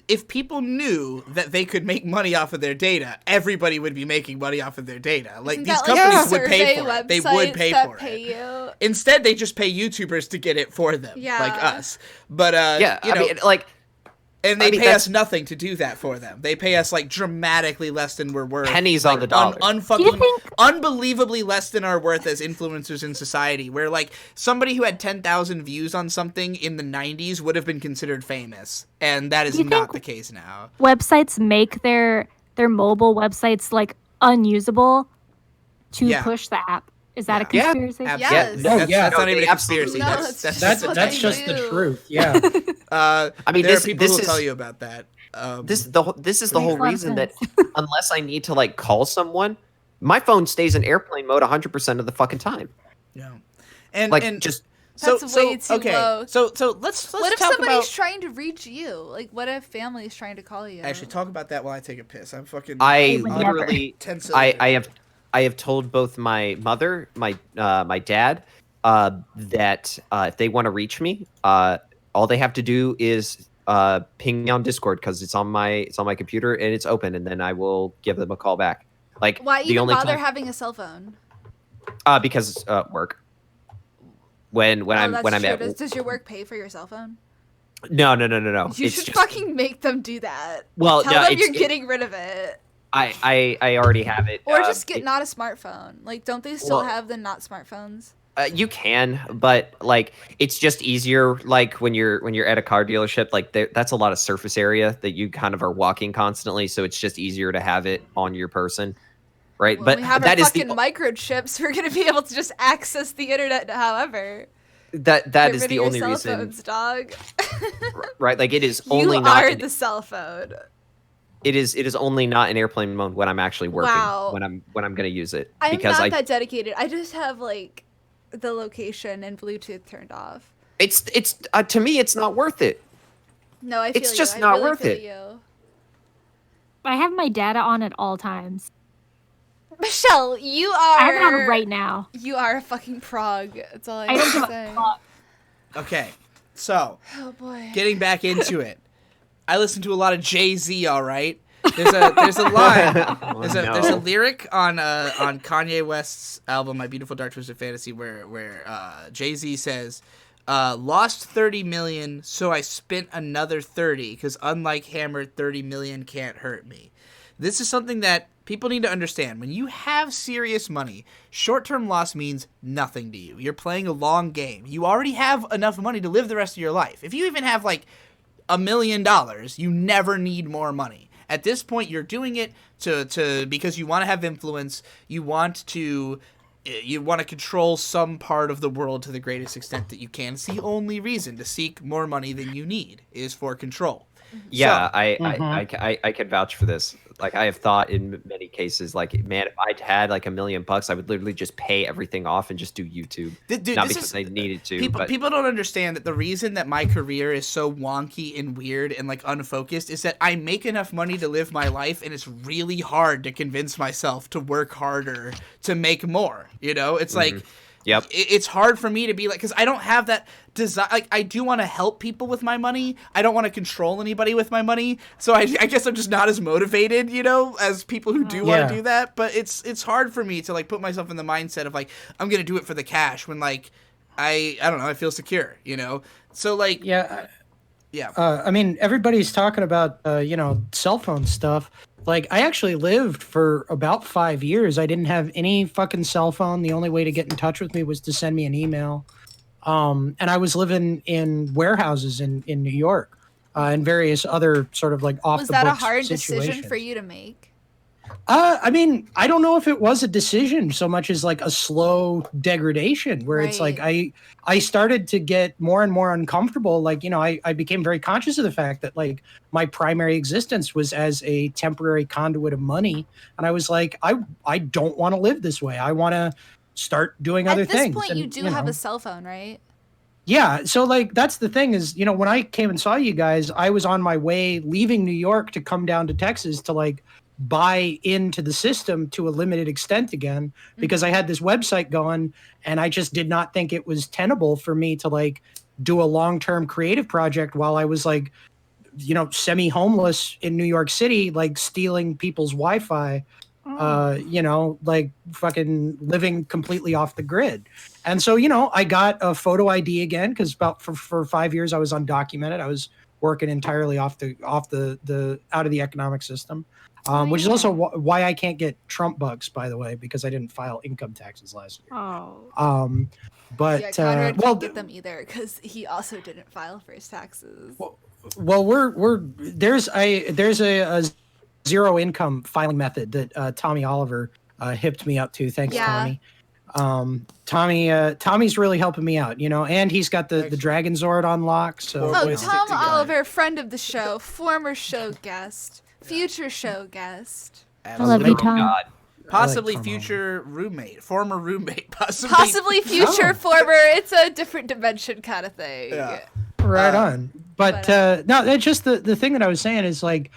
if people knew that they could make money off of their data, everybody would be making money off of their data. Like, these companies would pay for it. They would pay for it. Instead, they just pay YouTubers to get it for them, like us. But, you know, and they pay us nothing to do that for them. They pay us, like, dramatically less than we're worth. Pennies on the dollar. Unbelievably less than our worth as influencers in society. Where, like, somebody who had 10,000 views on something in the 90s would have been considered famous. And that is not the case now. Websites make their mobile websites, like, unusable to push the app. Is that a conspiracy? Yes. That's not even a conspiracy. No, that's just the truth. Yeah. I mean, there are people who will tell you about that. This is the whole reason that unless I need to, like, call someone, my phone stays in airplane mode 100% of the fucking time. Yeah. And just That's way too low. So let's what if talk somebody's about... trying to reach you? Like, what if family's trying to call you? Actually, talk about that while I take a piss. I'm fucking... I literally, tense. I have told both my mother, my dad, that if they want to reach me, all they have to do is ping me on Discord because it's on my computer and it's open, and then I will give them a call back. Like, why the even only bother time, having a cell phone? because work. When I'm at does your work pay for your cell phone? No. You should fucking make them do that. Well, tell them you're getting rid of it. I already have it. Or just get not a smartphone. Like, don't they still have the not smartphones? You can, but like it's just easier. Like when you're at a car dealership, like that's a lot of surface area that you kind of are walking constantly, so it's just easier to have it on your person, right? Well, but we have that our is fucking microchips. We're gonna be able to just access the internet, however. That is the only reason, phones, dog. right? Like it is only you not are the cell phone. It is only not in airplane mode when I'm actually working. Wow. When I'm gonna use it. I'm not that dedicated. I just have like the location and Bluetooth turned off. It's to me it's not worth it. No, I feel it's you. just I not really worth feel it. You. I have my data on at all times. Michelle, you are. I have it on right now. You are a fucking prog. That's all I have to say. Okay, so oh boy, getting back into it. I listen to a lot of Jay-Z. All right, there's a line, there's a lyric on Kanye West's album My Beautiful Dark Twisted Fantasy where Jay-Z says, "Lost 30 million, so I spent another 30 because unlike hammered, 30 million can't hurt me." This is something that people need to understand. When you have serious money, short-term loss means nothing to you. You're playing a long game. You already have enough money to live the rest of your life. If you even have like $1 million, you never need more money. At this point, you're doing it to because you want to have influence. You want to control some part of the world to the greatest extent that you can. It's the only reason to seek more money than you need is for control. Yeah, so, I can vouch for this. Like I have thought in many cases, like man, if I'd had like $1 million, I would literally just pay everything off and just do YouTube. Dude, not because I needed to. People don't understand that the reason that my career is so wonky and weird and like unfocused is that I make enough money to live my life, and it's really hard to convince myself to work harder to make more. You know, it's like. Yep. It's hard for me to be like, because I don't have that desire. Like, I do want to help people with my money. I don't want to control anybody with my money. So I guess I'm just not as motivated, you know, as people who do want to do that. But it's hard for me to like put myself in the mindset of like, I'm going to do it for the cash when like, I don't know, I feel secure, you know? So like, yeah. I mean, everybody's talking about, cell phone stuff. Like, I actually lived for about 5 years. I didn't have any fucking cell phone. The only way to get in touch with me was to send me an email. And I was living in warehouses in New York and various other sort of like off the books situations. Was that a hard situations. decision for you to make? I mean, I don't know if it was a decision so much as like a slow degradation where it's like I started to get more and more uncomfortable. Like, you know, I became very conscious of the fact that like my primary existence was as a temporary conduit of money. And I was like, I don't want to live this way. I want to start doing other things. At this point, you do have a cell phone, right? Yeah. So like, that's the thing is, you know, when I came and saw you guys, I was on my way leaving New York to come down to Texas to like buy into the system to a limited extent again, because I had this website going and I just did not think it was tenable for me to like do a long-term creative project while I was like, you know, semi-homeless in New York City, like stealing people's Wi-Fi, you know, like fucking living completely off the grid. And so, you know, I got a photo ID again because about for 5 years I was undocumented. I was working entirely out of the economic system. Which is also why I can't get Trump bucks, by the way, because I didn't file income taxes last year. Oh. But yeah, Conrad didn't get them either because he also didn't file for his taxes. Well, there's a zero income filing method that Tommy Oliver hipped me up to. Thanks, Tommy. Tommy's really helping me out, you know, and he's got the Dragon Zord on lock. So Tom Oliver, friend of the show, former show guest. Future show guest. I love you, Tom. Possibly like future roommate, former roommate, possibly future former. It's a different dimension kind of thing. Yeah. Right on. But no, that's just the thing that I was saying is like,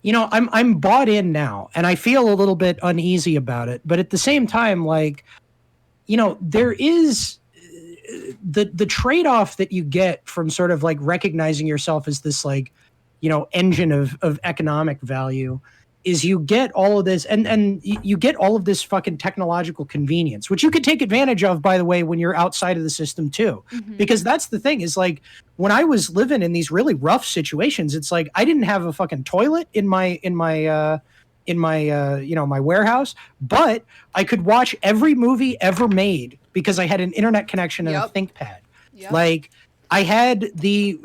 you know, I'm bought in now, and I feel a little bit uneasy about it. But at the same time, like, you know, there is the trade-off that you get from sort of like recognizing yourself as this like, you know, engine of economic value is you get all of this and you get all of this fucking technological convenience, which you could take advantage of, by the way, when you're outside of the system too. Because that's the thing is like when I was living in these really rough situations, it's like I didn't have a fucking toilet in my you know, my warehouse, but I could watch every movie ever made because I had an internet connection and a ThinkPad. Like I had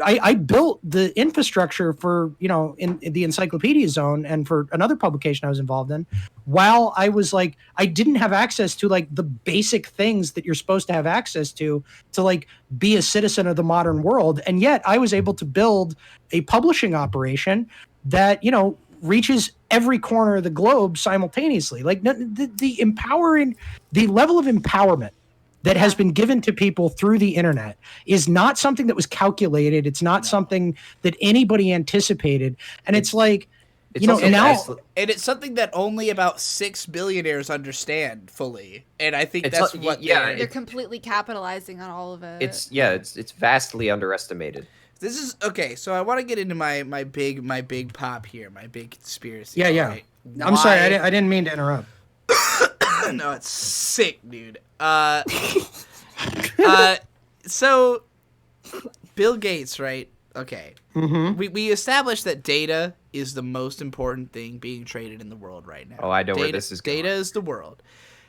I built the infrastructure for, you know, in the Encyclopedia Zone and for another publication I was involved in, while I was like, I didn't have access to like the basic things that you're supposed to have access to like be a citizen of the modern world. And yet I was able to build a publishing operation that, you know, reaches every corner of the globe simultaneously. Like the empowering, the level of empowerment that has been given to people through the internet is not something that was calculated. It's not something that anybody anticipated. And it's like, you know, now, and it's something that only about 6 billionaires understand fully. And I think that's what they're completely capitalizing on all of it. It's vastly underestimated. This is okay. So I want to get into my big pop here, my big conspiracy. Yeah. Right? I'm sorry. I didn't mean to interrupt. No, it's sick, dude. So Bill Gates, right? Okay. We established that data is the most important thing being traded in the world right now. Oh, I know where this is going. Data is the world.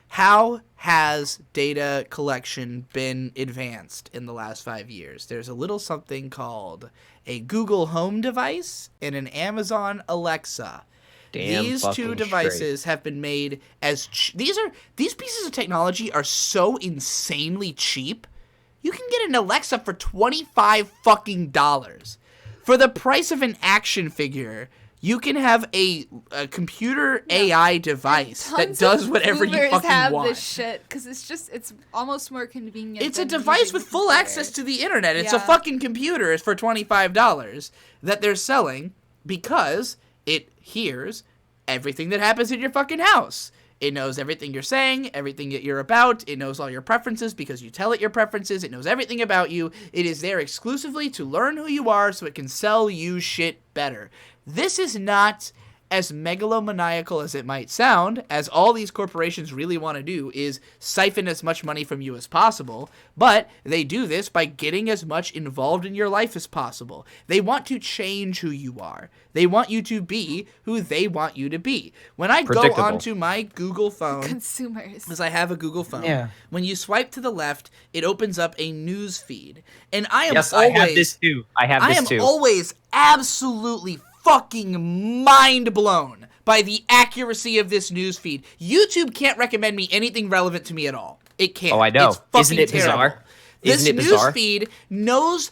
How has data collection been advanced in the last 5 years? There's a little something called a Google Home device and an Amazon Alexa. These two devices have been made as these pieces of technology are so insanely cheap. You can get an Alexa for $25 fucking dollars. For the price of an action figure, you can have a computer AI device that does whatever you fucking have want. This shit because it's almost more convenient. It's a device with full access to the internet. It's a fucking computer. It's for $25 that they're selling because it hears everything that happens in your fucking house. It knows everything you're saying, everything that you're about. It knows all your preferences because you tell it your preferences. It knows everything about you. It is there exclusively to learn who you are so it can sell you shit better. This is not as megalomaniacal as it might sound, as all these corporations really want to do is siphon as much money from you as possible, but they do this by getting as much involved in your life as possible. They want to change who you are. They want you to be who they want you to be. When I go onto my Google phone, consumers, because I have a Google phone, when you swipe to the left, it opens up a news feed. And I am I have this too. I am always absolutely fucking mind blown by the accuracy of this news feed. YouTube can't recommend me anything relevant to me at all. It can't. Oh, I know. Isn't it terrible. bizarre? This news feed knows.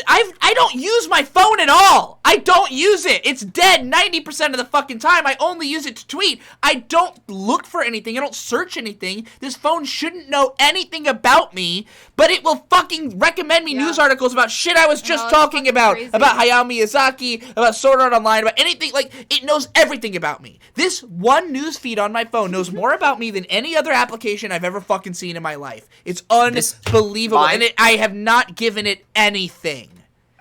I don't use my phone at all. I don't use it. It's dead 90% of the fucking time. I only use it to tweet. I don't look for anything. I don't search anything. This phone shouldn't know anything about me, but it will fucking recommend me news articles about shit I was just talking about. Crazy. About Hayao Miyazaki, about Sword Art Online, about anything. Like, it knows everything about me. This one news feed on my phone knows more about me than any other application I've ever fucking seen in my life. It's unbelievable. And I have not given it anything.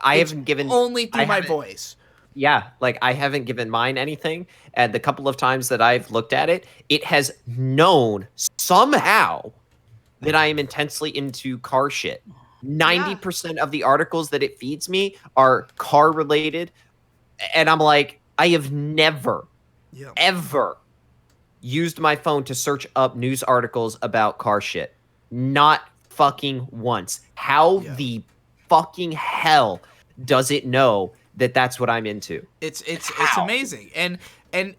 I haven't given only through my voice. Yeah, like I haven't given mine anything, and the couple of times that I've looked at it, it has known somehow that I am intensely into car shit. 90% of the articles that it feeds me are car related, and I'm like, I have never, ever used my phone to search up news articles about car shit. Not fucking once. How the fucking hell does it know that that's what I'm into? It's amazing. And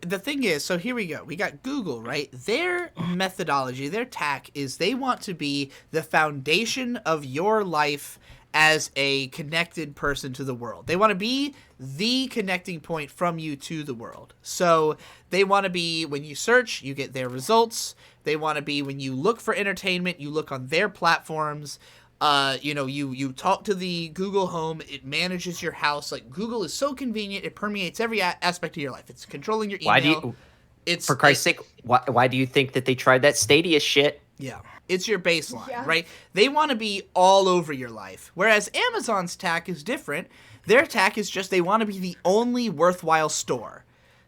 the thing is, so here we go. We got Google, right? Their methodology, their tack is they want to be the foundation of your life as a connected person to the world. They want to be the connecting point from you to the world. So they want to be, when you search, you get their results. They want to be, when you look for entertainment, you look on their platforms. You talk to the Google Home. It manages your house. Like, Google is so convenient. It permeates every aspect of your life. It's controlling your email. For Christ's sake, why do you think that they tried that Stadia shit? Yeah. It's your baseline, right? They want to be all over your life. Whereas Amazon's tack is different. Their tack is just they want to be the only worthwhile store.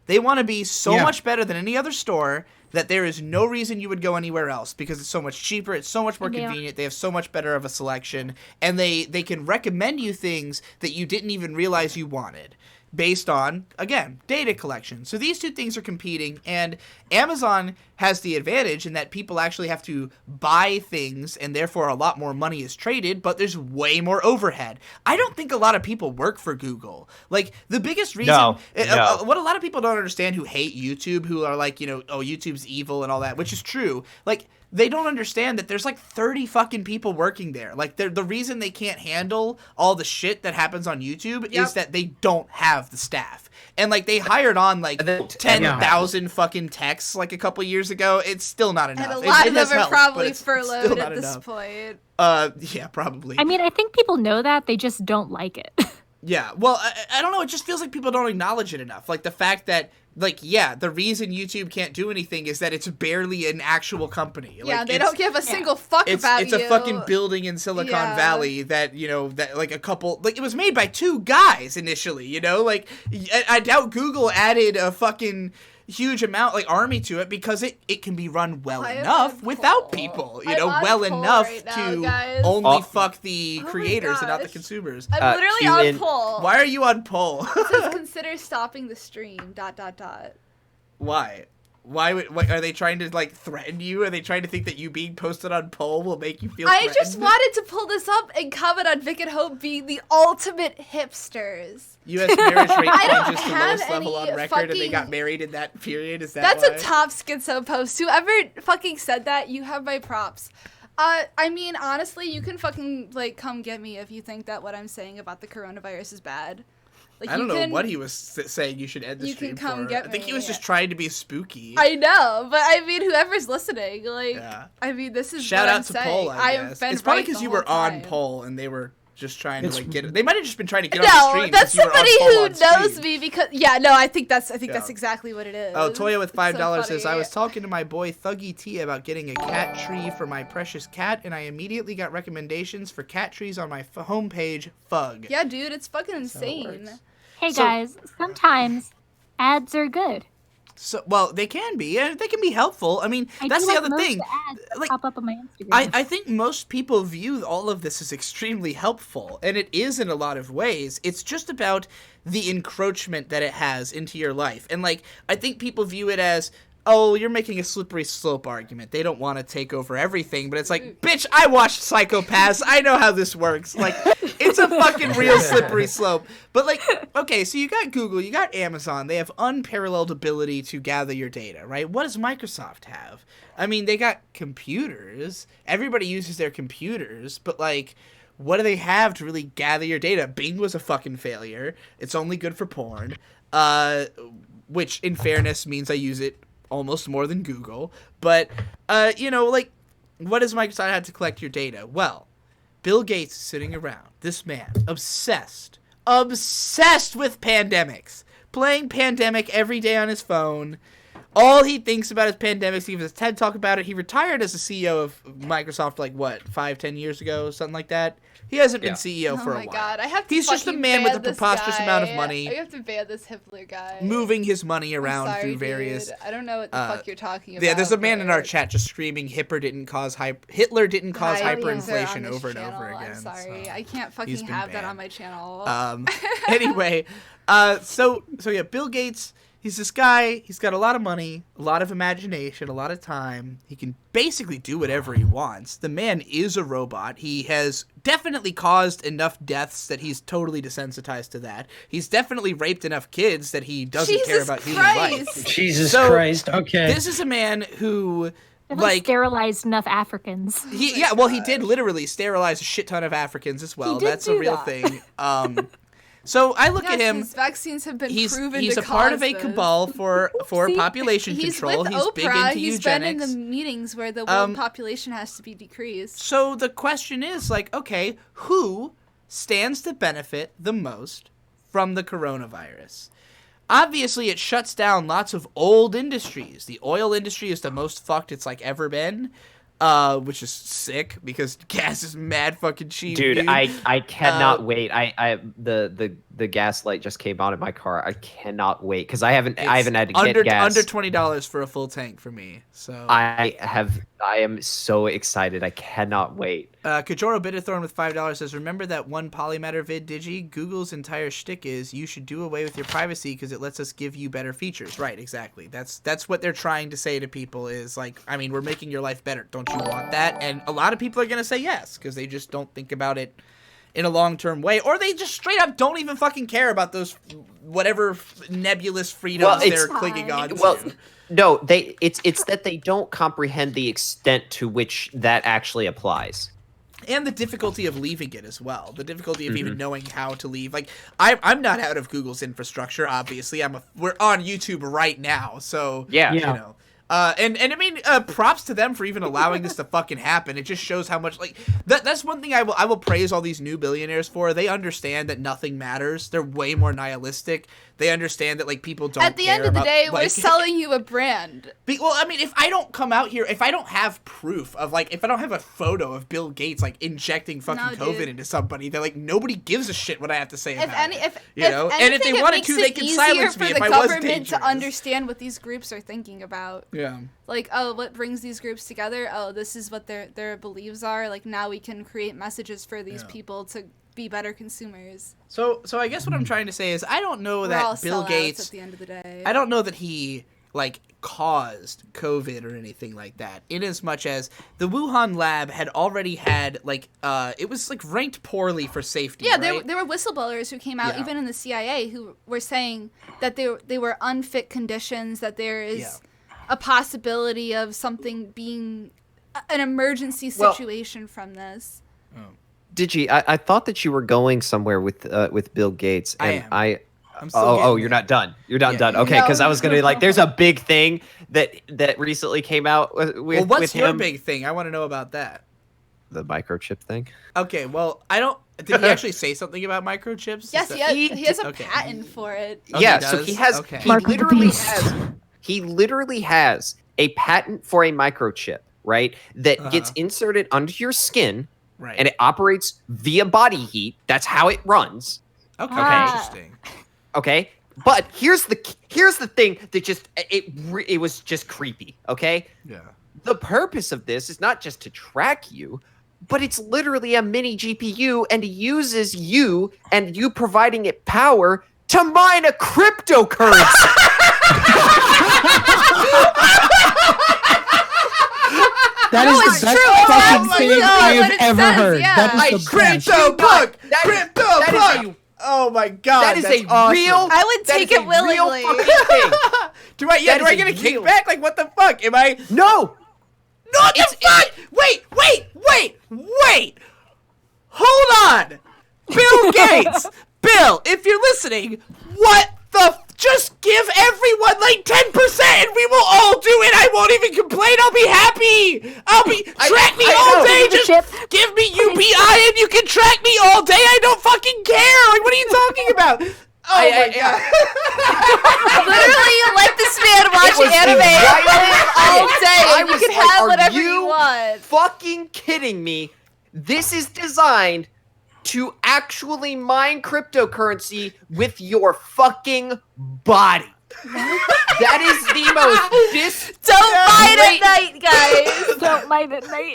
They want to be so much better than any other store that there is no reason you would go anywhere else because it's so much cheaper, it's so much more convenient, they have so much better of a selection, and they can recommend you things that you didn't even realize you wanted based on, again, data collection. So these two things are competing, and Amazon has the advantage in that people actually have to buy things, and therefore a lot more money is traded, but there's way more overhead. I don't think a lot of people work for Google. Like, the biggest reason... what a lot of people don't understand who hate YouTube, who are like, oh, YouTube's evil and all that, which is true. Like, they don't understand that there's like 30 fucking people working there. Like, the reason they can't handle all the shit that happens on YouTube is that they don't have the staff. And like, they hired on like 10,000 fucking techs like a couple years ago. It's still not enough. And a lot of them are probably furloughed at this point. Yeah, probably. I mean, I think people know that. They just don't like it. Yeah, well, I don't know. It just feels like people don't acknowledge it enough. Like, the fact that, like, the reason YouTube can't do anything is that it's barely an actual company. Yeah, like, they don't give a single fuck about you. It's a fucking building in Silicon Valley that, that, like, a couple... Like, it was made by two guys initially, Like, I doubt Google added a fucking... huge amount, like, army to it because it can be run well enough without people, well enough to only fuck the creators and not the consumers. I'm literally on poll. Why are you on poll? It says consider stopping the stream, ... Why? Why are they trying to, like, threaten you? Are they trying to think that you being posted on poll will make you feel threatened? I just wanted to pull this up and comment on Vic and Hope being the ultimate hipsters. U.S. marriage rate plunges to lowest level on record, and they got married in that period. Is that That's why? a top Schizo post. Whoever fucking said that, you have my props. I mean, honestly, you can fucking, like, come get me if you think that what I'm saying about the coronavirus is bad. Like, I don't know what he was saying you should end the stream for. I think he was just trying to be spooky. I know, but I mean, whoever's listening, like, I mean, this is shout what out I'm to saying. Poll, I guess. It's probably because you were on Poll and they were just trying to like get it. They might have just been trying to get on the stream. No, that's somebody who knows me because I think that's exactly what it is. Oh, Toya with $5 says, I was talking to my boy Thuggy T about getting a cat tree for my precious cat, and I immediately got recommendations for cat trees on my homepage. Fug. Yeah, dude, it's fucking insane. Hey guys, sometimes ads are good. So, well, they can be. They can be helpful. I mean, that's the other thing. Like, pop up on my Instagram. I think most people view all of this as extremely helpful, and it is in a lot of ways. It's just about the encroachment that it has into your life. And, like, I think people view it as, oh, you're making a slippery slope argument. They don't want to take over everything, but it's like, bitch, I watched Psychopaths. I know how this works. Like, it's a fucking real slippery slope. But, like, okay, so you got Google, you got Amazon. They have unparalleled ability to gather your data, right? What does Microsoft have? I mean, they got computers. Everybody uses their computers, but, like, what do they have to really gather your data? Bing was a fucking failure. It's only good for porn, which, in fairness, means I use it almost more than Google. But, like, what does Microsoft have to collect your data? Well, Bill Gates is sitting around, this man, obsessed with pandemics, playing Pandemic every day on his phone. All he thinks about is pandemics. He gives a TED Talk about it. He retired as the CEO of Microsoft, like, 5-10 years ago, something like that. He hasn't been CEO for a while. Oh my god, I have to He's just a man with a preposterous amount of money. I have to ban this Hitler guy. Moving his money around through various... Dude. I don't know what the fuck you're talking about. Yeah, there's a man in our chat just screaming Hitler didn't cause hyperinflation over and over again. I'm sorry, I can't fucking have that on my channel. Anyway, so yeah, Bill Gates... He's this guy, he's got a lot of money, a lot of imagination, a lot of time. He can basically do whatever he wants. The man is a robot. He has definitely caused enough deaths that he's totally desensitized to that. He's definitely raped enough kids that he doesn't care about human life. Jesus Christ, okay. This is a man who Like sterilized enough Africans. He did literally sterilize a shit ton of Africans as well. That's a real thing. So I look at him. His vaccines have been proven he's to a part of a this. cabal for population control. With he's Oprah. big into He's eugenics. been in the meetings where the world population has to be decreased. So the question is, like, okay, who stands to benefit the most from the coronavirus? Obviously, it shuts down lots of old industries. The oil industry is the most fucked it's like ever been. Which is sick because gas is mad fucking cheap. Dude, I cannot wait. The gas light just came on in my car. I cannot wait because I haven't had to get gas. Under $20 for a full tank for me. So I am so excited. I cannot wait. Kajoro Bitterthorn with $5 says, remember that one Polymatter vid, Digi? Google's entire shtick is you should do away with your privacy because it lets us give you better features. Right, exactly. That's what they're trying to say to people is like, I mean, we're making your life better. Don't you want that? And a lot of people are going to say yes because they just don't think about it in a long-term way, or they just straight up don't even fucking care about those whatever nebulous freedoms they're clinging on to. Well, no, it's that they don't comprehend the extent to which that actually applies. And the difficulty of leaving it as well. The difficulty of even knowing how to leave. Like, I'm not out of Google's infrastructure, obviously. We're on YouTube right now, so yeah. You know. And I mean, props to them for even allowing this to fucking happen. It just shows how much, like, that's one thing I will praise all these new billionaires for. They understand that nothing matters. They're way more nihilistic. They understand that, like, people don't care. At the end of the day, like, we're selling you a brand. Well, I mean, if I don't come out here, if I don't have proof of, like, if I don't have a photo of Bill Gates, like, injecting fucking COVID into somebody, they're like, nobody gives a shit what I have to say about it. And if they wanted to, they could silence me if I was dangerous. for the government to understand what these groups are thinking about. Yeah. Like, oh, what brings these groups together? Oh, this is what their beliefs are. Like, now we can create messages for these people to be better consumers. So I guess what I'm trying to say is I don't know that Bill Gates, at the end of the day. I don't know that he, like, caused COVID or anything like that, in as much as the Wuhan lab had already had, like, it was, like, ranked poorly for safety. Yeah, right? there were whistleblowers who came out, even in the CIA, who were saying that they were unfit conditions, that there is a possibility of something being an emergency situation from this. Digi, I thought that you were going somewhere with Bill Gates, and I'm still you're not done. You're not done. Okay, because I was gonna be like, there's a big thing that recently came out with Well, what's with your him. big thing? I want to know about that. The microchip thing. Okay, well, I don't. Did he actually say something about microchips? Yes, he has a patent for it. Oh, yeah, he so does? he has. Okay. He literally has a patent for a microchip, right? That gets inserted under your skin. Right. And it operates via body heat. That's how it runs. Okay. Interesting. Okay. But here's the thing that just it was just creepy. Okay. Yeah. The purpose of this is not just to track you, but it's literally a mini GPU and it uses you and you providing it power to mine a cryptocurrency. That is the best fucking thing I have ever heard. That is the best. Crypto. Oh my god. That is that's a awesome. real. I would take it willingly. Do I get a kickback? Like, what the fuck? Am I? No. What the fuck? Wait. Hold on. Bill Gates. Bill, if you're listening, what the? Just give everyone like 10% and we will all do it. I won't even complain. I'll be happy. Track me all day. Just give me UBI and you can track me all day. I don't fucking care. Like, what are you talking about? Oh my god. Literally, you let this man watch anime all day and you can have whatever you want. Fucking kidding me? This is designed to actually mine cryptocurrency with your fucking body. That is the most Don't mine at night, guys. Don't mine at night.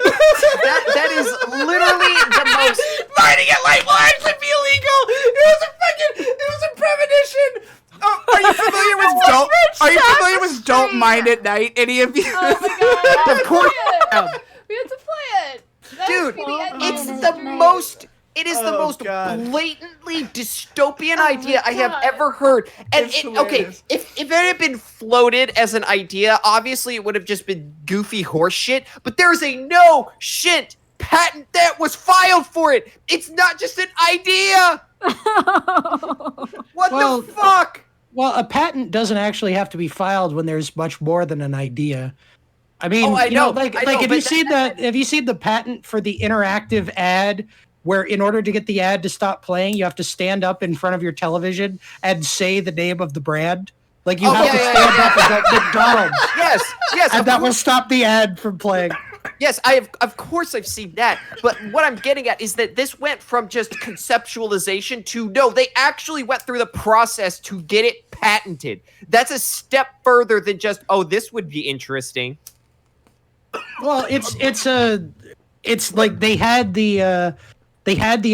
That is literally the most. Mining at night will actually be illegal. It was a premonition. Oh, are you familiar with don't? Are you familiar with don't mine at night? Any of you? Oh my god. Of course. We have to play it. Dude, it's the most It is the most God. blatantly dystopian idea I have ever heard. And okay, if it had been floated as an idea, obviously it would have just been goofy horseshit. But there's a no shit patent that was filed for it. It's not just an idea. What the fuck? Well, a patent doesn't actually have to be filed when there's much more than an idea. I mean, have you seen the patent for the interactive ad where in order to get the ad to stop playing, you have to stand up in front of your television and say the name of the brand? Like you have to stand up and go McDonald's. Yes. And that will stop the ad from playing. Yes, of course I've seen that. But what I'm getting at is that this went from just conceptualization to no, they actually went through the process to get it patented. That's a step further than just, oh, this would be interesting. Well, it's like they had the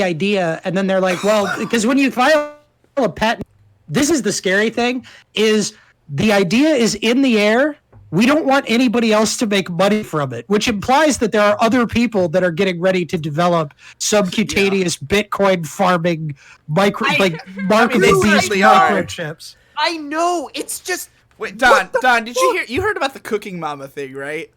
idea, and then they're like, well, because when you file a patent, this is the scary thing, is the idea is in the air. We don't want anybody else to make money from it, which implies that there are other people that are getting ready to develop subcutaneous Bitcoin farming marketable beast microchips. I know. It's just... Wait, Don, did you hear? You heard about the Cooking Mama thing, right?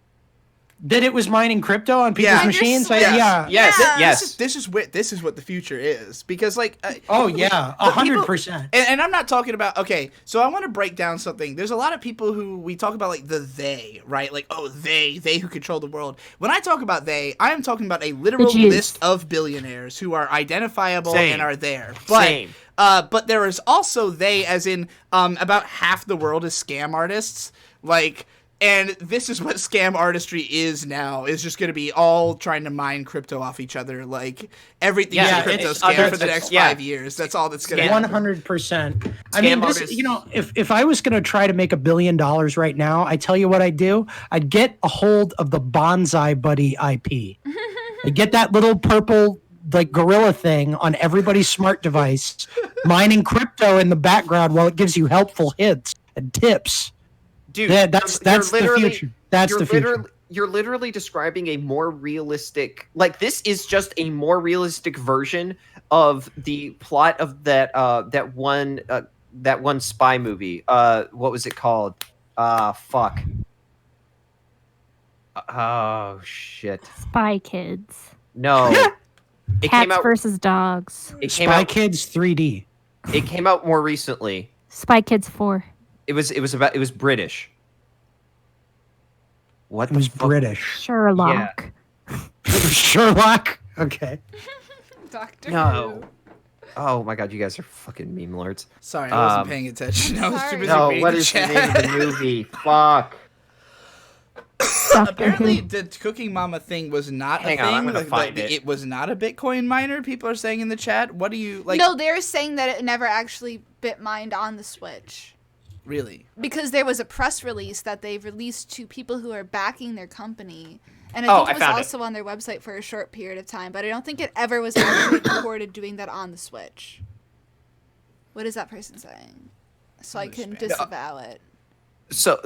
That it was mining crypto on people's machines? Yes. This is what the future is, because 100%. And I'm not talking about, okay, so I want to break down something. There's a lot of people who we talk about like the they, right? Like, oh, they who control the world. When I talk about they, I am talking about a literal list of billionaires who are identifiable and are there. But there is also they, as in about half the world is scam artists, and this is what scam artistry is now. Is just going to be all trying to mine crypto off each other. Like, everything is a crypto scam for the next 5 years. That's all that's going to happen. 100%. I mean, if I was going to try to make $1 billion right now, I tell you what I'd do. I'd get a hold of the Bonsai Buddy IP. I'd get that little purple gorilla thing on everybody's smart device, mining crypto in the background while it gives you helpful hints and tips. Dude, that's the future. That's the future. You're literally describing a more realistic, this is just a more realistic version of the plot of that one spy movie. What was it called? Fuck. Oh shit. Spy Kids. No. Cats versus Dogs. Spy Kids 3D. It came out more recently. Spy Kids 4. It was British. What? It was British. Sherlock. Yeah. Sherlock. Okay. Doctor. No. Oh my god, you guys are fucking meme lords. Sorry, I wasn't paying attention. I was too busy reading what the is chat. the name of the movie? Fuck. Apparently, the Cooking Mama thing was not a thing. I'm gonna find it. It was not a Bitcoin miner. People are saying in the chat. What do you like? No, they're saying that it never actually bit mined on the Switch. Really? Because there was a press release that they've released to people who are backing their company. And I think it was also on their website for a short period of time, but I don't think it ever was actually recorded doing that on the Switch. What is that person saying? So I can disavow it. So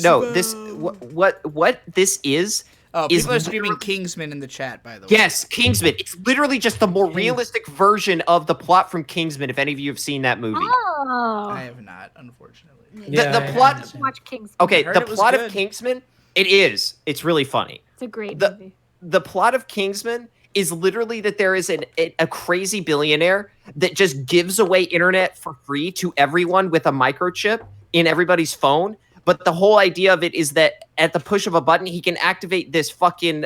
no, this what this is. Oh, people are screaming Kingsman in the chat, by the way. Yes, Kingsman. It's literally just the more realistic version of the plot from Kingsman, if any of you have seen that movie. Oh. I have not, unfortunately. The plot... Watch Kingsman. Okay, the plot of Kingsman, it is. It's really funny. It's a great movie. The plot of Kingsman is literally that there is a crazy billionaire that just gives away internet for free to everyone with a microchip in everybody's phone. But the whole idea of it is that at the push of a button, he can activate this fucking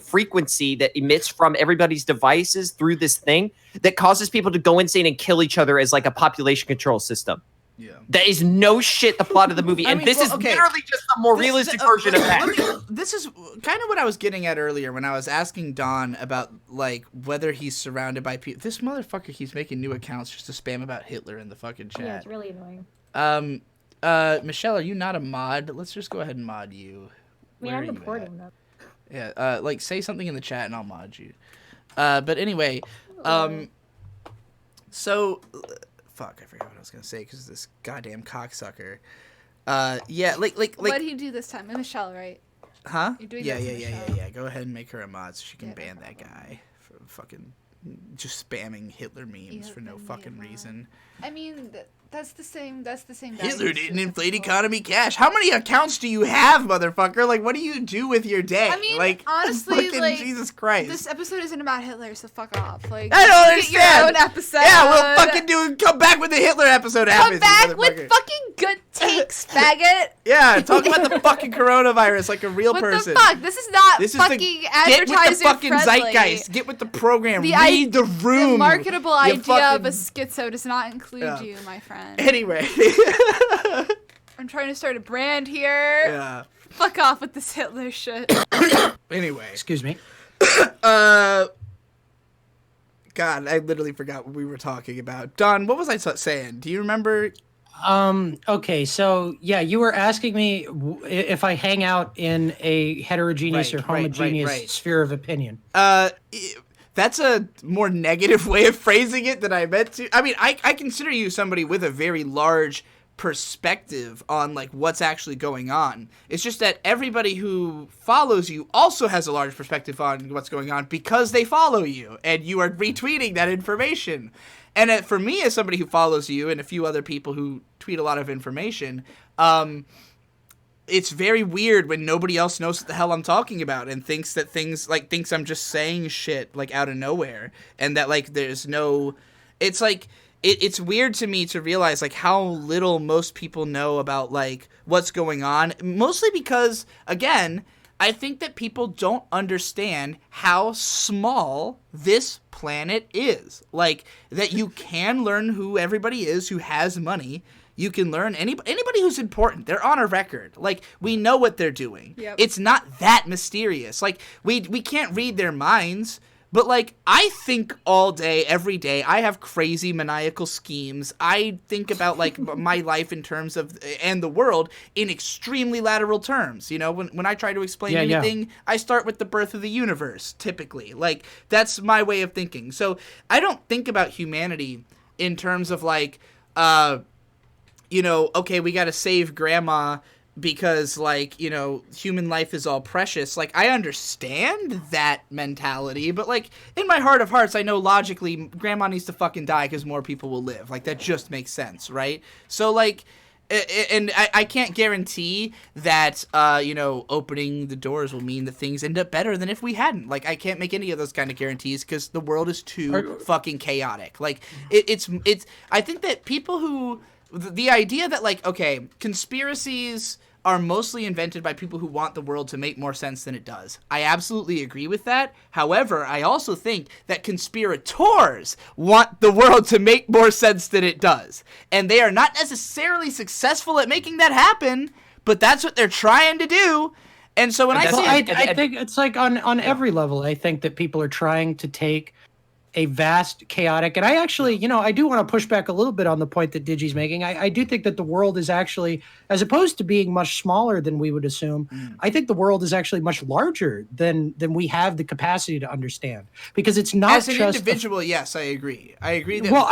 frequency that emits from everybody's devices through this thing that causes people to go insane and kill each other as a population control system. Yeah. That is no shit the plot of the movie, and this is literally just a more realistic version of that. This is kind of what I was getting at earlier when I was asking Don about whether he's surrounded by people. This motherfucker keeps making new accounts just to spam about Hitler in the fucking chat. Yeah, it's really annoying. Michelle, are you not a mod? Let's just go ahead and mod you. I'm reporting them. Yeah, say something in the chat and I'll mod you. But anyway, so, fuck, I forgot what I was gonna say because this goddamn cocksucker. Yeah, like. What did he do this time? Michelle, right? Huh? You're doing Yeah. Go ahead and make her a mod so she can ban that guy from fucking just spamming Hitler memes for no fucking reason. I mean, that's the same. Hitler didn't inflate economy cash. How many accounts do you have, motherfucker? Like, what do you do with your day? I mean, like, honestly, fucking like, Jesus Christ. this episode isn't about Hitler, so fuck off. Like, I don't understand. Get your own episode. Yeah, we'll fucking come back when the Hitler episode happens. Come back with fucking good takes, faggot. Yeah, talk about the fucking coronavirus like a real person. What the fuck? This is not fucking advertising Get with the fucking friendly. zeitgeist. Get with the program. Read the room. The marketable idea of a schizo does not include you, my friend. Anyway. I'm trying to start a brand here. Yeah. Fuck off with this Hitler shit. Anyway. Excuse me. God, I literally forgot what we were talking about. Don, what was I saying? Do you remember? Okay, so yeah, you were asking me if I hang out in a heterogeneous or homogeneous sphere of opinion. That's a more negative way of phrasing it than I meant to. I mean, I consider you somebody with a very large perspective on like what's actually going on. It's just that everybody who follows you also has a large perspective on what's going on because they follow you and you are retweeting that information. And for me, as somebody who follows you and a few other people who tweet a lot of information, it's very weird when nobody else knows what the hell I'm talking about and thinks I'm just saying shit like out of nowhere and that like there's no. It's like. It's weird to me to realize like how little most people know about like what's going on, mostly because, again, I think that people don't understand how small this planet is. Like, that you can learn who everybody is who has money. You can learn anybody who's important. They're on a record. Like, we know what they're doing. Yep. It's not that mysterious. Like, we can't read their minds. But, like, I think all day, every day. I have crazy maniacal schemes. I think about, like, my life in terms of, and the world, in extremely lateral terms. You know, when I try to explain anything, I start with the birth of the universe, typically. Like, that's my way of thinking. So, I don't think about humanity in terms of, like, you know, okay, we gotta save grandma because, like, you know, human life is all precious. Like, I understand that mentality, but, like, in my heart of hearts, I know logically grandma needs to fucking die because more people will live. Like, that just makes sense, right? So, like, and I can't guarantee that, you know, opening the doors will mean that things end up better than if we hadn't. Like, I can't make any of those kind of guarantees because the world is too fucking chaotic. Like, it's I think that people who... The idea that, like, okay, conspiracies are mostly invented by people who want the world to make more sense than it does. I absolutely agree with that. However, I also think that conspirators want the world to make more sense than it does. And they are not necessarily successful at making that happen, but that's what they're trying to do. And so when I think it's like on every level, I think that people are trying to take a vast, chaotic, and I actually, you know, I do want to push back a little bit on the point that Digi's making. I do think that the world is actually, as opposed to being much smaller than we would assume, I think the world is actually much larger than we have the capacity to understand. Because it's not as an just individual. Yes, I agree. I agree that. Well,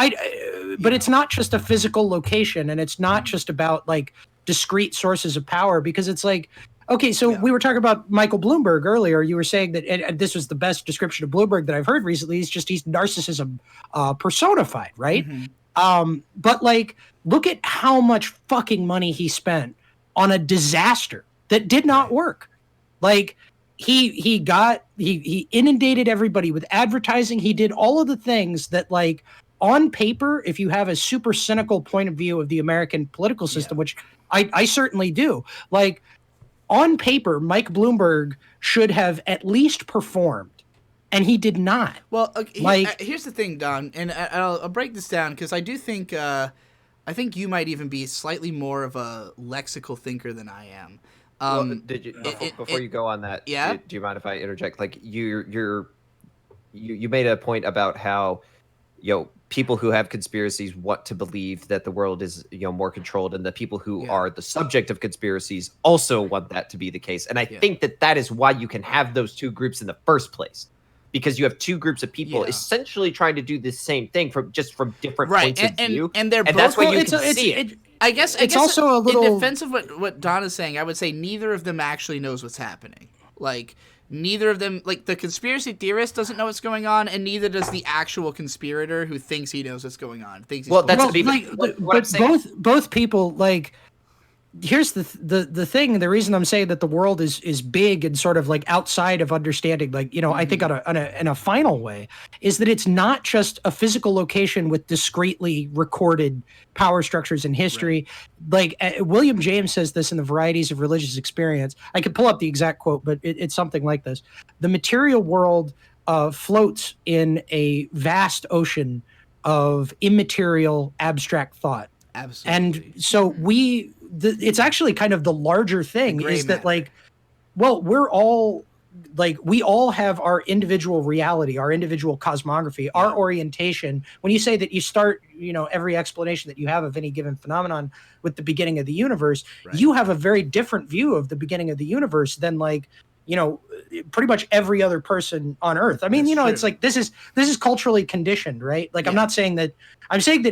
but it's not just a physical location, and it's not just about like discrete sources of power. Because it's like, okay, so we were talking about Michael Bloomberg earlier. You were saying that, and this was the best description of Bloomberg that I've heard recently. He's narcissism personified, right? Mm-hmm. But like, look at how much fucking money he spent on a disaster that did not work. Like, he inundated everybody with advertising. He did all of the things that, like, on paper, if you have a super cynical point of view of the American political system, which I certainly do, like, on paper, Mike Bloomberg should have at least performed, and he did not. Well, here's the thing, Don, and I'll break this down because I do think I think you might even be slightly more of a lexical thinker than I am. Well, before you go on that, do you mind if I interject? Like, you made a point about how, you know, people who have conspiracies want to believe that the world is, you know, more controlled, and the people who are the subject of conspiracies also want that to be the case. And I think that is why you can have those two groups in the first place, because you have two groups of people essentially trying to do the same thing from different points of view, and they're both, that's why you can see it. I guess also a little in defense of what Don is saying. I would say neither of them actually knows what's happening. Like, neither of them, like the conspiracy theorist doesn't know what's going on, and neither does the actual conspirator who thinks he knows what's going on. Both people, like, here's the thing. The reason I'm saying that the world is big and sort of like outside of understanding, like, I think in a final way, is that it's not just a physical location with discretely recorded power structures in history. Right. Like William James says this in The Varieties of Religious Experience. I could pull up the exact quote, but it's something like this: the material world floats in a vast ocean of immaterial abstract thought. Absolutely. And so it's actually kind of the larger thing is that, like, well, we're all, like, we all have our individual reality, our individual cosmography, our orientation. When you say that you start, every explanation that you have of any given phenomenon with the beginning of the universe, you have a very different view of the beginning of the universe than, like, pretty much every other person on Earth. I mean, it's like this is culturally conditioned, right? Like, I'm saying that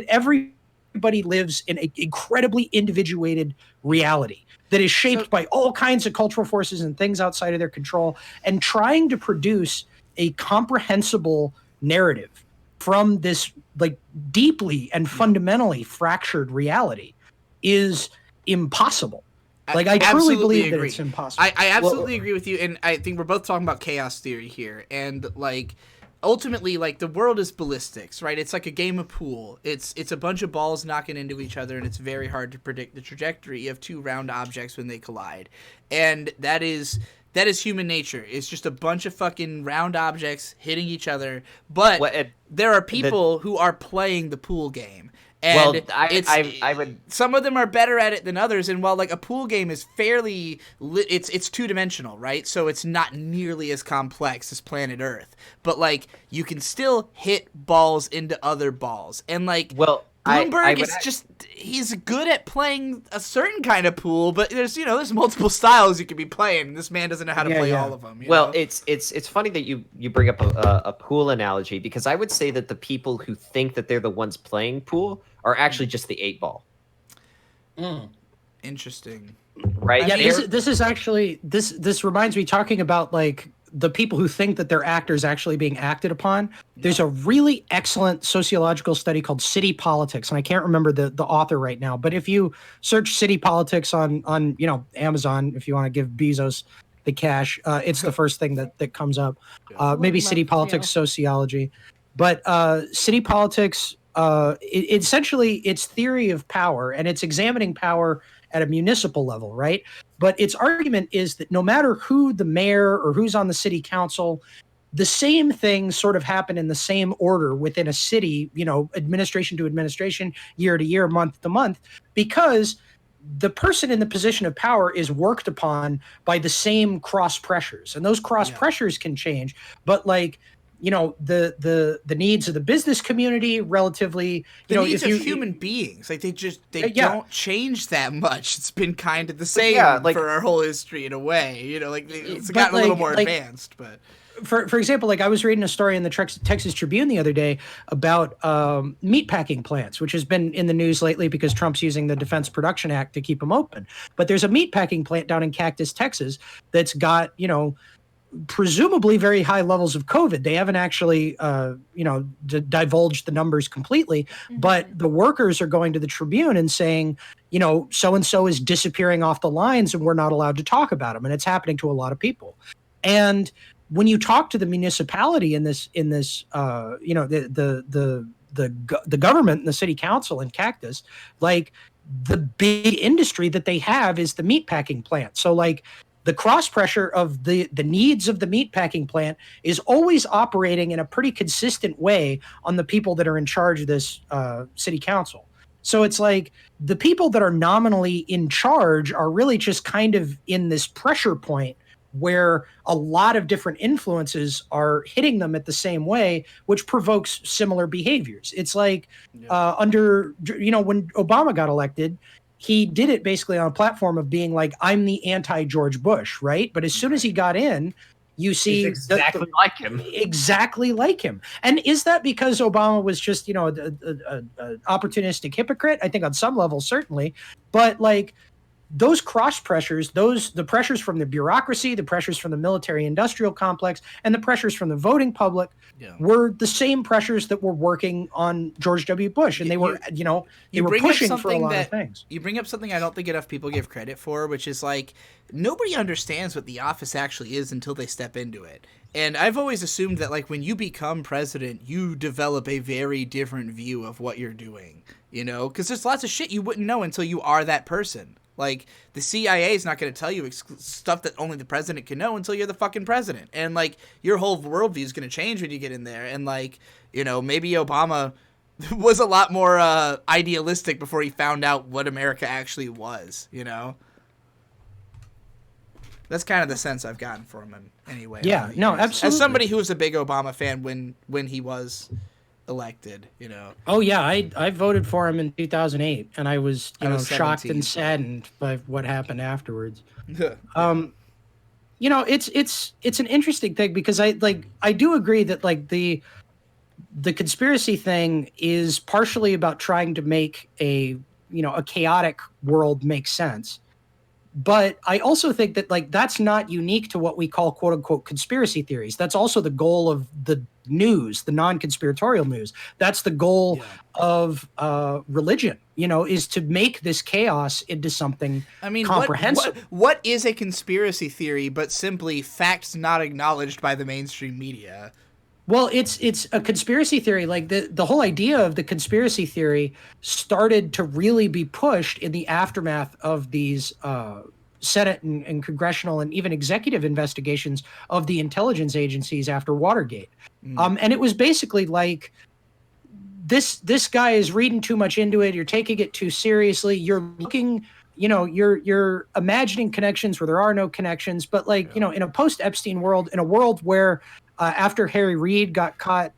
everybody lives in an incredibly individuated reality that is shaped by all kinds of cultural forces and things outside of their control, and trying to produce a comprehensible narrative from this, like, deeply and fundamentally fractured reality is impossible. Like, I truly believe that it's impossible. I absolutely agree with you, and I think we're both talking about chaos theory here, and, like, ultimately, like, the world is ballistics, right? It's like a game of pool. It's a bunch of balls knocking into each other, and it's very hard to predict the trajectory of two round objects when they collide. And that is human nature. It's just a bunch of fucking round objects hitting each other. But there are people who are playing the pool game. And I would. Some of them are better at it than others, and while, like, a pool game is fairly, it's 2-dimensional, right? So it's not nearly as complex as Planet Earth, but, like, you can still hit balls into other balls, and, like, Bloomberg is just, he's good at playing a certain kind of pool, but there's multiple styles you could be playing, and this man doesn't know how to play all of them. You know? It's funny that you bring up a pool analogy, because I would say that the people who think that they're the ones playing pool are actually just the 8-ball. Interesting. Right? Yeah, this is actually, this reminds me, talking about, like, the people who think that they're actors actually being acted upon. There's a really excellent sociological study called City Politics, and I can't remember the author right now, but if you search City Politics on Amazon, if you want to give Bezos the cash, it's the first thing that comes up. Maybe City Politics Sociology. But City Politics, essentially, it's theory of power, and it's examining power at a municipal level, right? But its argument is that no matter who the mayor or who's on the city council, the same things sort of happen in the same order within a city, administration to administration, year to year, month to month, because the person in the position of power is worked upon by the same cross pressures, and those cross pressures can change. But, like, the needs of the business community relatively, the needs of human beings, like, they don't change that much. It's been kind of the same for our whole history in a way, it's gotten a little more advanced. But for example, like, I was reading a story in the Texas Tribune the other day about meatpacking plants, which has been in the news lately because Trump's using the Defense Production Act to keep them open. But there's a meatpacking plant down in Cactus, Texas, that's got, presumably very high levels of COVID. They haven't actually, divulged the numbers completely, but the workers are going to the Tribune and saying, so-and-so is disappearing off the lines and we're not allowed to talk about them. And it's happening to a lot of people. And when you talk to the municipality in this, the government and the city council in Cactus, like, the big industry that they have is the meatpacking plant. So, like, the cross pressure of the needs of the meatpacking plant is always operating in a pretty consistent way on the people that are in charge of this city council. So it's like the people that are nominally in charge are really just kind of in this pressure point where a lot of different influences are hitting them at the same way, which provokes similar behaviors. It's like when Obama got elected, he did it basically on a platform of being like, I'm the anti-George Bush, right? But as soon as he got in, you see exactly like him. Exactly like him. And is that because Obama was just, an opportunistic hypocrite? I think on some level, certainly. But, like, those cross pressures, the pressures from the bureaucracy, the pressures from the military industrial complex, and the pressures from the voting public were the same pressures that were working on George W. Bush. And they were, they were pushing for a lot of things. You bring up something I don't think enough people give credit for, which is like, nobody understands what the office actually is until they step into it. And I've always assumed that, like, when you become president, you develop a very different view of what you're doing, because there's lots of shit you wouldn't know until you are that person. Like, the CIA is not going to tell you stuff that only the president can know until you're the fucking president. And, like, your whole worldview is going to change when you get in there. And, like, maybe Obama was a lot more idealistic before he found out what America actually was, That's kind of the sense I've gotten from him anyway. Yeah, no, absolutely. As somebody who was a big Obama fan when he was elected, Oh yeah, I voted for him in 2008, and I was shocked and saddened by what happened afterwards. It's an interesting thing because I do agree that like the conspiracy thing is partially about trying to make a chaotic world make sense. But I also think that like that's not unique to what we call quote unquote conspiracy theories. That's also the goal of the news, the non-conspiratorial news. That's the goal of religion, is to make this chaos into something comprehensive. What is a conspiracy theory but simply facts not acknowledged by the mainstream media? Well, it's a conspiracy theory. Like the whole idea of the conspiracy theory started to really be pushed in the aftermath of these Senate and congressional and even executive investigations of the intelligence agencies after Watergate. And it was basically like this guy is reading too much into it. You're taking it too seriously. You're looking, you're imagining connections where there are no connections. But like, in a post-Epstein world, in a world where after Harry Reid got caught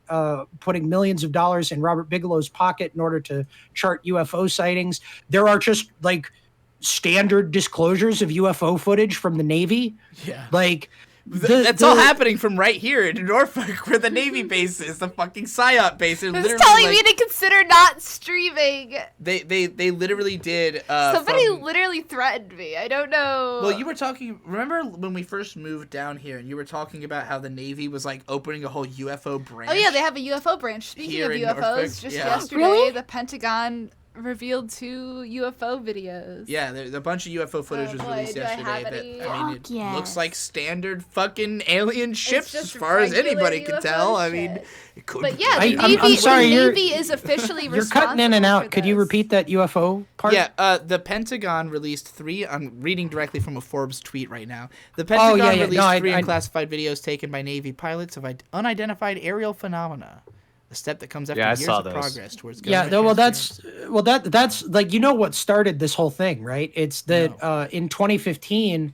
putting millions of dollars in Robert Bigelow's pocket in order to chart UFO sightings, there are just like standard disclosures of UFO footage from the Navy. Yeah. Like that's all happening from right here in Norfolk, where the Navy base is, the fucking PSYOP base. It's telling me to consider not streaming. They literally did. Somebody literally threatened me. I don't know. Well, you were talking. Remember when we first moved down here, and you were talking about how the Navy was like opening a whole UFO branch. Oh yeah, they have a UFO branch. Speaking of UFOs, Norfolk, just yesterday, the Pentagon revealed 2 UFO videos. Yeah, a bunch of UFO footage was released yesterday. It looks like standard fucking alien ships as far as anybody can tell. I mean, it could. But yeah, the Navy is officially responsible. You're cutting in and out. Could you repeat that UFO part? Yeah, the Pentagon released 3. I'm reading directly from a Forbes tweet right now. The Pentagon released 3 unclassified videos taken by Navy pilots of unidentified aerial phenomena. A step that comes after years of progress towards government. That's like what started this whole thing, right? It's that in 2015,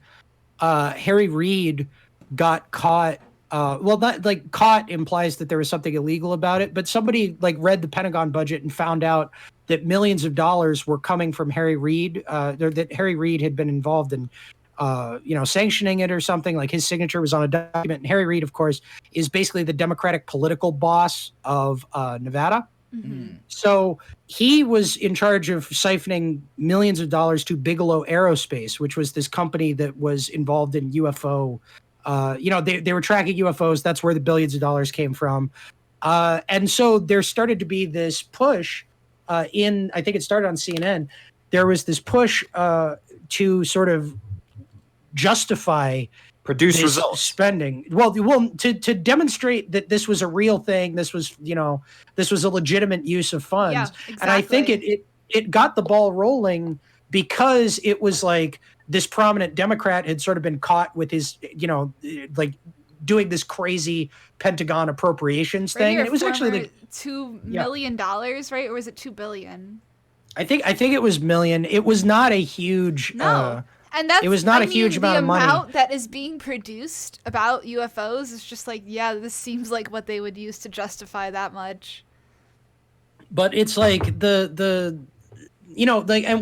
Harry Reid got caught. Not like caught implies that there was something illegal about it, but somebody like read the Pentagon budget and found out that millions of dollars were coming from Harry Reid. That Harry Reid had been involved in sanctioning it or something. Like his signature was on a document. And Harry Reid, of course, is basically the Democratic political boss of Nevada. Mm-hmm. So he was in charge of siphoning millions of dollars to Bigelow Aerospace, which was this company that was involved in UFO. They were tracking UFOs. That's where the billions of dollars came from. And so there started to be this push I think it started on CNN. There was this push to sort of justify produce results spending. Well, to demonstrate that this was a real thing. This was a legitimate use of funds. Yeah, exactly. And I think it got the ball rolling because it was like this prominent Democrat had sort of been caught with his, like doing this crazy Pentagon appropriations thing. And it was actually like $2 million, right? Or was it $2 billion? I think it was million. It was not a huge and that's, it was not a huge amount of money. The amount that is being produced about UFOs is just like, yeah, this seems like what they would use to justify that much. But it's like and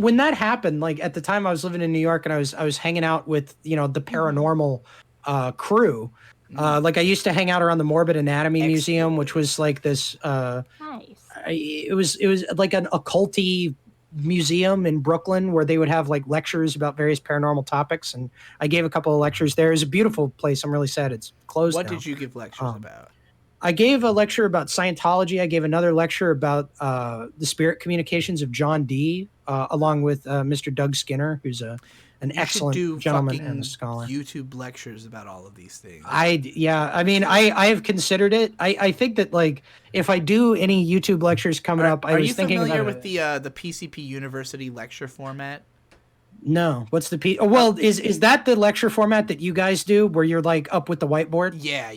when that happened, like at the time I was living in New York and I was hanging out with, the paranormal crew. Like I used to hang out around the Morbid Anatomy Museum, which was like this nice. It was like an occulty museum in Brooklyn where they would have like lectures about various paranormal topics, and I gave a couple of lectures there. It was a beautiful place. I'm really sad it's closed What now. did you give lectures about? I gave a lecture about Scientology. I gave another lecture about the spirit communications of John Dee, along with Mr. Doug Skinner, who's an excellent gentleman and a scholar. YouTube lectures about all of these things. I mean, I have considered it. I think that like if I do any YouTube lectures coming up, I was thinking about Are you familiar with the PCP University lecture format? No. What's the well, is that the lecture format that you guys do where you're like up with the whiteboard? Yeah.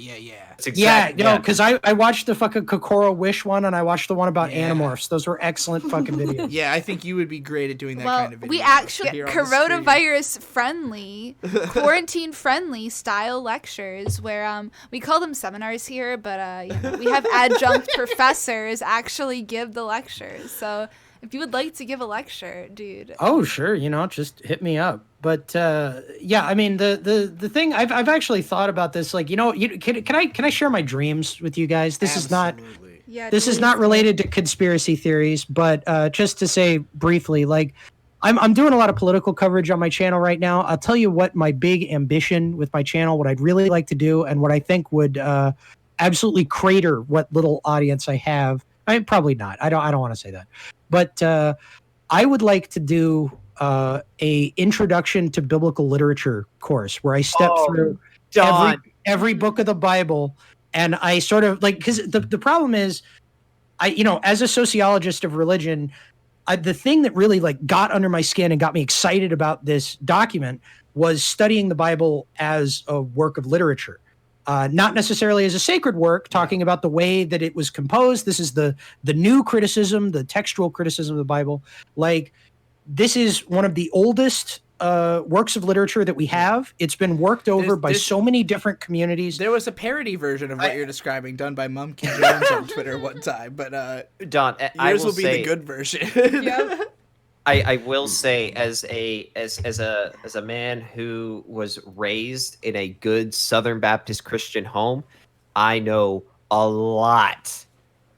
No, because I watched the fucking Kokoro Wish one and I watched the one about Animorphs. Those were excellent fucking videos. Yeah, I think you would be great at doing that kind of video. We actually coronavirus friendly, quarantine friendly style lectures where we call them seminars here, but we have adjunct professors actually give the lectures. So if you would like to give a lecture, dude. Oh, sure. Just hit me up. But I mean, the thing I've actually thought about this. Like, can I share my dreams with you guys? This Absolutely. is not related to conspiracy theories, but just to say briefly, like, I'm doing a lot of political coverage on my channel right now. I'll tell you what my big ambition with my channel, what I'd really like to do, and what I think would absolutely crater what little audience I have. I mean, probably not. I don't want to say that. But I would like to do a introduction to biblical literature course where I step through every book of the Bible, and I sort of like, because the problem is, as a sociologist of religion, the thing that really like got under my skin and got me excited about this document was studying the Bible as a work of literature. Not necessarily as a sacred work, talking about the way that it was composed. This is the new criticism, the textual criticism of the Bible. Like, this is one of the oldest works of literature that we have. It's been worked over by so many different communities. There was a parody version of what you're describing done by Mumkey Jones on Twitter one time, but Don, yours will be the good version. Yep. I will say, as a man who was raised in a good Southern Baptist Christian home, I know a lot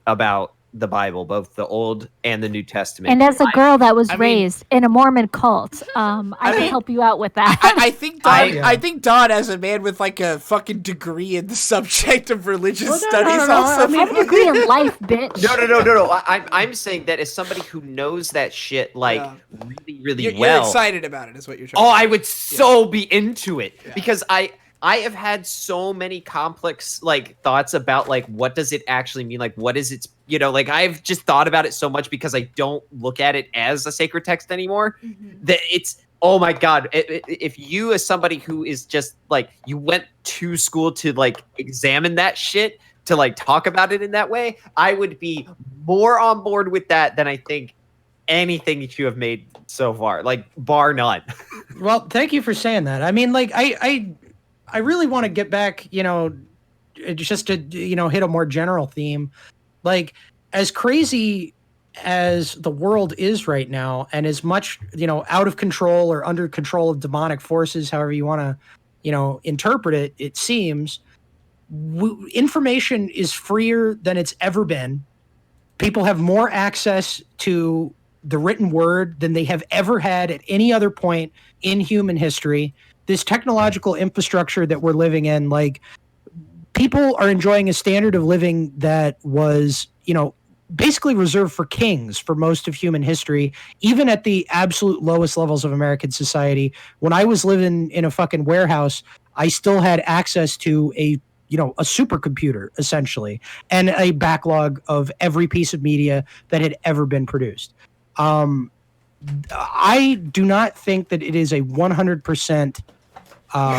about the Bible, both the Old and the New Testament. And as a girl that was raised in a Mormon cult, I can help you out with that. I think Don, as a man with like a fucking degree in the subject of religious studies, also. I have a degree in life, bitch. No. I'm saying that as somebody who knows that shit really well. You're excited about it, is what you're trying. Oh, I would so be into it because I have had so many complex like thoughts about like what does it actually mean, like what is its like I've just thought about it so much because I don't look at it as a sacred text anymore that it's oh my god, if you as somebody who is just like you went to school to like examine that shit to like talk about it in that way, I would be more on board with that than I think anything that you have made so far, like bar none. Well, thank you for saying that. I mean, like I really want to get back, just to, hit a more general theme. Like, as crazy as the world is right now, and as much, out of control or under control of demonic forces, however you want to, interpret it, it seems, information is freer than it's ever been. People have more access to the written word than they have ever had at any other point in human history. This technological infrastructure that we're living in, like, people are enjoying a standard of living that was, basically reserved for kings for most of human history, even at the absolute lowest levels of American society. When I was living in a fucking warehouse, I still had access to a supercomputer, essentially, and a backlog of every piece of media that had ever been produced. I do not think that it is a 100%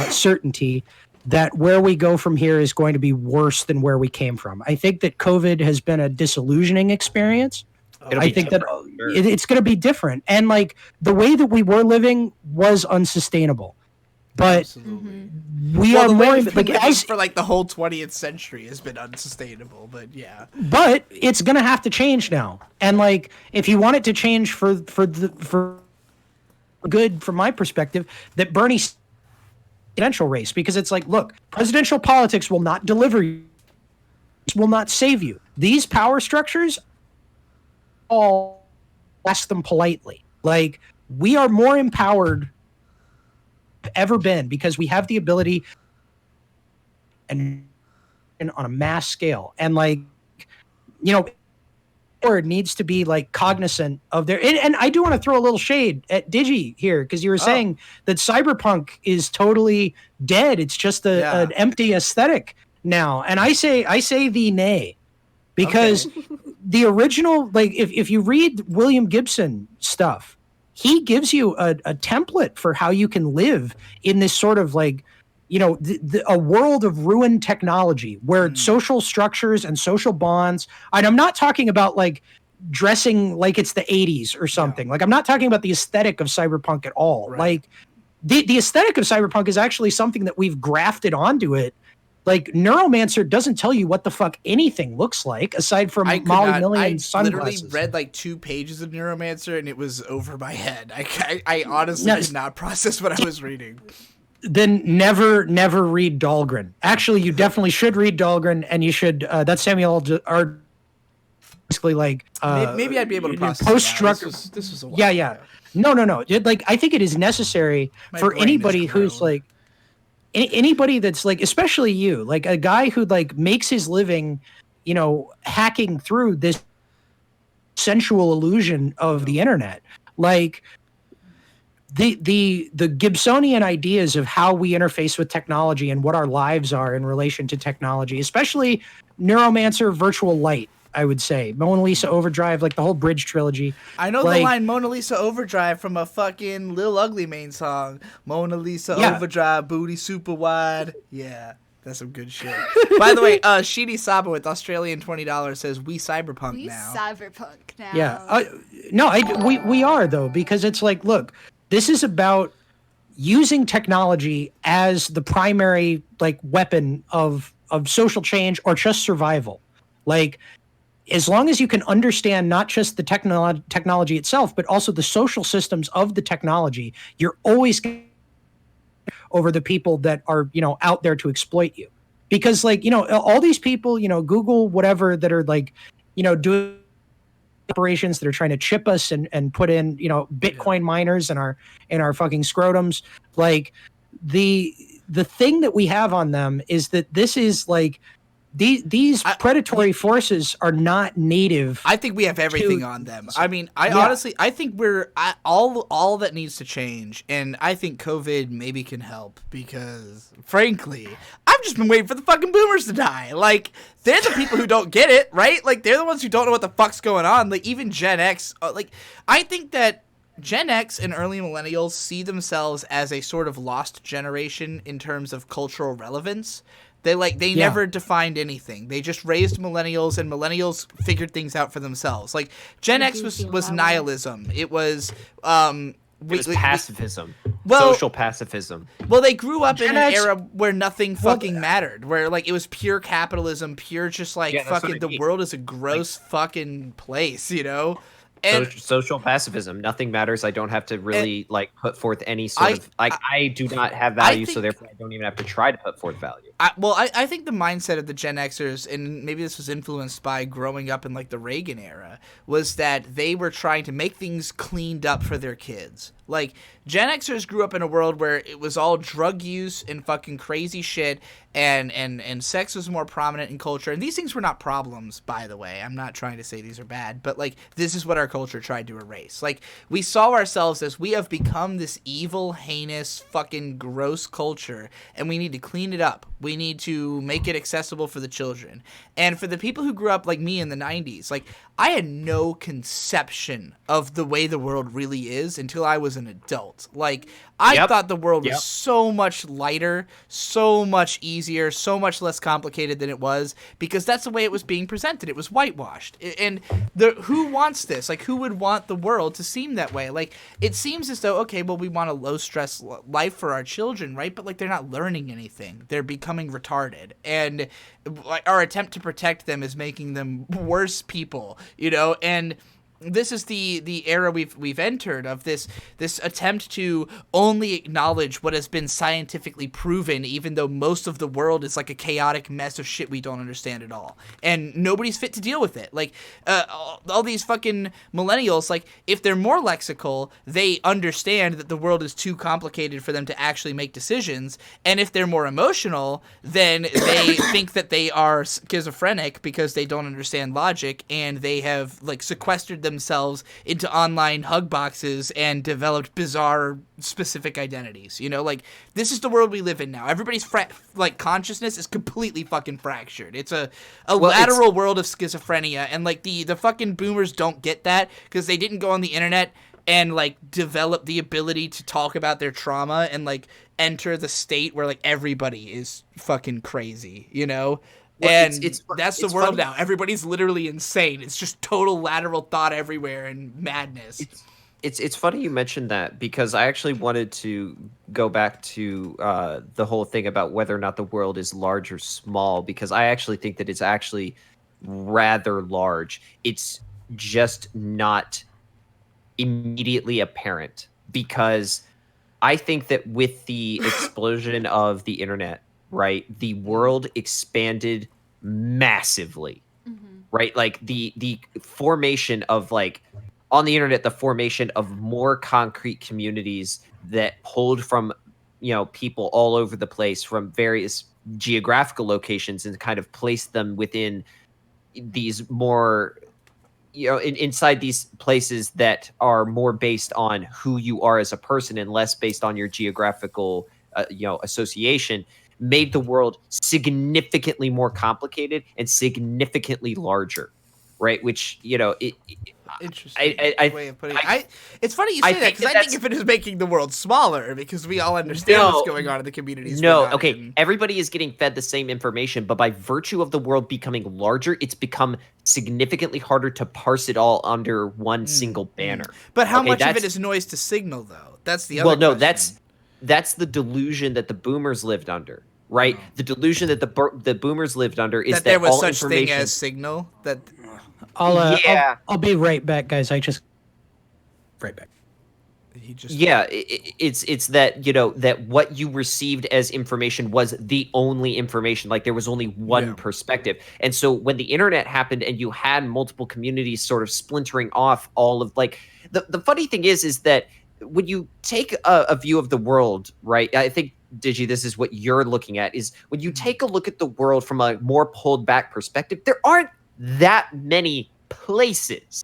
certainty that where we go from here is going to be worse than where we came from. I think that COVID has been a disillusioning experience. I think that it's going to be different. And like the way that we were living was unsustainable. But we are more like for like the whole 20th century has been unsustainable, but yeah. But it's going to have to change now. And like if you want it to change for good from my perspective, that Bernie's presidential race, because it's like, look, presidential politics will not deliver you, will not save you. These power structures all ask them politely. Like, we are more empowered ever been because we have the ability and on a mass scale. And like, you know, needs to be like cognizant of their and I do want to throw a little shade at Digi here because you were saying that cyberpunk is totally dead. It's just an empty aesthetic now. And I say the nay, because the original, like if you read William Gibson stuff, he gives you a template for how you can live in this sort of like, you know, a world of ruined technology where social structures and social bonds, and I'm not talking about like dressing like it's the 80s or something. Like, I'm not talking about the aesthetic of cyberpunk at all. Right. Like the aesthetic of cyberpunk is actually something that we've grafted onto it. Like, Neuromancer doesn't tell you what the fuck anything looks like aside from Molly Million sunglasses. I literally read like 2 pages of Neuromancer and it was over my head. I honestly did not process what I was reading. Then never read Dahlgren. Actually, you definitely should read Dahlgren, and you should. That's Samuel are basically like. Maybe I'd be able to process post-structure. This was a while. Yeah. No. Like, I think it is necessary for anybody who's like anybody that's like, especially you, like a guy who like makes his living, you know, hacking through this sensual illusion of the internet, like. The Gibsonian ideas of how we interface with technology and what our lives are in relation to technology, especially Neuromancer, Virtual Light, I would say. Mona Lisa Overdrive, like the whole Bridge trilogy. I know the line Mona Lisa Overdrive from a fucking Lil Ugly Mane song. Mona Lisa Overdrive, booty super wide. Yeah, that's some good shit. By the way, Sheedy Saba with Australian $20 says, we cyberpunk now. We cyberpunk now. Yeah. No, we are, though, because it's like, look, this is about using technology as the primary like weapon of social change or just survival. Like, as long as you can understand not just the technology itself, but also the social systems of the technology, you're always over the people that are, you know, out there to exploit you. Because, like, you know, all these people, you know, Google, whatever, that are like, you know, doing operations that are trying to chip us and put in, you know, Bitcoin miners in our fucking scrotums. Like, the thing that we have on them is that this is like these predatory forces are not native. I think we have everything on them. I mean, honestly, I think we're all that needs to change, and I think COVID maybe can help because, frankly, I've just been waiting for the fucking boomers to die. Like, they're the people who don't get it, right? Like, they're the ones who don't know what the fuck's going on. Like, even Gen X, like, I think that Gen X and early millennials see themselves as a sort of lost generation in terms of cultural relevance. They never defined anything. They just raised millennials, and millennials figured things out for themselves. Like, Gen X was nihilism. It was pacifism. Social pacifism. Well, they grew up in an era where nothing fucking mattered. Where, like, it was pure capitalism, pure just, like, fucking the world is a gross fucking place, you know? And social pacifism. Nothing matters. I don't have to really like put forth any sort of like. I do not have value, so therefore I don't even have to try to put forth value. I think the mindset of the Gen Xers, and maybe this was influenced by growing up in like the Reagan era, was that they were trying to make things cleaned up for their kids. Like, Gen Xers grew up in a world where it was all drug use and fucking crazy shit, and sex was more prominent in culture. And these things were not problems, by the way. I'm not trying to say these are bad, but, like, this is what our culture tried to erase. Like, we saw ourselves as we have become this evil, heinous, fucking gross culture, and we need to clean it up. We need to make it accessible for the children. And for the people who grew up like me in the 90s, like, I had no conception of the way the world really is until I was an adult. Like, I thought the world was so much lighter, so much easier, so much less complicated than it was, because that's the way it was being presented. It was whitewashed. And who wants this? Like, who would want the world to seem that way? Like, it seems as though, okay, well, we want a low-stress life for our children, right? But, like, they're not learning anything. They're becoming retarded. And our attempt to protect them is making them worse people, you know? And this is the era we've entered of this attempt to only acknowledge what has been scientifically proven, even though most of the world is like a chaotic mess of shit we don't understand at all, and nobody's fit to deal with it. Like all these fucking millennials, like if they're more lexical, they understand that the world is too complicated for them to actually make decisions, and if they're more emotional, then they think that they are schizophrenic because they don't understand logic, and they have like sequestered themselves into online hug boxes and developed bizarre specific identities. You know, like this is the world we live in now. Everybody's like consciousness is completely fucking fractured. It's a lateral world of schizophrenia, and like the fucking boomers don't get that because they didn't go on the internet and like develop the ability to talk about their trauma and like enter the state where like everybody is fucking crazy, you know? Well, and that's the world now. Everybody's literally insane. It's just total lateral thought everywhere and madness. It's funny you mentioned that, because I actually wanted to go back to the whole thing about whether or not the world is large or small, because I actually think that it's actually rather large. It's just not immediately apparent, because I think that with the explosion of the internet, right, the world expanded massively, right? Like the formation of like on the internet, the formation of more concrete communities that pulled from, you know, people all over the place from various geographical locations and kind of placed them within these more, you know, inside these places that are more based on who you are as a person and less based on your geographical, you know, association, made the world significantly more complicated and significantly larger, right? Which, you know, interesting way of putting it. It's funny you say that, because I think if it is making the world smaller, because we all understand what's going on in the communities. Everybody is getting fed the same information, but by virtue of the world becoming larger, it's become significantly harder to parse it all under one single banner. But how much of it is noise to signal, though? That's the other question. That's the delusion that the boomers lived under, right? Oh. The delusion that the boomers lived under is that there was all such thing as signal. That I'll be right back, guys. Right back. It's that, you know, that what you received as information was the only information. Like there was only one perspective. And so when the internet happened and you had multiple communities sort of splintering off, all of like the funny thing is that when you take a view of the world, right? I think, Digi, this is what you're looking at, is when you take a look at the world from a more pulled back perspective, there aren't that many places,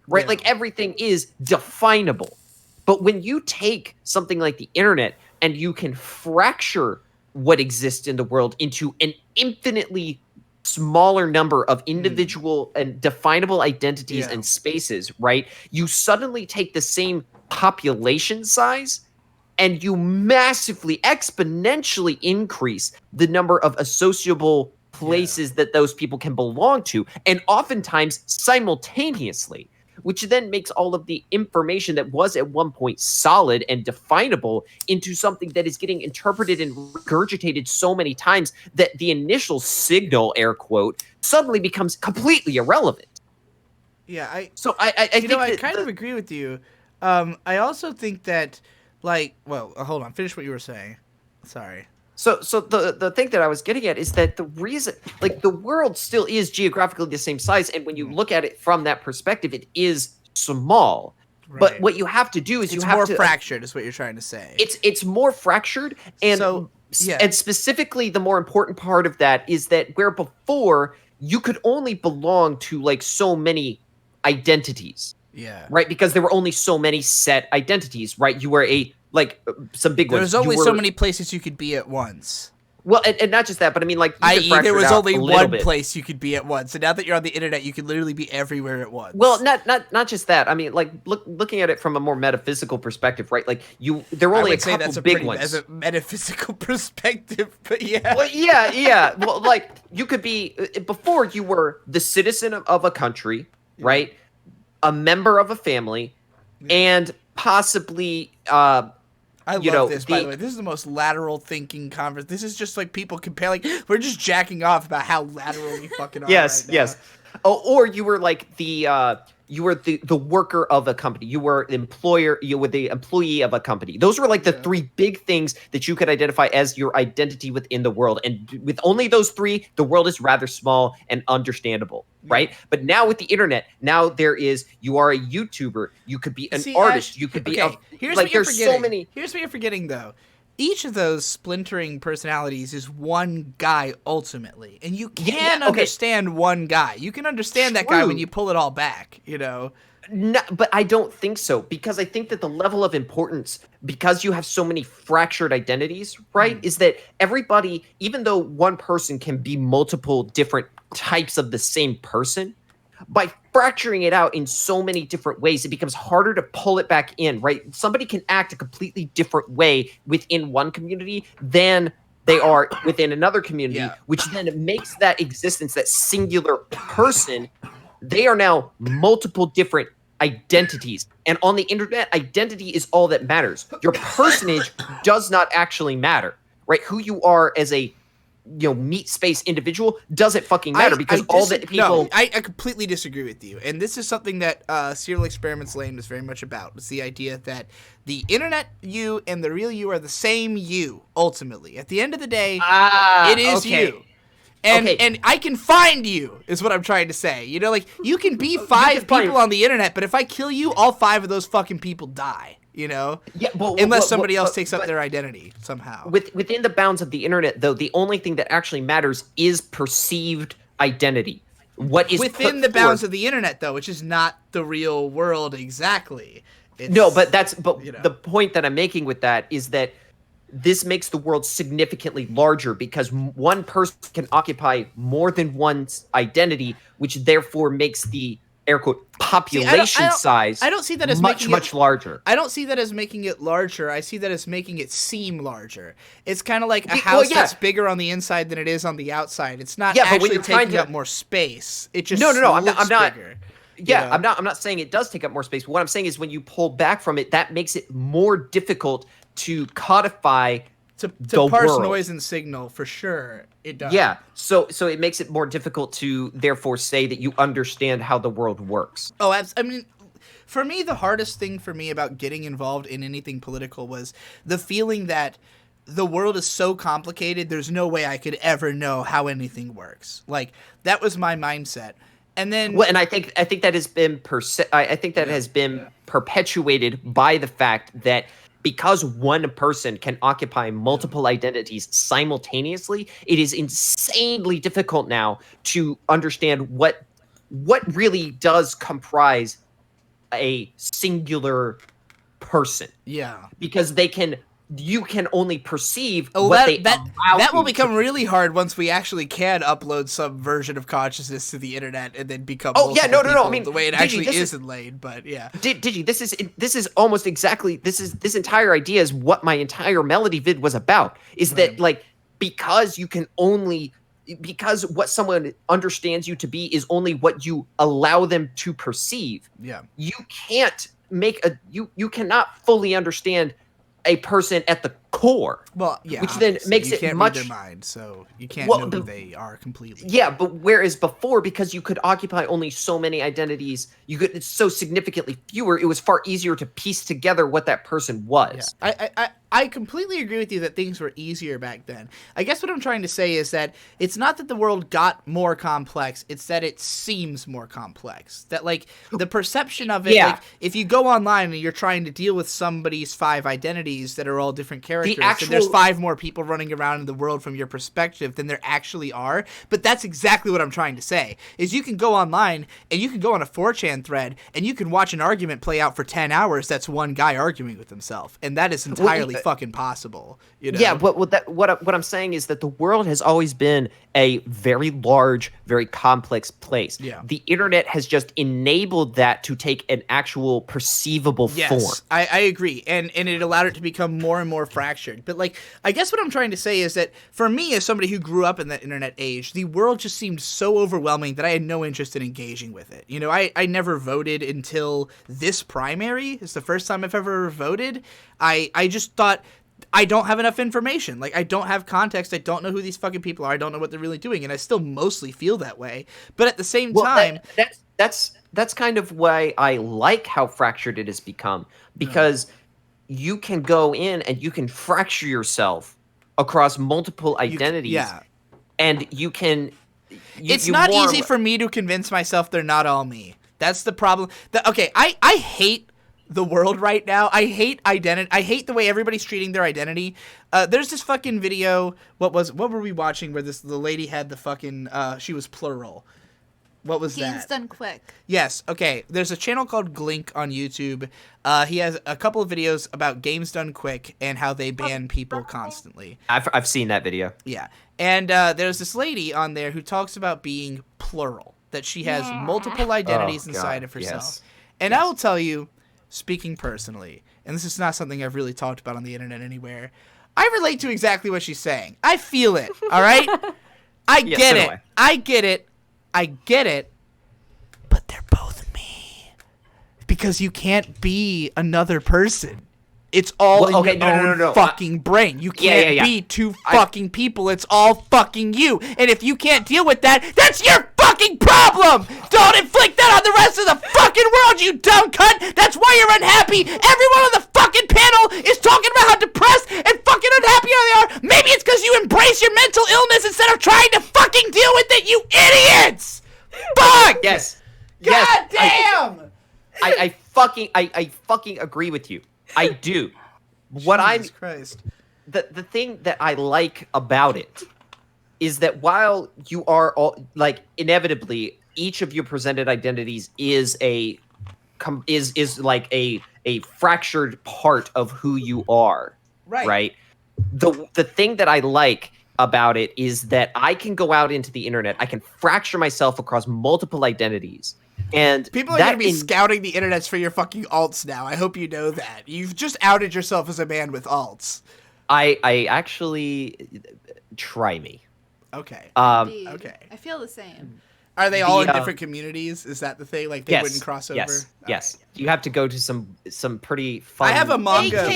right? Like everything is definable. But when you take something like the internet and you can fracture what exists in the world into an infinitely smaller number of individual and definable identities and spaces, right? You suddenly take the same population size and you massively, exponentially increase the number of associable places that those people can belong to, and oftentimes simultaneously, which then makes all of the information that was at one point solid and definable into something that is getting interpreted and regurgitated so many times that the initial signal, air quote, suddenly becomes completely irrelevant. Yeah, I think I kind of agree with you. I also think that, like, well, hold on, finish what you were saying. Sorry. So the thing that I was getting at is that the reason, like, the world still is geographically the same size, and when you look at it from that perspective, it is small. Right. But what you have to do is it's more fractured, is what you're trying to say. It's more fractured, and and specifically the more important part of that is that where before you could only belong to like so many identities. Yeah. Right, because there were only so many set identities, right? You were some big ones. There was only so many places you could be at once. Well, and not just that, but I mean, like, there was only one place you could be at once. And now that you're on the internet, you can literally be everywhere at once. Well, not just that. I mean, like, looking at it from a more metaphysical perspective, right? Like, there were only a couple big ones. As a metaphysical perspective, but yeah. Well, yeah. Well, like, you could be, before you were the citizen of a country, right? A member of a family, and possibly, I love this, by the way. This is the most lateral thinking conversation. This is just like people compare, like, we're just jacking off about how lateral we fucking are. Yes. or you were like you were the worker of a company. You were the employer. You were the employee of a company. Those were like the three big things that you could identify as your identity within the world. And with only those three, the world is rather small and understandable, right? But now with the internet, now you are a YouTuber. You could be an artist. You could be Here's like what you're there's forgetting. so many. Here's what you're forgetting though. Each of those splintering personalities is one guy ultimately, and you can understand one guy. You can understand that guy when you pull it all back, you know. No, but I don't think so, because I think that the level of importance, because you have so many fractured identities, right, is that everybody, even though one person can be multiple different types of the same person, by fracturing it out in so many different ways, it becomes harder to pull it back in, right? Somebody can act a completely different way within one community than they are within another community, which then makes that existence, that singular person, they are now multiple different identities. And on the internet, identity is all that matters. Your personage does not actually matter, right? Who you are as a meat space individual doesn't fucking matter, because all the people. No, I completely disagree with you, and this is something that Serial Experiments Lane is very much about. It's the idea that the internet you and the real you are the same you. Ultimately, at the end of the day, it is you. And I can find you, is what I'm trying to say. You know, like, you can be five people on the internet, but if I kill you, all five of those fucking people die. You know, unless somebody else takes up their identity somehow. Within the bounds of the internet, though, the only thing that actually matters is perceived identity. What is within the bounds of the internet, though, which is not the real world exactly. The point that I'm making with that is that this makes the world significantly larger, because one person can occupy more than one's identity, which therefore makes the air quote population size. I don't see that as much larger. I don't see that as making it larger. I see that as making it seem larger. It's kind of like a house that's bigger on the inside than it is on the outside. It's not actually taking up more space. It just looks bigger. Yeah, I'm not saying it does take up more space. What I'm saying is when you pull back from it, that makes it more difficult to codify to parse noise and signal, for sure. It does. Yeah, so it makes it more difficult to therefore say that you understand how the world works. Oh, I mean, for me, the hardest thing for me about getting involved in anything political was the feeling that the world is so complicated, there's no way I could ever know how anything works. Like, that was my mindset. And then, and I think that has been has been perpetuated by the fact that because one person can occupy multiple identities simultaneously, it is insanely difficult now to understand what really does comprise a singular person. Yeah, because you can only perceive that will become really hard once we actually can upload some version of consciousness to the internet and then become no. I mean, the way it actually is in Lane, but yeah. Digi, this is almost exactly this entire idea is what my entire melody vid was about. Is that like because what someone understands you to be is only what you allow them to perceive. Yeah, you can't you cannot fully understand a person at the core. Well, yeah, which then makes it much. Read their mind, so you can't know who they are completely. Yeah, but whereas before, because you could occupy only so many identities, it's so significantly fewer. It was far easier to piece together what that person was. Yeah. I completely agree with you that things were easier back then. I guess what I'm trying to say is that it's not that the world got more complex, it's that it seems more complex. That, like, the perception of it, like, if you go online and you're trying to deal with somebody's 5 identities that are all different characters, and there's 5 more people running around in the world from your perspective than there actually are. But that's exactly what I'm trying to say, is you can go online and you can go on a 4chan thread and you can watch an argument play out for 10 hours that's one guy arguing with himself. And that is entirely fucking possible, you know? Yeah, what I'm saying is that the world has always been a very large, very complex place. Yeah. The internet has just enabled that to take an actual perceivable form. I agree, and it allowed it to become more and more fractured. But, like, I guess what I'm trying to say is that for me, as somebody who grew up in that internet age, the world just seemed so overwhelming that I had no interest in engaging with it. You know, I never voted until this primary. It's the first time I've ever voted. I just thought I don't have enough information. Like, I don't have context. I don't know who these fucking people are. I don't know what they're really doing, and I still mostly feel that way. But at the same time, that's kind of why I like how fractured it has become, because you can go in and you can fracture yourself across multiple identities, and you can. It's not easy for me to convince myself they're not all me. That's the problem. Okay, I hate the world right now. I hate identity. I hate the way everybody's treating their identity. There's this fucking video. What were we watching where the lady had the fucking she was plural. What was that? Games Done Quick. Yes. Okay. There's a channel called Glink on YouTube. He has a couple of videos about games done quick and how they ban people constantly. I've seen that video. Yeah. And there's this lady on there who talks about being plural, that she has multiple identities inside of herself. Yes. And I will tell you, speaking personally, and this is not something I've really talked about on the internet anywhere, I relate to exactly what she's saying. I feel it, all right? I get it. I get it. I get it. But they're both me. Because you can't be another person. It's all in your own fucking brain. You can't be two fucking people. It's all fucking you. And if you can't deal with that, that's your fucking problem! Don't inflict that on the rest of the fucking world, you dumb cunt! That's why you're unhappy! Everyone on the fucking panel is talking about how depressed and fucking unhappy they are! Maybe it's because you embrace your mental illness instead of trying to fucking deal with it, you idiots! Fuck! Yes. God damn! I fucking agree with you. I do. Jesus Christ. The thing that I like about it is that while you are all like inevitably each of your presented identities is like a fractured part of who you are. Right. The thing that I like about it is that I can go out into the internet, I can fracture myself across multiple identities. And people are going to be scouting the internets for your fucking alts now. I hope you know that. You've just outed yourself as a man with alts. I actually try me. Okay. Okay. I feel the same. Are they all in different communities? Is that the thing? Like they wouldn't cross over? Yes. You have to go to some pretty fun. I have a manga.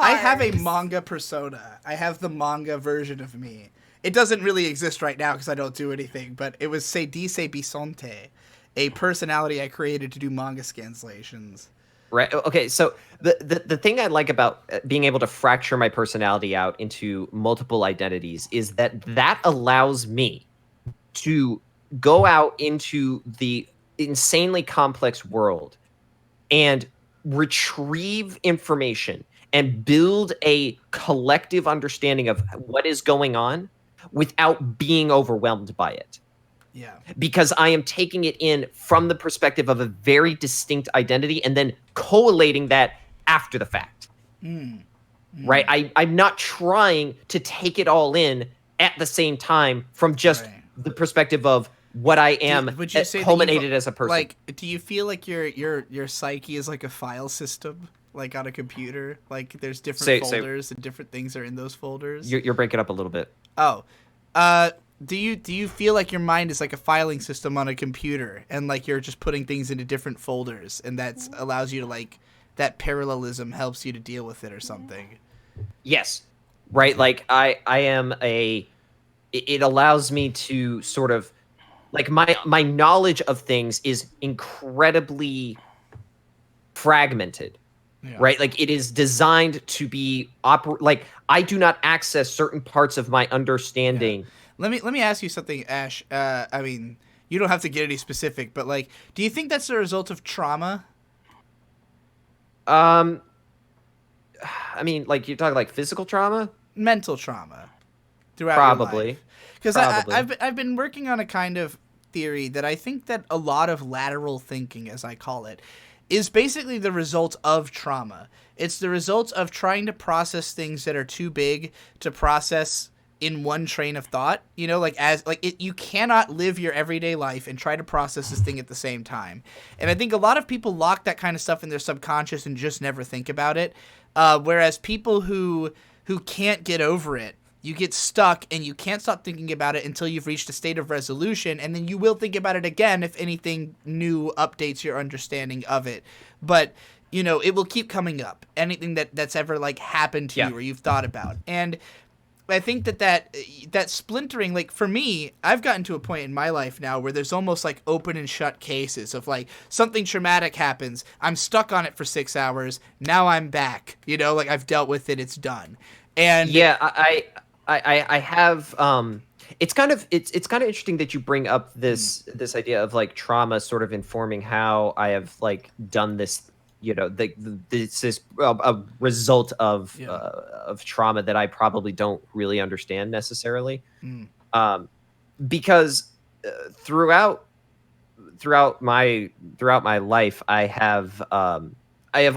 I have a manga persona. I have the manga version of me. It doesn't really exist right now because I don't do anything. But it was Se Dice Bisonte, a personality I created to do manga translations. Right. Okay. So the thing I like about being able to fracture my personality out into multiple identities is that allows me to go out into the insanely complex world and retrieve information and build a collective understanding of what is going on without being overwhelmed by it. Yeah. Because I am taking it in from the perspective of a very distinct identity and then collating that after the fact. Right? I'm not trying to take it all in at the same time from just the perspective of what I am would you say culminated as a person. Like, do you feel like your psyche is like a file system, like on a computer? Like there's different folders and different things are in those folders? You're breaking up a little bit. Oh. Do you feel like your mind is like a filing system on a computer and like you're just putting things into different folders and that allows you to like that parallelism helps you to deal with it or something? Yes. Right. Like I am it allows me to sort of like my knowledge of things is incredibly fragmented. Yeah. Right? Like it is designed to be like I do not access certain parts of my understanding. Yeah. Let me ask you something, Ash. I mean, you don't have to get any specific, but like, do you think that's the result of trauma? I mean, like you're talking like physical trauma, mental trauma, throughout your life. Because I've been working on a kind of theory that I think that a lot of lateral thinking, as I call it, is basically the result of trauma. It's the result of trying to process things that are too big to process in one train of thought, you know, you cannot live your everyday life and try to process this thing at the same time. And I think a lot of people lock that kind of stuff in their subconscious and just never think about it. Whereas people who can't get over it, you get stuck and you can't stop thinking about it until you've reached a state of resolution, and then you will think about it again if anything new updates your understanding of it. But you know, it will keep coming up. Anything that's ever like happened to you or you've thought about. And I think that splintering, like for me, I've gotten to a point in my life now where there's almost like open and shut cases of like something traumatic happens. I'm stuck on it for 6 hours. Now I'm back, you know, like I've dealt with it. It's done. And yeah, I have, it's kind of interesting that you bring up this idea of like trauma sort of informing how I have like done this, you know, this is a result of trauma that I probably don't really understand necessarily. Because throughout my life, I have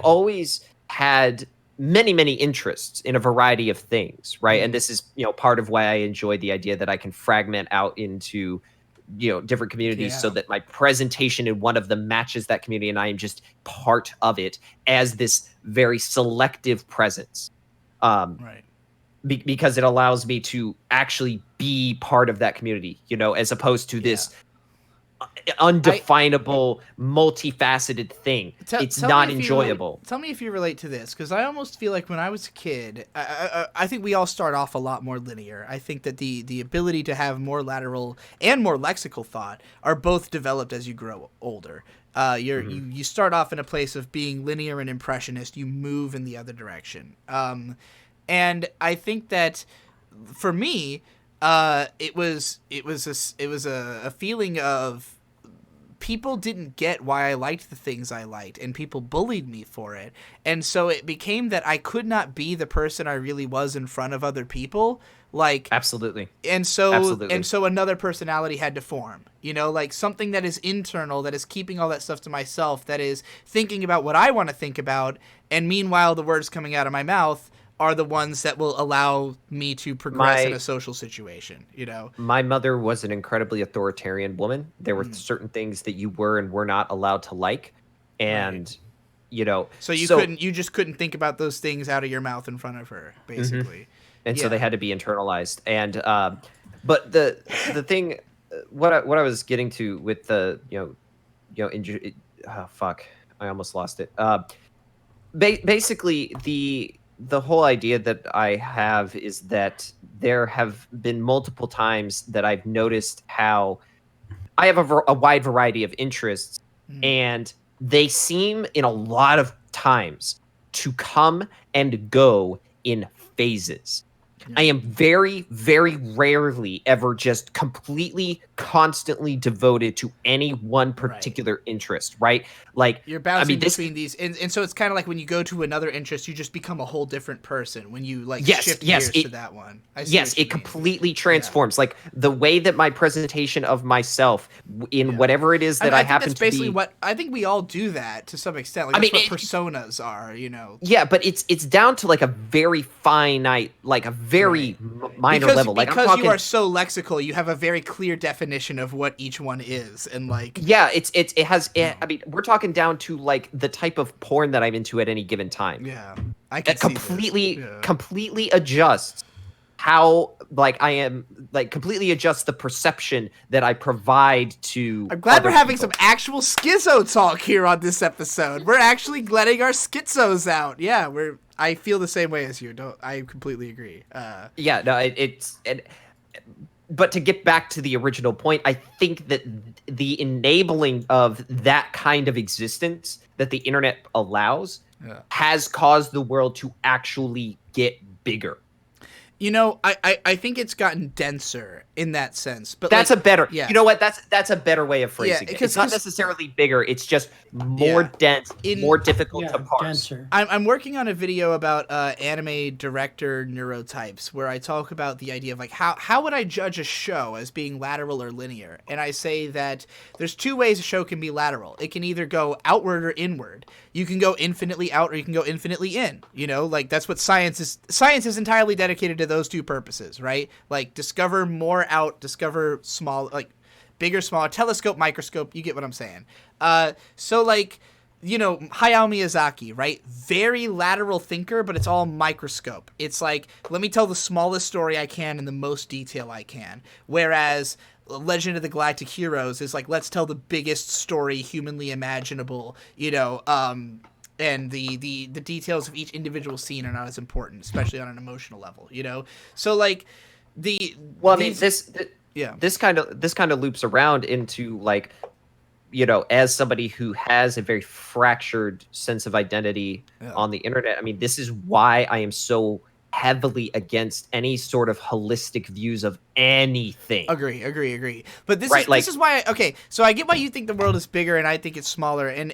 always had many interests in a variety of things, right? And this is, you know, part of why I enjoy the idea that I can fragment out into, you know, different communities so that my presentation in one of them matches that community and I am just part of it as this very selective presence. right. Because it allows me to actually be part of that community, you know, as opposed to this undefinable, multifaceted thing. It's not enjoyable. Tell me if you relate to this, because I almost feel like when I was a kid, I think we all start off a lot more linear. I think that the ability to have more lateral and more lexical thought are both developed as you grow older. You start off in a place of being linear and impressionist. You move in the other direction. And I think that for me, it was a feeling of people didn't get why I liked the things I liked, and people bullied me for it. And so it became that I could not be the person I really was in front of other people. Like Absolutely. And so another personality had to form, you know, like something that is internal, that is keeping all that stuff to myself, that is thinking about what I want to think about. And meanwhile, the words coming out of my mouth are the ones that will allow me to progress in a social situation, you know? My mother was an incredibly authoritarian woman. There were certain things that you were and were not allowed to like. And, you know... So you just couldn't think about those things out of your mouth in front of her, basically. And so they had to be internalized. And, but the thing, what I was getting to with the, fuck, I almost lost it. Basically, the whole idea that I have is that there have been multiple times that I've noticed how I have a wide variety of interests, and they seem in a lot of times to come and go in phases. I am very, very rarely ever just completely, constantly devoted to any one particular interest, right? Like you're bouncing between these, and so it's kind of like when you go to another interest, you just become a whole different person when you like shift gears to that one. It completely transforms. Like the way that my presentation of myself in whatever it is that I happen to be. Basically, what I think we all do that to some extent. Like that's what personas are, you know. Yeah, but it's down to like a very finite, like a very minor level. Like because you are so lexical, you have a very clear definition of what each one is, and like it has. I mean, we're talking down to like the type of porn that I'm into at any given time. Yeah, I can completely adjusts how like I am, like completely adjusts the perception that I provide to. I'm glad we're having some actual schizo talk here on this episode. We're actually letting our schizos out. Yeah, I feel the same way as you. I completely agree. But to get back to the original point, I think that the enabling of that kind of existence that the internet allows has caused the world to actually get bigger. You know, I think it's gotten denser in that sense, but that's a better. Yeah. You know what? That's a better way of phrasing it. It's not necessarily bigger. It's just more dense, more difficult to parse. Denser. I'm working on a video about anime director neurotypes, where I talk about the idea of like how would I judge a show as being lateral or linear, and I say that there's two ways a show can be lateral. It can either go outward or inward. You can go infinitely out, or you can go infinitely in. You know, like that's what science is. Science is entirely dedicated to those two purposes, right? Like discover more out, discover small, like bigger, smaller, telescope, microscope. You get what I'm saying. So like, you know, Hayao Miyazaki, right? Very lateral thinker, but it's all microscope. It's like, let me tell the smallest story I can in the most detail I can. Whereas Legend of the Galactic Heroes is like, let's tell the biggest story humanly imaginable, you know, and the details of each individual scene are not as important, especially on an emotional level, you know. So like this kind of loops around into like, you know, as somebody who has a very fractured sense of identity on the internet. I mean, this is why I am so heavily against any sort of holistic views of anything. Agree. But this is why so I get why you think the world is bigger and I think it's smaller, and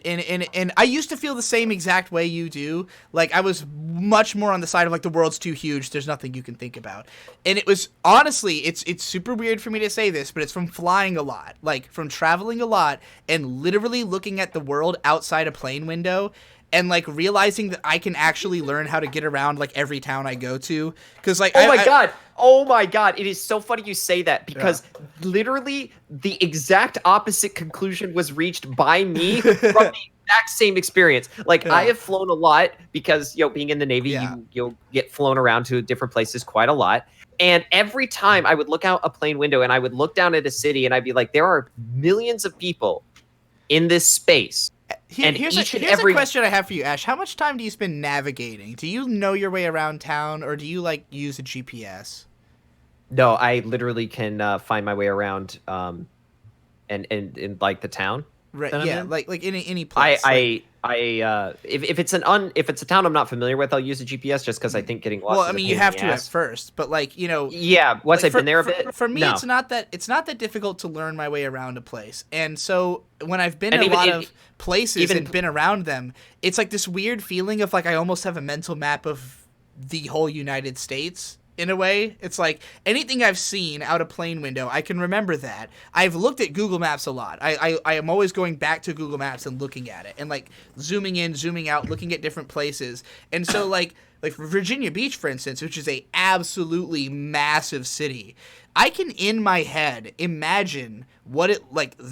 I used to feel the same exact way you do. Like I was much more on the side of like the world's too huge, there's nothing you can think about. And it was honestly, it's super weird for me to say this, but it's from flying a lot, like from traveling a lot and literally looking at the world outside a plane window and like realizing that I can actually learn how to get around like every town I go to. Cause like, oh my God. It is so funny you say that, because literally the exact opposite conclusion was reached by me from the exact same experience. Like I have flown a lot because, you know, being in the Navy, you'll get flown around to different places quite a lot. And every time I would look out a plane window and I would look down at a city and I'd be like, there are millions of people in this space. Here's a question I have for you, Ash. How much time do you spend navigating? Do you know your way around town, or do you like use a GPS? No, I literally can find my way around, and in like the town. Right. Yeah. Like in any place. If it's a town I'm not familiar with, I'll use a GPS just because I think getting lost. Well, I mean, you have to at first, but like, you know. Yeah. Once I've been there a bit. For me, it's not that difficult to learn my way around a place, and so when I've been in a lot of places and been around them, it's like this weird feeling of like I almost have a mental map of the whole United States. In a way, it's like anything I've seen out a plane window, I can remember that. I've looked at Google Maps a lot. I am always going back to Google Maps and looking at it and like zooming in, zooming out, looking at different places. And so like Virginia Beach, for instance, which is a absolutely massive city, I can in my head imagine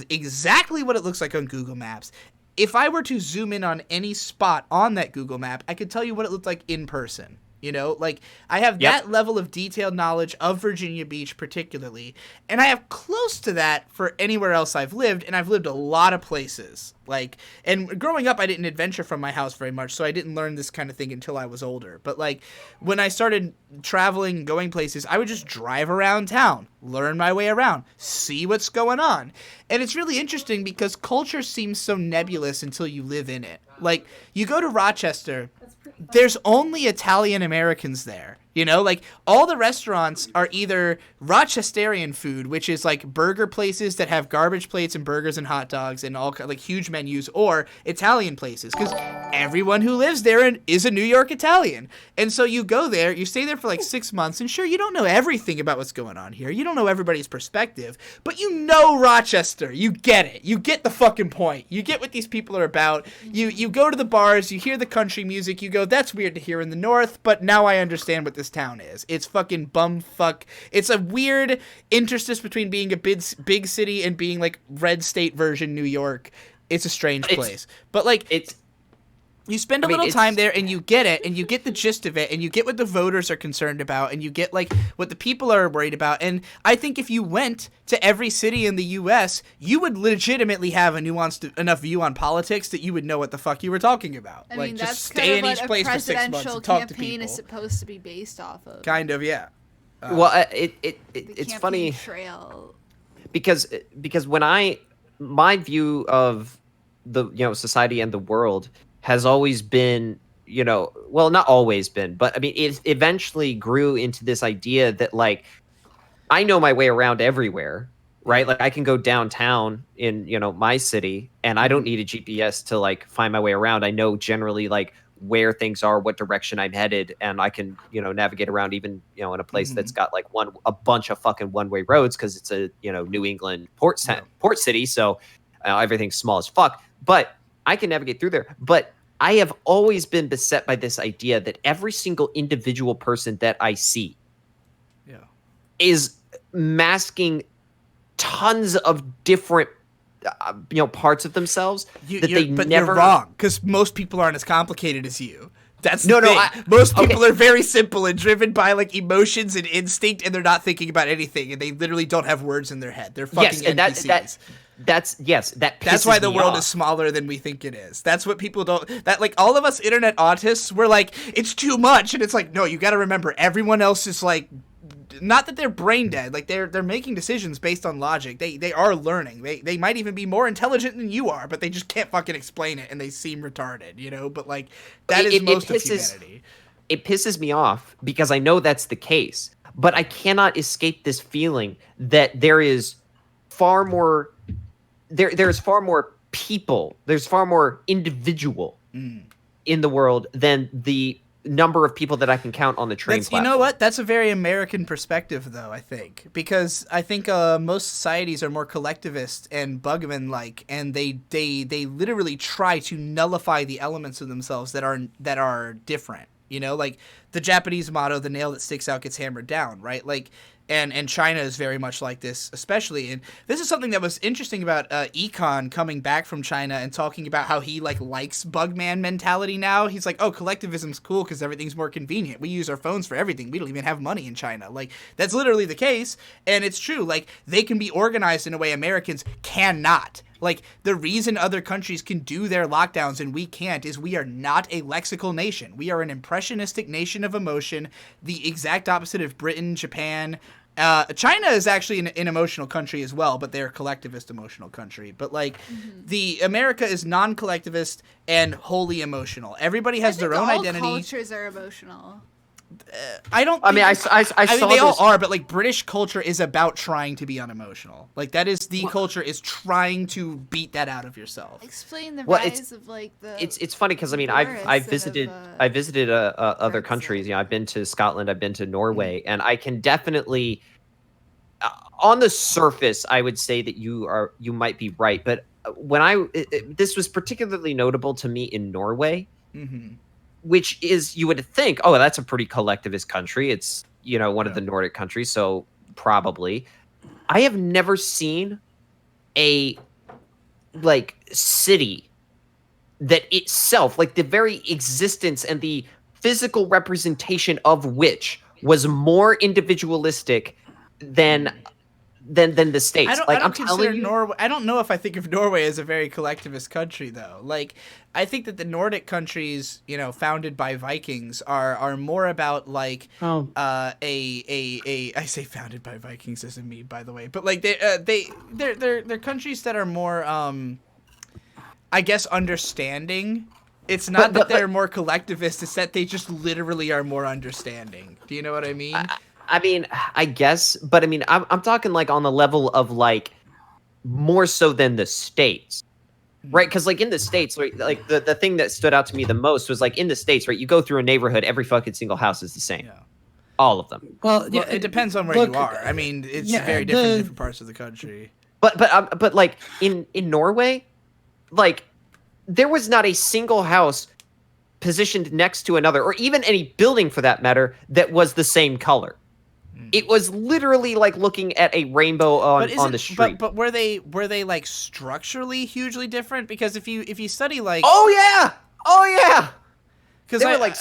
exactly what it looks like on Google Maps. If I were to zoom in on any spot on that Google map, I could tell you what it looked like in person. You know, like I have that level of detailed knowledge of Virginia Beach particularly, and I have close to that for anywhere else I've lived, and I've lived a lot of places. Like, and growing up, I didn't adventure from my house very much, so I didn't learn this kind of thing until I was older. But like, when I started traveling, going places, I would just drive around town, learn my way around, see what's going on. And it's really interesting because culture seems so nebulous until you live in it. Like, you go to Rochester, there's only Italian Americans there. You know, like all the restaurants are either Rochesterian food, which is like burger places that have garbage plates and burgers and hot dogs and all like huge menus, or Italian places, because everyone who lives there is a New York Italian. And so you go there, you stay there for like 6 months, and sure, you don't know everything about what's going on here. You don't know everybody's perspective, but you know Rochester. You get it. You get the fucking point. You get what these people are about. You go to the bars, you hear the country music, you go, that's weird to hear in the North, but now I understand what this town is. It's fucking bumfuck. It's a weird interstice between being a big city and being like red state version New York. It's a strange place. But like you spend a little time there and you get it, and you get the gist of it, and you get what the voters are concerned about, and you get like what the people are worried about. And I think if you went to every city in the US, you would legitimately have a nuanced enough view on politics that you would know what the fuck you were talking about. I like mean, just that's stay kind in of each what place a for 6 months and presidential talk to campaign people. is supposed to be based off of. Kind of, yeah. Well, it's funny trail. because when my view of the, you know, society and the world has always been, you know, well, not always been, but I mean, it eventually grew into this idea that like I know my way around everywhere, right? Like I can go downtown in, you know, my city, and I don't need a GPS to like find my way around. I know generally like where things are, what direction I'm headed, and I can, you know, navigate around even, you know, in a place that's got like a bunch of fucking one-way roads because it's a, you know, New England port city, so everything's small as fuck. But I can navigate through there. But I have always been beset by this idea that every single individual person that I see is masking tons of different you know, parts of themselves but you're wrong, because most people aren't as complicated as you. That's the thing. Most people are very simple and driven by like emotions and instinct, and they're not thinking about anything, and they literally don't have words in their head. They're fucking NPCs. That's why the world off. is smaller than we think it is. That's what people don't, that like all of us internet autists, we're like, it's too much. And it's like, no, you got to remember everyone else is like, not that they're brain dead, like they're making decisions based on logic. They are learning. They might even be more intelligent than you are, but they just can't fucking explain it and they seem retarded, you know? But like that is most of humanity. It pisses me off because I know that's the case, but I cannot escape this feeling that there's far more people, there's far more individual in the world than the number of people that I can count on the train platform. You know what? That's a very American perspective, though, I think. Because I think most societies are more collectivist and Bugman-like, and they literally try to nullify the elements of themselves that are different. You know, like the Japanese motto, the nail that sticks out gets hammered down, right? Like, and China is very much like this, especially. And this is something that was interesting about Econ coming back from China and talking about how he likes Bugman mentality now. He's like, oh, collectivism's cool because everything's more convenient. We use our phones for everything. We don't even have money in China. Like, that's literally the case. And it's true. Like, they can be organized in a way Americans cannot. Like, the reason other countries can do their lockdowns and we can't is we are not a lexical nation. We are an impressionistic nation of emotion, the exact opposite of Britain, Japan. China is actually an emotional country as well, but they're a collectivist emotional country. But, like, the America is non-collectivist and wholly emotional. Everybody has their own identity. All cultures are emotional. I don't. I mean, I saw they all are, but like British culture is about trying to be unemotional. Like that is the culture is trying to beat that out of yourself. Explain the rise of like the. It's funny because I mean I visited other countries. You know, I've been to Scotland, I've been to Norway, and I can definitely, on the surface, I would say that you might be right, but when this was particularly notable to me in Norway. Mm-hmm. Which is, you would think, oh, that's a pretty collectivist country. It's, you know, one of the Nordic countries, so probably. I have never seen a, like, city that itself, like, the very existence and the physical representation of which was more individualistic than the States. I'm telling you, Norway. I don't know if I think of Norway as a very collectivist country, though. Like, I think that the Nordic countries, you know, founded by Vikings, are more about like I say founded by Vikings as a meme, by the way, but like they're countries that are more I guess understanding. It's not that they're more collectivist; it's that they just literally are more understanding. Do you know what I mean? I mean, I guess, but I mean, I'm talking like on the level of like more so than the States, right? Because like in the States, like the thing that stood out to me the most was like in the States, right? You go through a neighborhood, every fucking single house is the same, all of them. Well, yeah, it depends on where you are. I mean, it's very different in different parts of the country. But like in Norway, like there was not a single house positioned next to another, or even any building for that matter, that was the same color. It was literally like looking at a rainbow on the street. But were they like structurally hugely different? Because if you study like oh yeah, because they were like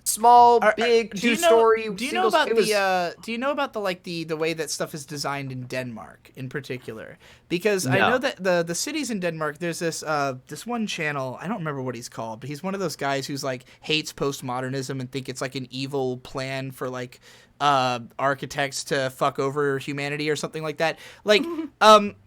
small, big, two-story. Do you know about the way that stuff is designed in Denmark in particular? Because I know that the cities in Denmark, there's this one channel, I don't remember what he's called, but he's one of those guys who's like hates postmodernism and think it's like an evil plan for like architects to fuck over humanity or something like that. Like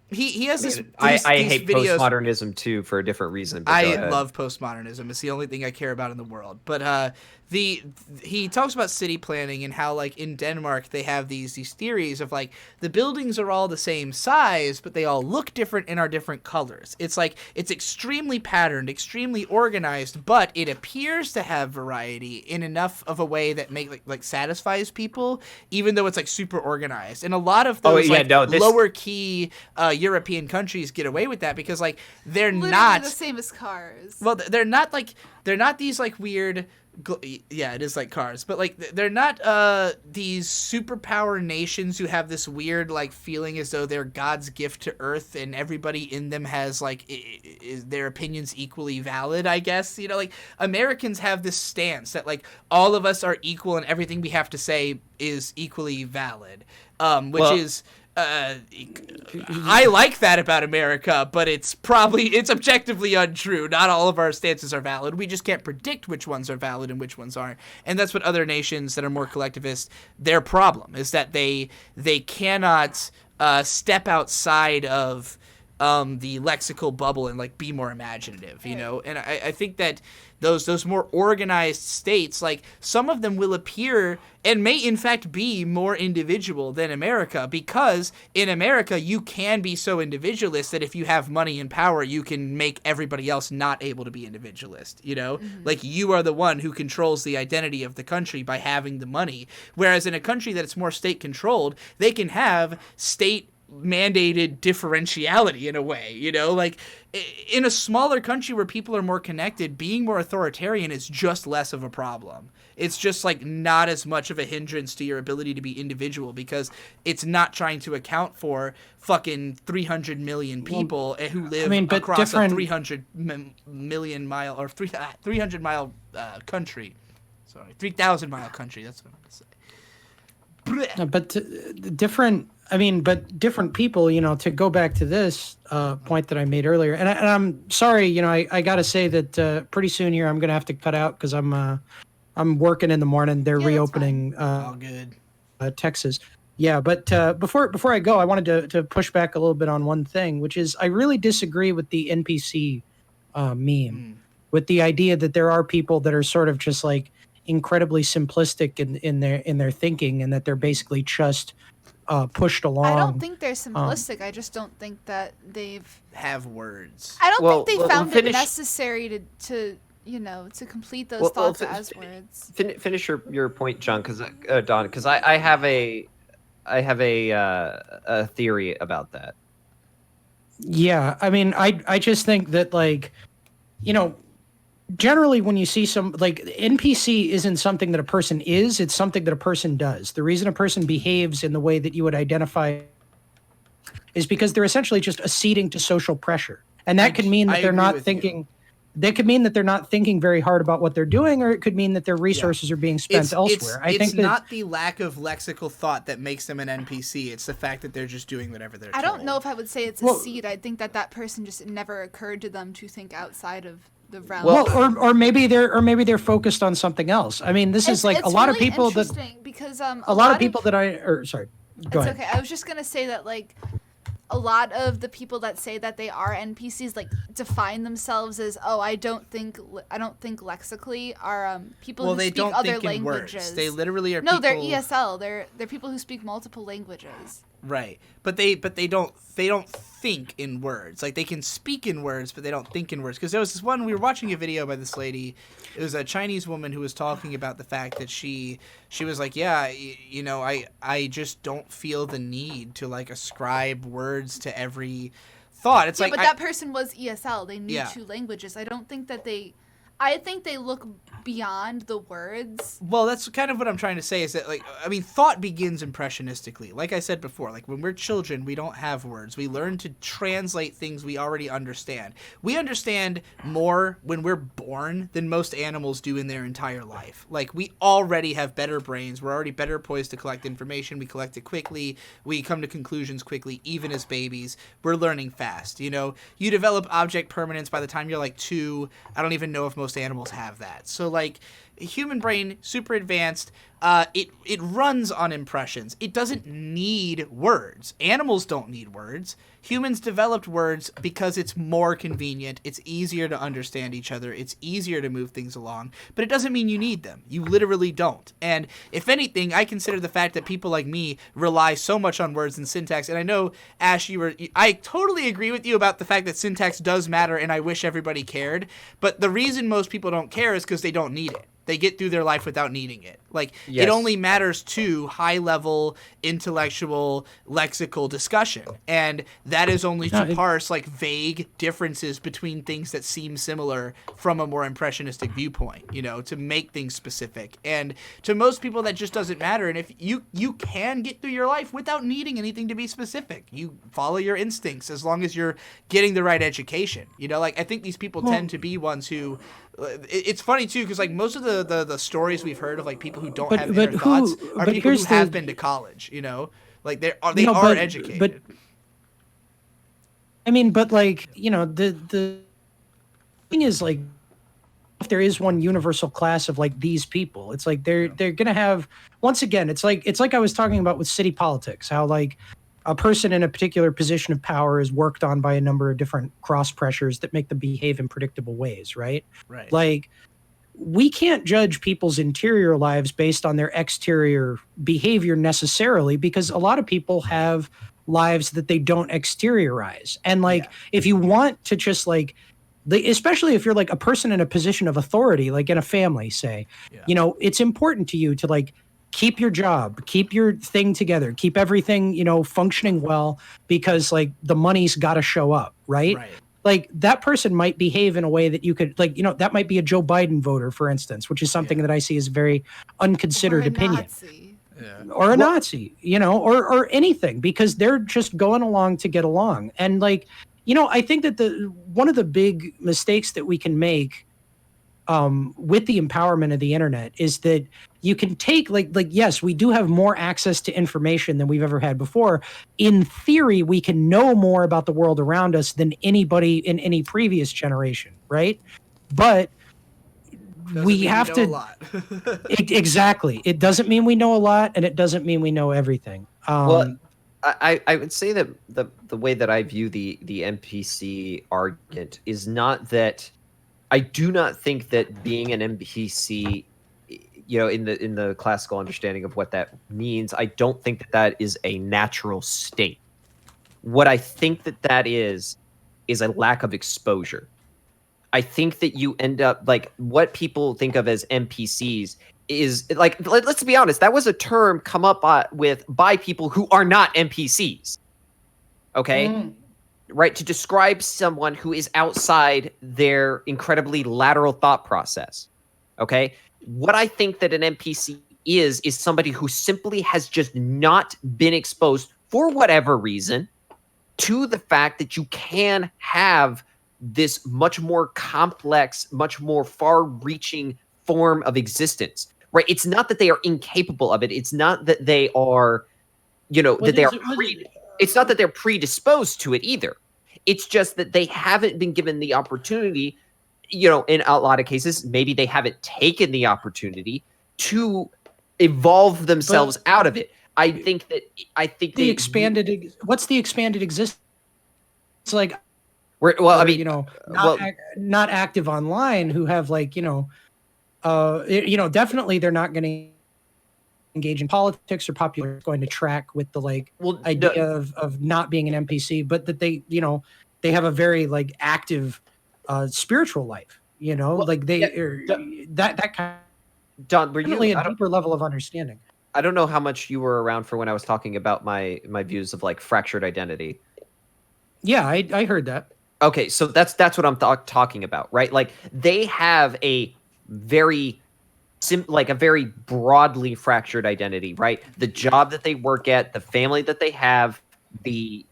he has these I hate videos. Postmodernism too for a different reason. I love postmodernism. It's the only thing I care about in the world. But he talks about city planning and how like in Denmark they have these theories of like the buildings are all the same size but they all look different and are different colors. It's like it's extremely patterned, extremely organized, but it appears to have variety in enough of a way that like satisfies people, even though it's like super organized. And a lot of those lower key European countries get away with that because like they're literally not the same as cars. Well, they're not these like weird. Yeah, it is like cars, but like they're not these superpower nations who have this weird like feeling as though they're God's gift to Earth and everybody in them has like their opinions equally valid. I guess, you know, like Americans have this stance that like all of us are equal and everything we have to say is equally valid, which is I like that about America, but it's objectively untrue. Not all of our stances are valid. We just can't predict which ones are valid and which ones aren't. And that's what other nations that are more collectivist, their problem is that they cannot step outside of the lexical bubble and like be more imaginative, you know? And I think that those more organized states, like some of them will appear and may in fact be more individual than America, because in America you can be so individualist that if you have money and power, you can make everybody else not able to be individualist, you know? Like you are the one who controls the identity of the country by having the money. Whereas in a country that's more state controlled, they can have state mandated differentiality in a way, you know, like in a smaller country where people are more connected, being more authoritarian is just less of a problem. It's just like not as much of a hindrance to your ability to be individual, because it's not trying to account for fucking 300 million people who live across a 300 million mile or 300 mile country. Sorry, 3,000 mile country. That's what I'm going to say. But different people, you know, to go back to this point that I made earlier, and I'm sorry, you know, I got to say that pretty soon here I'm going to have to cut out because I'm working in the morning. They're reopening all good. Texas. Yeah, but before I go, I wanted to push back a little bit on one thing, which is I really disagree with the NPC meme, with the idea that there are people that are sort of just like incredibly simplistic in their thinking, and that they're basically just pushed along. I don't think they're simplistic. I just don't think that have words. I don't think they found it necessary to you know, to complete those thoughts as words. Finish your point, John, because Don, because I have a theory about that. Yeah, I mean, I just think that, like, you know, generally when you see some, like, NPC isn't something that a person is, it's something that a person does. The reason a person behaves in the way that you would identify is because they're essentially just acceding to social pressure. And that could mean that they're not thinking... That could mean that they're not thinking very hard about what they're doing, or it could mean that their resources are being spent elsewhere. I think it's not the lack of lexical thought that makes them an NPC. It's the fact that they're just doing whatever they're told. I don't know if I would say it's a seed. I think that person just never occurred to them to think outside of the realm. Well, or maybe they're focused on something else. I mean, this is like a lot of people that because a lot of people that sorry. Go ahead. Okay, I was just gonna say that, like, a lot of the people that say that they are NPCs, like, define themselves as, I don't think lexically, are people who speak other languages. Words. They literally are. No, they're ESL. They're people who speak multiple languages. Right, but they don't think in words. Like, they can speak in words, but they don't think in words. Because there was this one, we were watching a video by this lady. It was a Chinese woman who was talking about the fact that she was like, yeah, you know, I just don't feel the need to, like, ascribe words to every thought. It's like, but that person was ESL. They knew two languages. I think they look beyond the words. Well, that's kind of what I'm trying to say, is that, like, I mean, thought begins impressionistically. Like I said before, like, when we're children, we don't have words. We learn to translate things we already understand. We understand more when we're born than most animals do in their entire life. Like, we already have better brains. We're already better poised to collect information. We collect it quickly. We come to conclusions quickly, even as babies. We're learning fast, you know? You develop object permanence by the time you're, like, 2. I don't even know if most animals have that. So, like, human brain, super advanced, it runs on impressions. It doesn't need words. Animals don't need words. Humans developed words because it's more convenient. It's easier to understand each other. It's easier to move things along. But it doesn't mean you need them. You literally don't. And if anything, I consider the fact that people like me rely so much on words and syntax. And I know, Ash, I totally agree with you about the fact that syntax does matter, and I wish everybody cared. But the reason most people don't care is because they don't need it. They get through their life without needing it. Like, It only matters to high-level, intellectual, lexical discussion. And that is only to parse, like, vague differences between things that seem similar from a more impressionistic viewpoint, you know, to make things specific. And to most people, that just doesn't matter. And if you can get through your life without needing anything to be specific. You follow your instincts as long as you're getting the right education. You know, like, I think these people tend to be ones who... It's funny, too, because, like, most of the stories we've heard of, like, people who don't have inner thoughts are people who have been to college, you know? Like they are educated. But I mean, but like, the thing is, like, if there is one universal class of like these people, it's like they're gonna have, once again, it's like I was talking about with city politics, how like a person in a particular position of power is worked on by a number of different cross pressures that make them behave in predictable ways, right? Right. Like, we can't judge people's interior lives based on their exterior behavior necessarily, because a lot of people have lives that they don't exteriorize. And like, if you want to just like, especially if you're like a person in a position of authority, like in a family, say, it's important to you to like keep your job, keep your thing together, keep everything, functioning well, because like the money's got to show up, right? Like that person might behave in a way that you could like, that might be a Joe Biden voter, for instance, which is something that I see as a very unconsidered opinion. Or a Nazi, or anything, because they're just going along to get along. And like, I think that one of the big mistakes that we can make with the empowerment of the internet is that you can take like yes, we do have more access to information than we've ever had before. In theory, we can know more about the world around us than anybody in any previous generation, right? But we have to know a lot. Exactly. It doesn't mean we know a lot, and it doesn't mean we know everything. Well, I would say that the way that I view the NPC argument is not that I do not think that being an NPC, in the classical understanding of what that means, I don't think that is a natural state. What I think that is a lack of exposure. I think that you end up like what people think of as NPCs is like, let's be honest, that was a term come up by people who are not NPCs. Okay? Right? To describe someone who is outside their incredibly lateral thought process. Okay? What I think that an NPC is somebody who simply has just not been exposed for whatever reason to the fact that you can have this much more complex, much more far-reaching form of existence, right? It's not that they are incapable of it. It's not that they are, it's not that they're predisposed to it either. It's just that they haven't been given the opportunity, in a lot of cases, maybe they haven't taken the opportunity to evolve themselves out of it. I think what's the expanded existence? It's like, not active online, who have like, definitely they're not going to engage in politics or popular, going to track with the idea of not being an NPC, but that they have a very like active spiritual life, that kind of Don, were definitely a deeper level of understanding. I don't know how much you were around for when I was talking about my views of like fractured identity. Yeah, I heard that. Okay, so that's what I'm talking about, right? Like they have a very a very broadly fractured identity, right? The job that they work at, the family that they have, the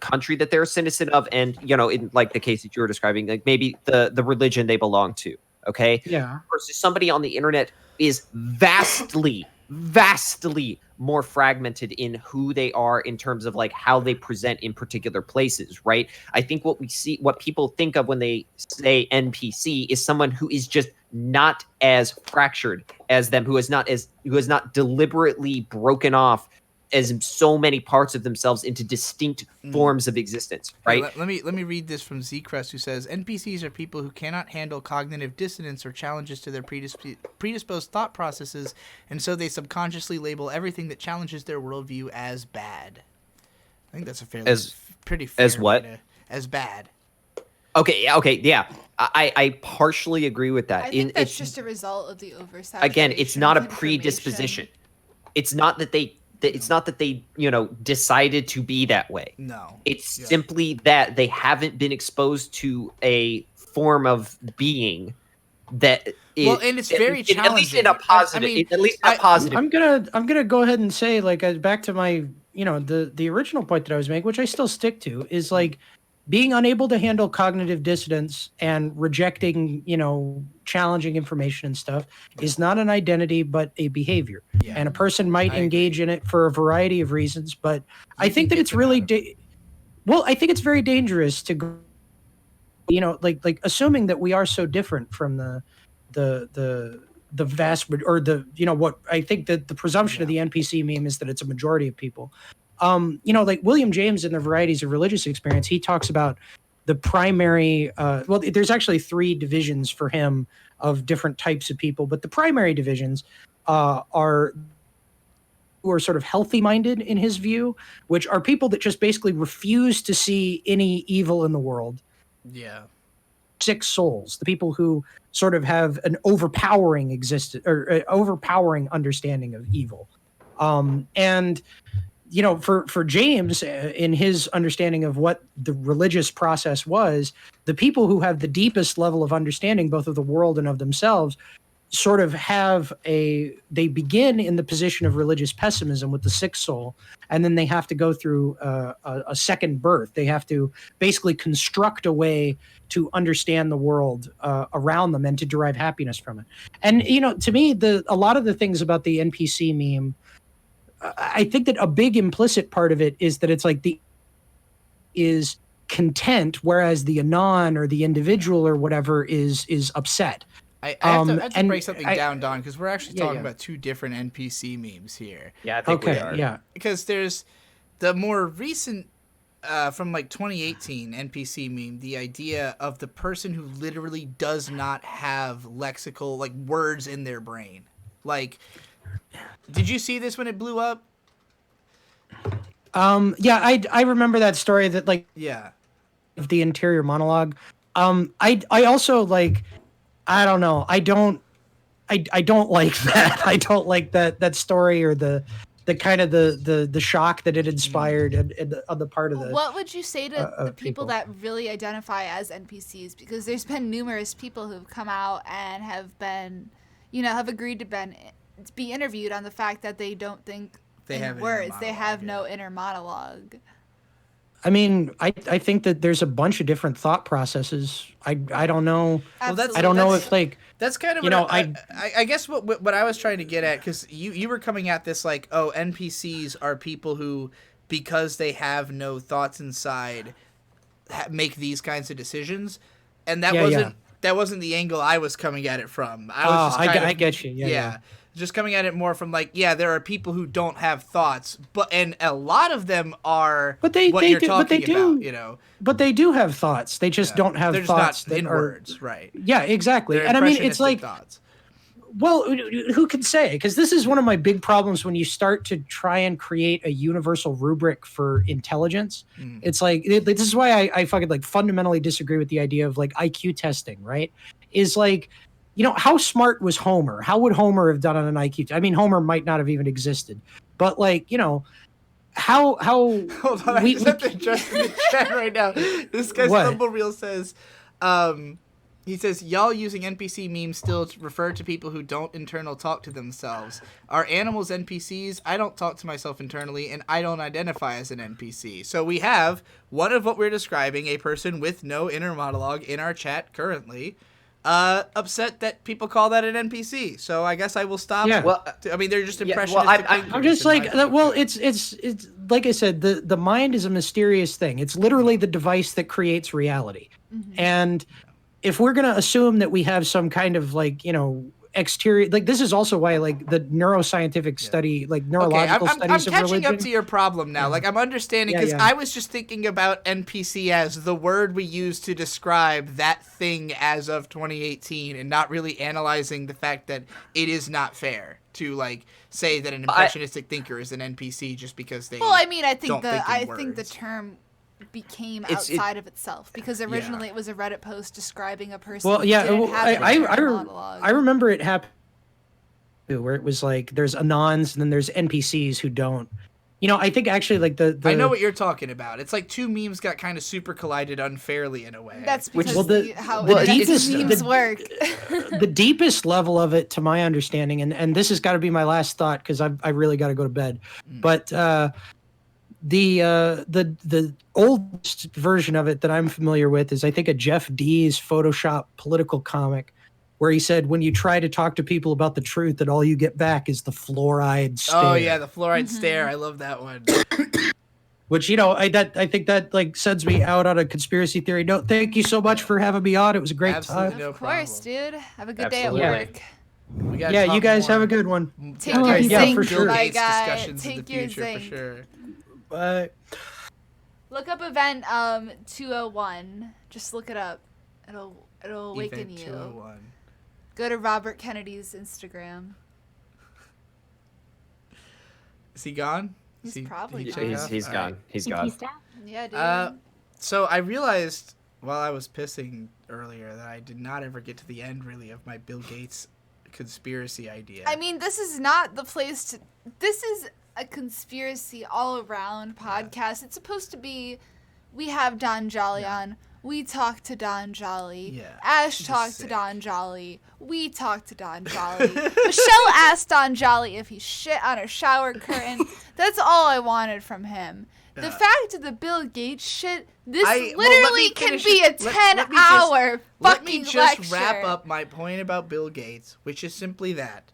country that they're a citizen of, and in like the case that you were describing, like maybe the religion they belong to. Okay, yeah. Versus somebody on the internet is vastly more fragmented in who they are in terms of like how they present in particular places, right? I think what people think of when they say NPC is someone who is just not as fractured as them, who has not deliberately broken off as so many parts of themselves into distinct forms of existence, right? Let me read this from Zcrest, who says NPCs are people who cannot handle cognitive dissonance or challenges to their predisposed thought processes, and so they subconsciously label everything that challenges their worldview as bad. I think that's a pretty fair as what? As bad. Okay, yeah. I partially agree with that. I think that's just a result of the oversaturation. Again, it's not a predisposition. It's not that they decided to be that way. No. It's simply that they haven't been exposed to a form of being that and it's very challenging. At least in a positive. I'm gonna go ahead and say, like, back to my, the original point that I was making, which I still stick to, is like being unable to handle cognitive dissonance and rejecting, challenging information and stuff is not an identity, but a behavior. Yeah. And a person might engage in it for a variety of reasons, but I think that it's really, I think it's very dangerous to go, like assuming that we are so different from the vast, or what I think that the presumption of the NPC meme is that it's a majority of people. Like William James in the Varieties of Religious Experience, he talks about the primary, there's actually 3 divisions for him of different types of people, but the primary divisions are who are sort of healthy-minded in his view, which are people that just basically refuse to see any evil in the world. Yeah. Sick souls, the people who sort of have an overpowering overpowering understanding of evil. And for James, in his understanding of what the religious process was, the people who have the deepest level of understanding both of the world and of themselves sort of they begin in the position of religious pessimism with the sick soul, and then they have to go through a second birth. They have to basically construct a way to understand the world around them and to derive happiness from it. And, to me, a lot of the things about the NPC meme, I think that a big implicit part of it is that it's like is content, whereas the anon or the individual or whatever is upset. I have to break something down, Don, because we're actually talking about 2 different NPC memes here. Yeah, I think we are. Yeah. Because there's the more recent, from like 2018 NPC meme, the idea of the person who literally does not have lexical, like, words in their brain. Like, did you see this when it blew up? Yeah, I remember that story that, like, of the interior monologue. I also, like, I don't know. I don't like that. I don't like that story or the kind of the shock that it inspired on the part of the. What would you say to the people that really identify as NPCs? Because there's been numerous people who've come out and have been, have agreed to be interviewed on the fact that they don't think they have words. They have no inner monologue. I mean, I think that there's a bunch of different thought processes. I don't know. Well, I don't know if, like, that's kind of I guess what I was trying to get at, because you were coming at this like, oh, NPCs are people who, because they have no thoughts inside, make these kinds of decisions, and that wasn't the angle I was coming at it from. I get you. Yeah. Just coming at it more from like, there are people who don't have thoughts, and a lot of them are. But you're talking about. But they do have thoughts. They just don't have thoughts not in words, right? Yeah, exactly. And I mean, it's like thoughts. Well, who can say? Because this is one of my big problems when you start to try and create a universal rubric for intelligence. It's like, this is why I fucking like fundamentally disagree with the idea of like IQ testing, right? Is like, how smart was Homer? How would Homer have done on an IQ? I mean, Homer might not have even existed, but like, how hold on, I just have to adjust in the chat right now. This guy's Stumble Reel says, he says, y'all using NPC memes still refer to people who don't internal talk to themselves. Are animals NPCs? I don't talk to myself internally, and I don't identify as an NPC. So we have one of what we're describing, a person with no inner monologue in our chat currently, upset that people call that an NPC. So I guess I will stop. Yeah. Well, I mean, they're just impressionistic. I'm just like, well, it's like I said, the mind is a mysterious thing. It's literally the device that creates reality. Mm-hmm. And if we're going to assume that we have some kind of like, exterior, like this is also why like the neuroscientific study, like neurological studies of religion. I'm catching up to your problem now. Like I'm understanding, because I was just thinking about NPC as the word we use to describe that thing as of 2018, and not really analyzing the fact that it is not fair to like say that an impressionistic thinker is an NPC just because they. Well, I mean, I think the term became outside of itself, because originally it was a Reddit post describing a person. Well, yeah, I remember it happened where it was like there's anons and then there's NPCs who don't. I think actually like the I know what you're talking about. It's like 2 memes got kind of super collided unfairly in a way. That's because how deepest memes work. The deepest level of it, to my understanding, and this has got to be my last thought because I really got to go to bed. But The oldest version of it that I'm familiar with is, I think, a Jeff Dees Photoshop political comic, where he said, when you try to talk to people about the truth, that all you get back is the fluoride stare. Oh yeah, the fluoride stare. I love that one. Which, I think that like sends me out on a conspiracy theory note. Thank you so much for having me on. It was a great Absolutely time. no Of course, problem. dude. Have a good Absolutely. day at work. We gotta Yeah, talk you guys more. have a good one. Take your Yeah, zinc, for sure. Bill my Gates guy. discussions in the Take your future for zinc. sure. Bye. Look up event 201. Just look it up. It'll awaken Event you. 201. Go to Robert Kennedy's Instagram. Is he gone? He's Is he- probably did he gone. check off? He's All gone. right. He's CT gone. staff? Yeah, dude. So I realized while I was pissing earlier that I did not ever get to the end really of my Bill Gates conspiracy idea. I mean, this is not the place to. This is a conspiracy all around podcast. It's supposed to be. We have Don Jolly on. We talk to Don Jolly. Yeah, Ash he's talked to sick. Don Jolly. We talk to Don Jolly. Michelle asked Don Jolly if he shit on her shower curtain. That's all I wanted from him. The Yeah. fact of the Bill Gates shit, this Well, let literally me can finish be a it. Let me just- 10-hour Let me fucking just lecture. wrap up my point about Bill Gates, which is simply that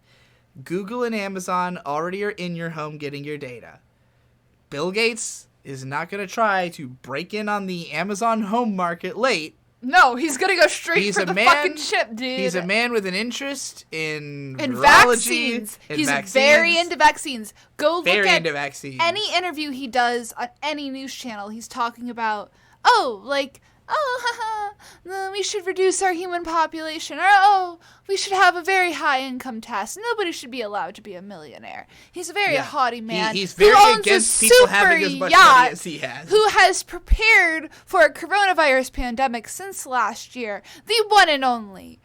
Google and Amazon already are in your home getting your data. Bill Gates is not going to try to break in on the Amazon home market late. No, he's gonna go straight He's for a the man- fucking chip, dude. He's a man with an interest in in virology, vaccines. in He's vaccines, very into vaccines. Go look very at into vaccines. any interview he does on any news channel. He's talking about, we should reduce our human population, or we should have a very high income tax. Nobody should be allowed to be a millionaire. He's a very Yeah. haughty man He's who very owns against a people super having as much money yacht, as he has. who has prepared for a coronavirus pandemic since last year. The one and only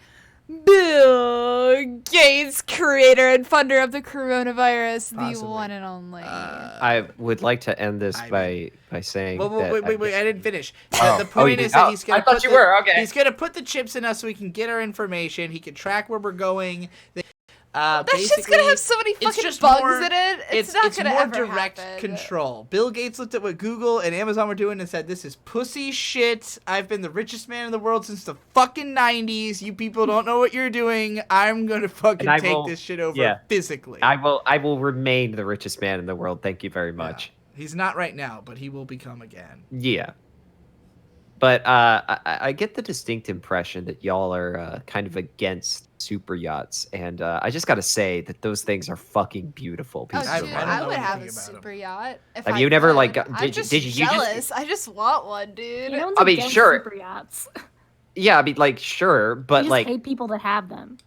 Bill Gates, creator and funder of the coronavirus, the Possibly. one and only. I would like to end this by saying Wait, that wait, I didn't finish. Oh. The point you did? is that Oh, he's gonna I thought put you the, were, okay. He's gonna put the chips in us so we can get our information. He can track where we're going. that shit's gonna have so many it's fucking just bugs more- in it. It's not gonna more ever direct happen. control. Bill Gates looked at what Google and Amazon were doing and said, "This is pussy shit. I've been the richest man in the world since the fucking 90s. You people don't know what you're doing. I'm gonna fucking And I take will- this shit over yeah. physically." I will remain the richest man in the world. Thank you very much. He's not right now, but he will become again. Yeah. But I get the distinct impression that y'all are kind of against super yachts, and I just got to say that those things are fucking beautiful Oh, pieces I dude, of don't I know would have a anything about 'em. super yacht. If Have I you never, could. like, I'm did just you just- jealous. I just want one, dude. You know, I mean, against sure. super yachts. Yeah, I mean, like, sure, You but just like, hate people that have them.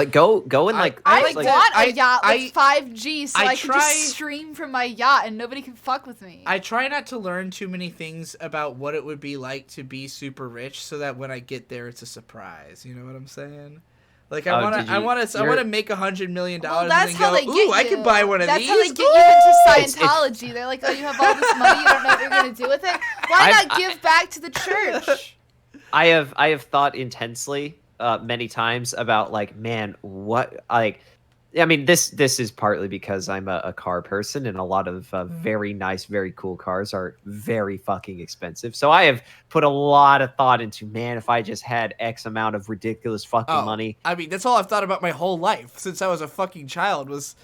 go and like, I like want that. a yacht with I- 5G so I I can try- just stream from my yacht and nobody can fuck with me. I try not to learn too many things about what it would be like to be super rich, so that when I get there, it's a surprise. You know what I'm saying? Like I Oh, want did to, I you- want to, I you're- want to make $100 million Well, and that's then how go, they get "Ooh, I you. could buy one of That's these." how they get you Ooh!" into It's- Scientology. They're like, oh, you have all this money, you don't know what you're gonna do with it. Why not give back to the church? I have thought intensely many times about like, man, what like. I mean, this is partly because I'm a car person, and a lot of very nice, very cool cars are very fucking expensive. So I have put a lot of thought into, man, if I just had X amount of ridiculous fucking money. I mean, that's all I've thought about my whole life since I was a fucking child, was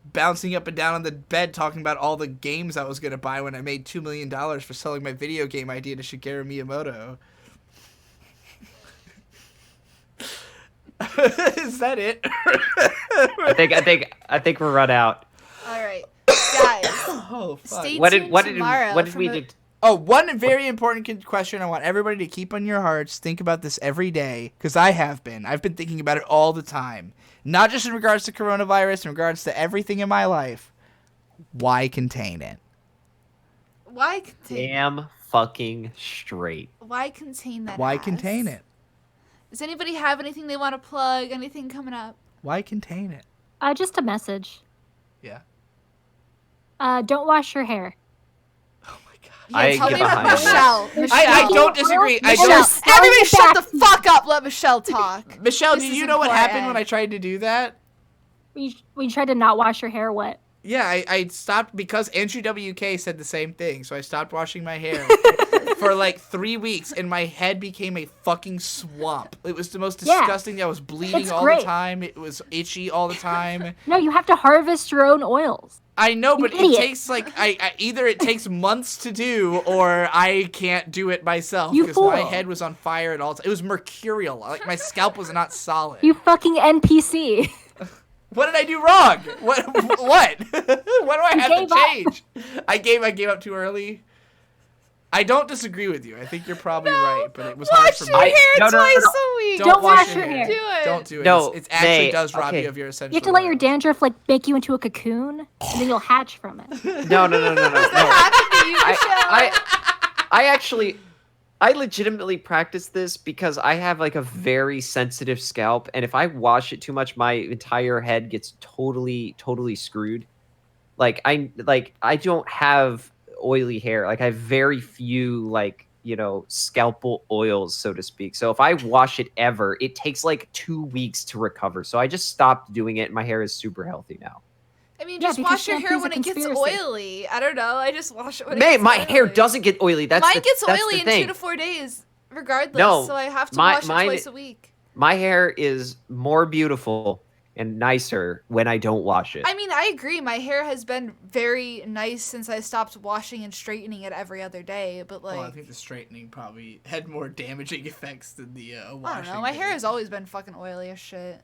bouncing up and down on the bed talking about all the games I was going to buy when I made $2 million for selling my video game idea to Shigeru Miyamoto. Is that it? I think we're run out. All right, guys, Oh, fuck. stay What tuned did tomorrow. what did for we the- do? Oh, one very important question I want everybody to keep on your hearts. Think about this every day, because I have been. I've been thinking about it all the time. Not just in regards to coronavirus, in regards to everything in my life. Why contain it? Why contain? Damn fucking straight. Why contain that? Why ass? contain it? Does anybody have anything they want to plug? Anything coming up? Why contain it? Just a message. Yeah. Don't wash your hair. Oh my god. Yeah, I tell get me behind Michelle. that. Michelle. I don't disagree. I Michelle. don't. Everybody shut the Back- fuck up. Let Michelle talk. Michelle, This did is you know what happened important. eh? when I tried to do that? When you tried to not wash your hair, what? Yeah, I stopped because Andrew WK said the same thing, so I stopped washing my hair for like 3 weeks, and my head became a fucking swamp. It was the most disgusting thing. I was bleeding all the time. It was itchy all the time. No, you have to harvest your own oils. I know, but it takes like either it takes months to do, or I can't do it myself because my head was on fire at all times. It was mercurial. Like my scalp was not solid. You fucking NPC. What did I do wrong? What? What do I have to change? I gave up too early. I don't disagree with you. I think you're probably right, but it was hard for me. Wash your hair twice a week. Don't wash your hair. Do it. Don't do it. No, it actually does rob you of your essential. You have to let your dandruff like make you into a cocoon, and then you'll hatch from it. No. Does that happen to you, Michelle? I legitimately practice this because I have like a very sensitive scalp, and if I wash it too much, my entire head gets totally screwed. Like I don't have oily hair. Like I have very few scalpal oils, so to speak. So if I wash it ever, it takes like 2 weeks to recover. So I just stopped doing it, and my hair is super healthy now. I mean, just wash your hair when it gets oily. I don't know. I just wash it when it gets my oily. hair doesn't get oily. Mine gets oily in 2 to 4 days, regardless. No, so I have to wash it twice a week. My hair is more beautiful and nicer when I don't wash it. I mean, I agree. My hair has been very nice since I stopped washing and straightening it every other day. But like, I think the straightening probably had more damaging effects than the washing. I don't know. My hair has always been fucking oily as shit.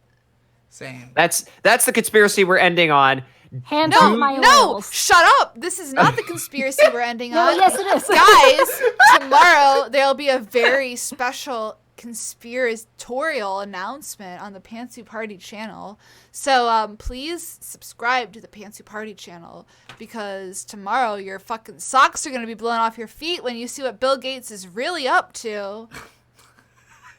Same. That's the conspiracy we're ending on. No, shut up. This is not the conspiracy we're ending on. Yes, it is. Guys, tomorrow there'll be a very special conspiratorial announcement on the Pantsu Party channel. So please subscribe to the Pantsu Party channel because tomorrow your fucking socks are going to be blown off your feet when you see what Bill Gates is really up to.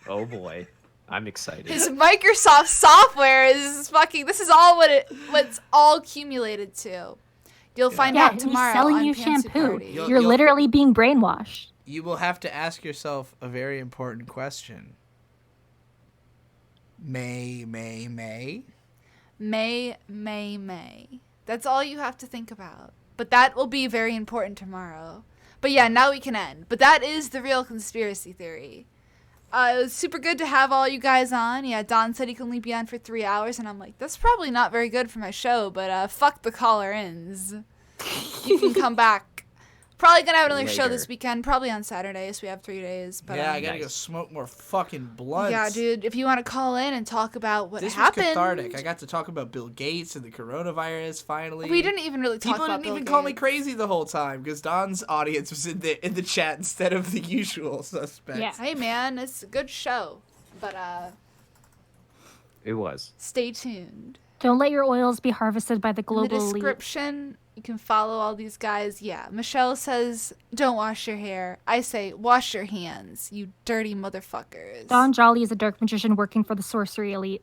Oh boy. I'm excited. His Microsoft software is fucking. This is all what's all accumulated to. You'll find out tomorrow. He's selling on you Pantsu shampoo. Party. You're literally being brainwashed. You will have to ask yourself a very important question. May. That's all you have to think about. But that will be very important tomorrow. But yeah, now we can end. But that is the real conspiracy theory. It was super good to have all you guys on. Yeah, Don said he can only be on for 3 hours, and I'm like, that's probably not very good for my show, but fuck the caller-ins. You can come back. Probably gonna have another show this weekend, probably on Saturday, so we have 3 days. But yeah, I gotta go smoke more fucking blunts. Yeah, dude, if you want to call in and talk about what happened. This was cathartic. I got to talk about Bill Gates and the coronavirus, finally. We didn't even really talk about Bill Gates. People didn't even call me crazy the whole time, because Don's audience was in the chat instead of the usual suspects. Yeah. Hey, man, it's a good show. But, It was. Stay tuned. Don't let your oils be harvested by the global elite. In the description, you can follow all these guys. Yeah, Michelle says, don't wash your hair. I say, wash your hands, you dirty motherfuckers. Don Jolly is a dark magician working for the sorcery elite.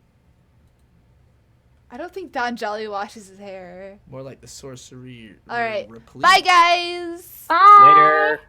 I don't think Don Jolly washes his hair. More like the sorcery. All right. Bye, guys. Bye. Later.